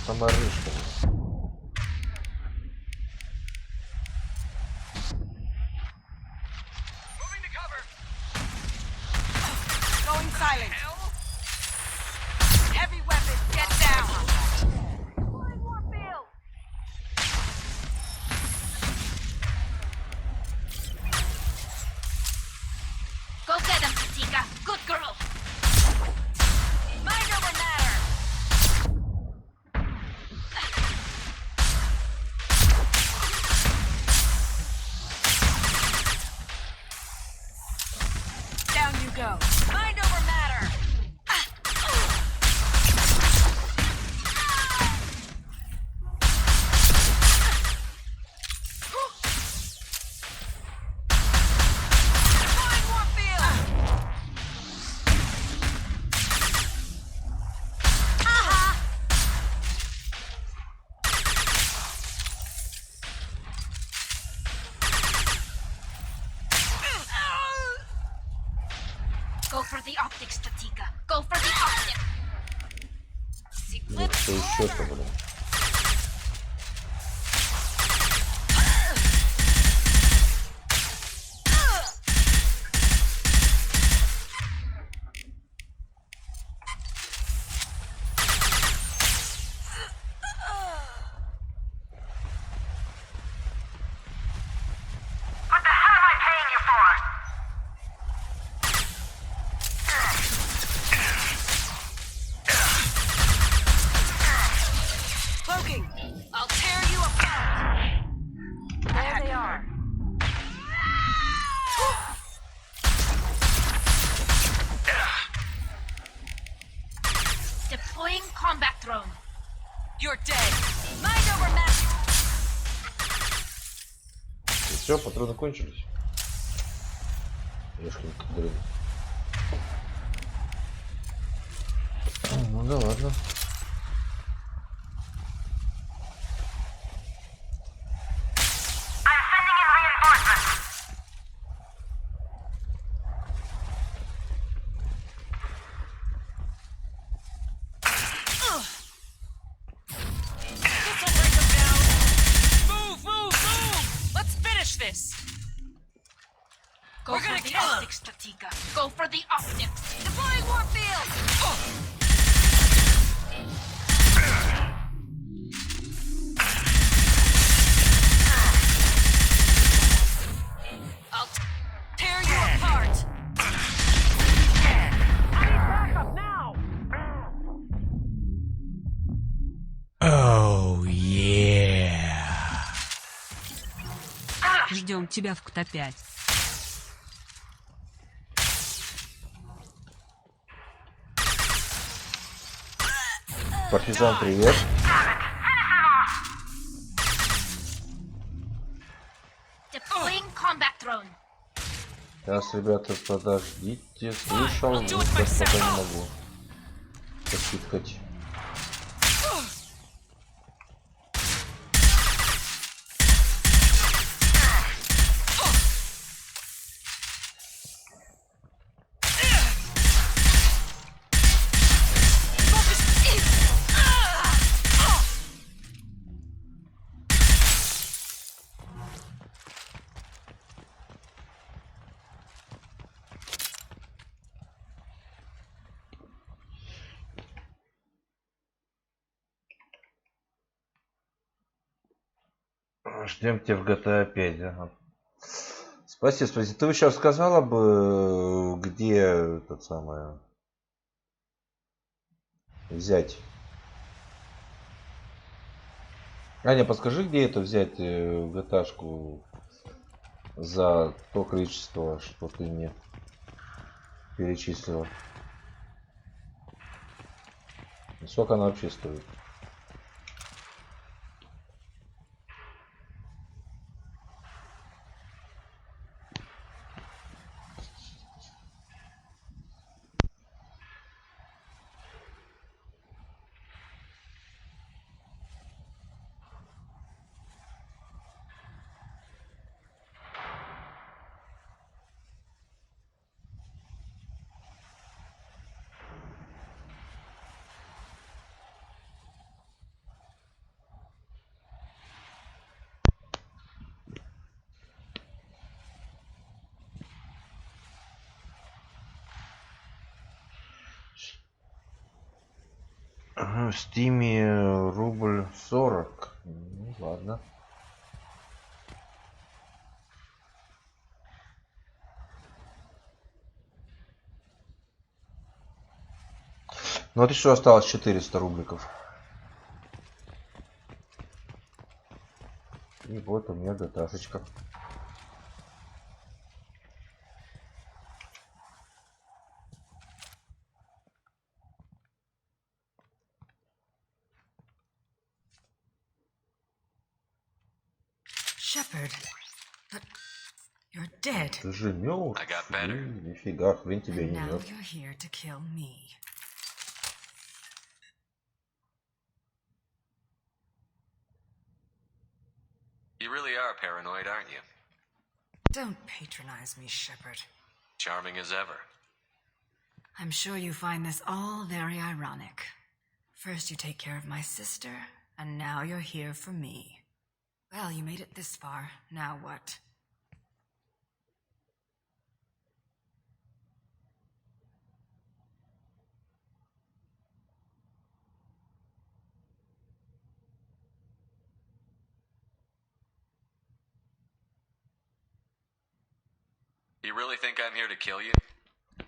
Комарышка. Going silent. Heavy weapon, get down. Go get him, Katika. Good girl. Mind over matter. Down you go. Mind over matter. Deploying Warfield. Go for the optics, Katika. Go for the optics. Нет, что еще-то, блин. What the hell am I paying you for? Cloaking. I'll tear you apart. There they are. Deploying combat drone. You're dead. Mind over matter. И все, патроны кончились. Ёшкин дрын. Ну да ладно. I'm sending in reinforcements. This'll break them down. Move, move, move! Let's finish this. Go We're for gonna the kill him. optics, Katika. Go for the optics. Deploying Warfield. I'll tear you apart. I need backup now. Oh, yeah. Ждем тебя в КТ-5. Партизан, привет. Deploying combat drone. Сейчас, ребята, подождите. Слышал, сейчас пока не могу. Посчиткать. Ждем тебя в GTA 5, да? Спасибо, спасибо. Ты сейчас сказала бы, где это самое взять? Аня, подскажи, где это взять GTA-шку за то количество, что ты мне перечислила? Сколько она вообще стоит? В Стиме рубль 40. Ну ладно. Ну вот еще осталось 400 рубликов. И вот у меня ГТАшечка. Shepard, but you're dead. Ты же мертв. Нифига, хрен тебя не Now мертв. you're here to kill me. You really are paranoid, aren't you? Don't patronize me, Shepard. Charming as ever. I'm sure you find this all very ironic. First you take care of my sister, and now you're here for me. Well, you made it this far. Now what? You really think I'm here to kill you?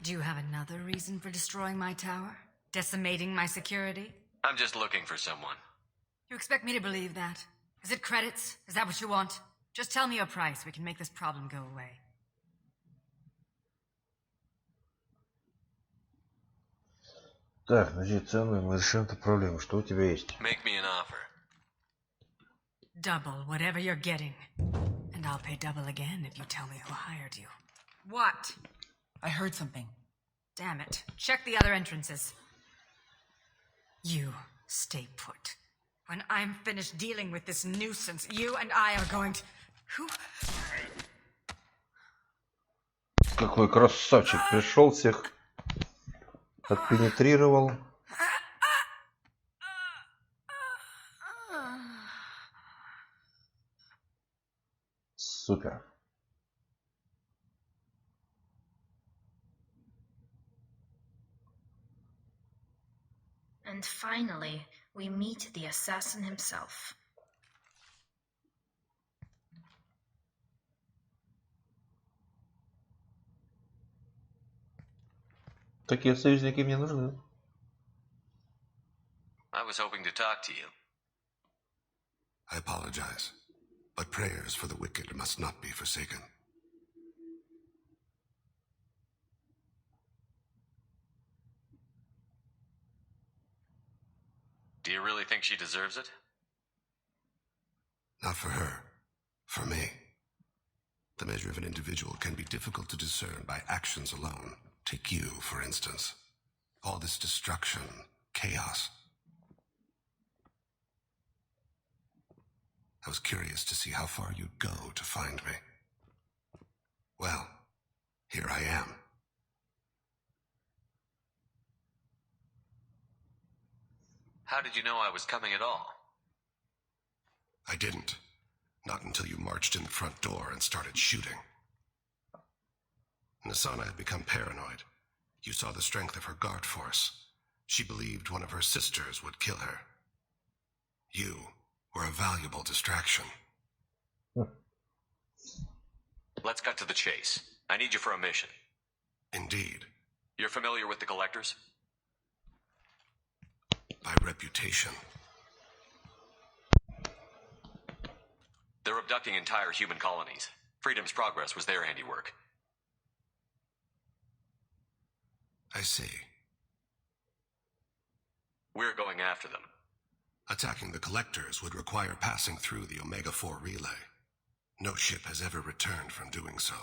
Do you have another reason for destroying my tower? Decimating my security? I'm just looking for someone. You expect me to believe that? Is it credits? Is that what you want? Just tell me your price. We can make this problem go away. Так, значит, цены, мы решим эту проблему. Что у тебя есть? Make me an offer. Double whatever you're getting. And I'll pay double again if you tell me who hired you. What? I heard something. Damn it. Check the other entrances. You stay put. When I'm finished dealing with this nuisance, you and I are going to... Who? Какой красавчик. Пришел, всех отпенетрировал. Супер. And finally, we meet the assassin himself. Такие союзники мне нужны. I was hoping to talk to you. I apologize, but prayers for the wicked must not be forsaken. Do you really think she deserves it? Not for her. For me. The measure of an individual can be difficult to discern by actions alone. Take you, for instance. All this destruction, chaos. I was curious to see how far you'd go to find me. Well, here I am. How did you know I was coming at all? I didn't. Not until you marched in the front door and started shooting. Nasana had become paranoid. You saw the strength of her guard force. She believed one of her sisters would kill her. You were a valuable distraction. Let's cut to the chase. I need you for a mission. Indeed. You're familiar with the Collectors? By reputation. They're abducting entire human colonies. Freedom's Progress was their handiwork. I see. We're going after them. Attacking the Collectors would require passing through the Omega-4 relay. No ship has ever returned from doing so.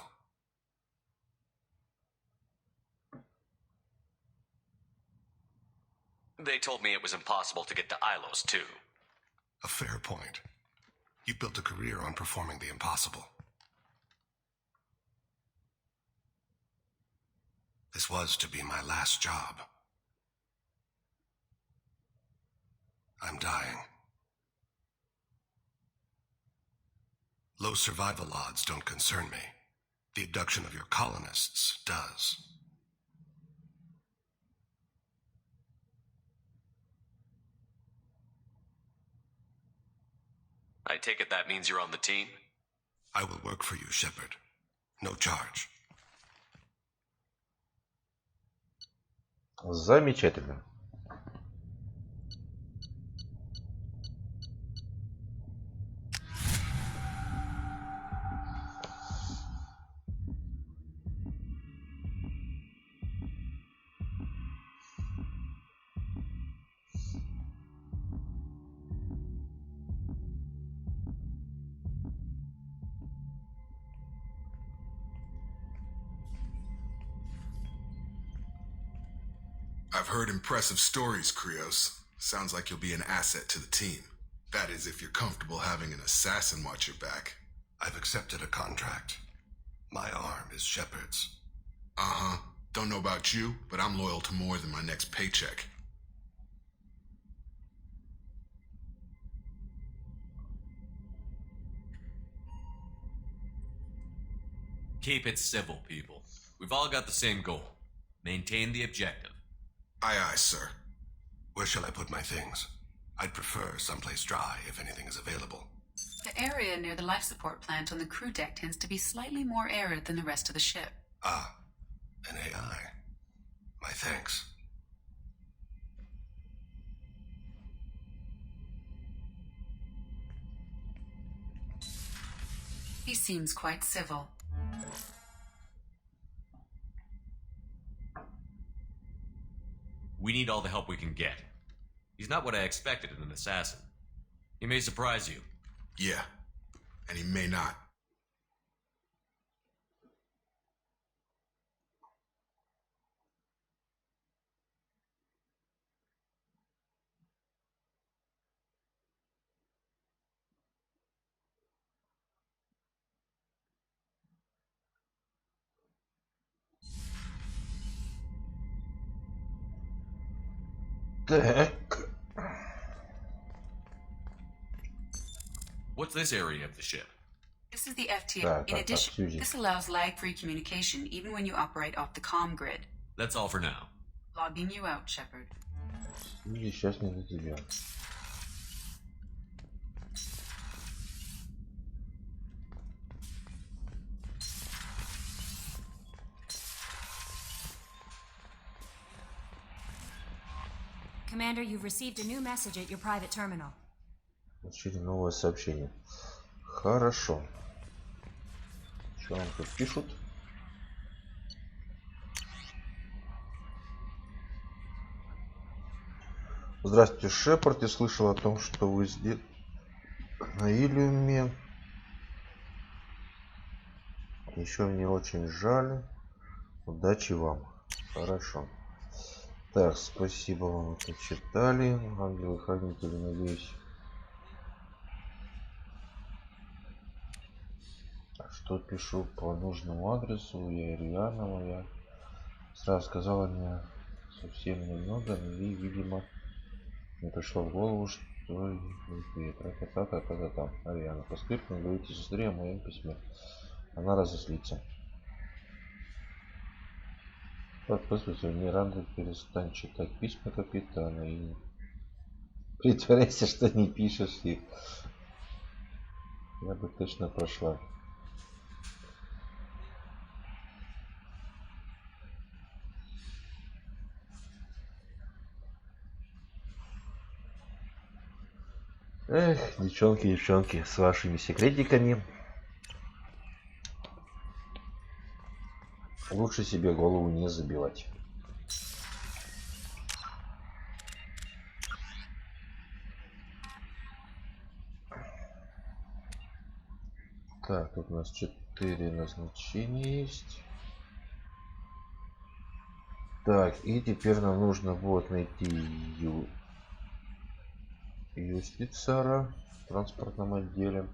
They told me it was impossible to get to Ilos, too. A fair point. You built a career on performing the impossible. This was to be my last job. I'm dying. Low survival odds don't concern me. The abduction of your colonists does. I take it that means you're on the team? I will work for you, Shepard. No charge. Замечательно. I've heard impressive stories, Krios. Sounds like you'll be an asset to the team. That is, if you're comfortable having an assassin watch your back. I've accepted a contract. My arm is Shepard's. Uh-huh. Don't know about you, but I'm loyal to more than my next paycheck. Keep it civil, people. We've all got the same goal. Maintain the objective. Aye, aye, sir. Where shall I put my things? I'd prefer someplace dry if anything is available. The area near the life support plant on the crew deck tends to be slightly more arid than the rest of the ship. Ah, an AI. My thanks. He seems quite civil. We need all the help we can get. He's not what I expected in an assassin. He may surprise you. Yeah, and he may not. Так. What's this area of the ship? This is the FTA. In addition, this allows lag-free communication even when you operate off the comm grid. That's all for now. Logging you out, Shepard. Сейчас не до тебя. Commander, you've received a new message at your private terminal. Получили новое сообщение. Хорошо. Что нам тут пишут? Здравствуйте, Шепард. Я слышал о том, что вы здесь на Илиуме. Еще мне очень жаль. Удачи вам. Хорошо. Так, спасибо вам, это читали. Ангелы-хранители, надеюсь. Что пишу по нужному адресу. Я Риана моя. Сразу сказала мне совсем немного, но ей, видимо, мне пришло в голову, что Ариана, поскольку не говорите сестре о моем письме. Она разозлится. Подписывайся, Миранда, перестань читать письма капитана и притворяйся, что не пишешь их. Я бы точно прошла. Эх, девчонки, с вашими секретиками. Лучше себе голову не забивать. Так, тут у нас 4 назначения есть. Так, и теперь нам нужно будет найти юстицара в транспортном отделе.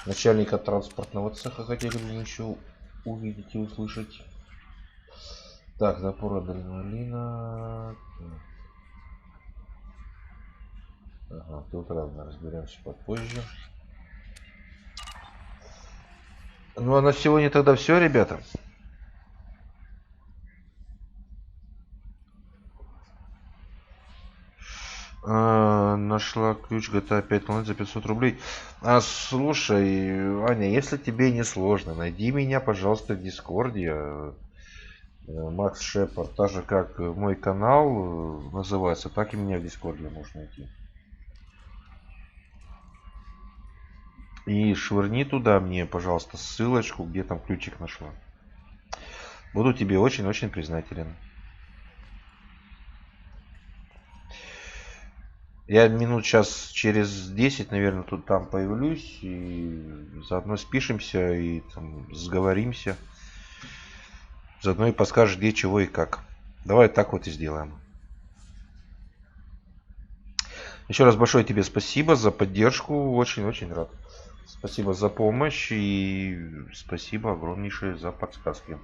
Начальника транспортного цеха хотели бы мы еще увидеть и услышать. Так, напор адреналина. Ага, тут ладно, разберемся попозже. Ну а на сегодня тогда все, ребята. На нашла ключ GTA 5 онлайн за 500 рублей. Слушай, Аня, если тебе не сложно, найди меня, пожалуйста, в Дискорде. Макс Шепард, так же как мой канал называется, так и меня в Дискорде можно найти. И швырни туда мне, пожалуйста, ссылочку, где там ключик нашла. Буду тебе очень-очень признателен. Я минут сейчас через 10, наверное, тут там появлюсь. И заодно спишемся и там сговоримся. Заодно и подскажешь, где, чего и как. Давай так вот и сделаем. Еще раз большое тебе спасибо за поддержку. Очень-очень рад. Спасибо за помощь и спасибо огромнейшее за подсказки.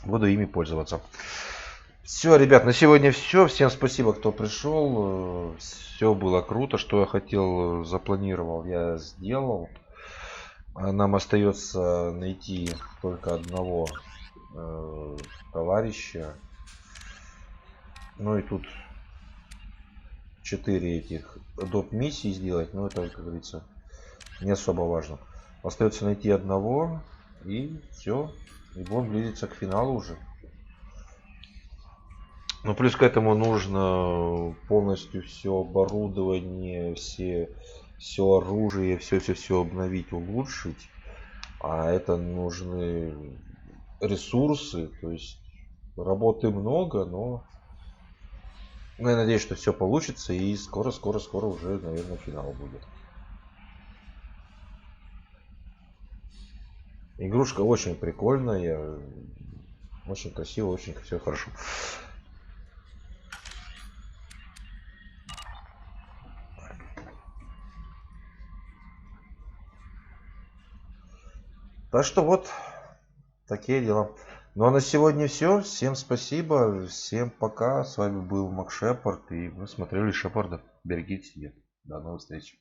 Буду ими пользоваться. Все, ребят, на сегодня все. Всем спасибо, кто пришел. Все было круто. Что я хотел, запланировал, я сделал. Нам остается найти только одного товарища. Ну и тут 4 этих доп. Миссий сделать. Но это, как говорится, не особо важно. Остается найти одного. И все. И будем близиться к финалу уже. Ну, плюс к этому нужно полностью все оборудование, все оружие, все обновить, улучшить. А это нужны ресурсы. То есть работы много, но я надеюсь, что все получится. И скоро уже, наверное, финал будет. Игрушка очень прикольная. Очень красиво, очень все хорошо. Так что вот такие дела. Ну а на сегодня все. Всем спасибо. Всем пока. С вами был Макс Шепард. И мы смотрели Шепарда. Берегите себя. До новых встреч.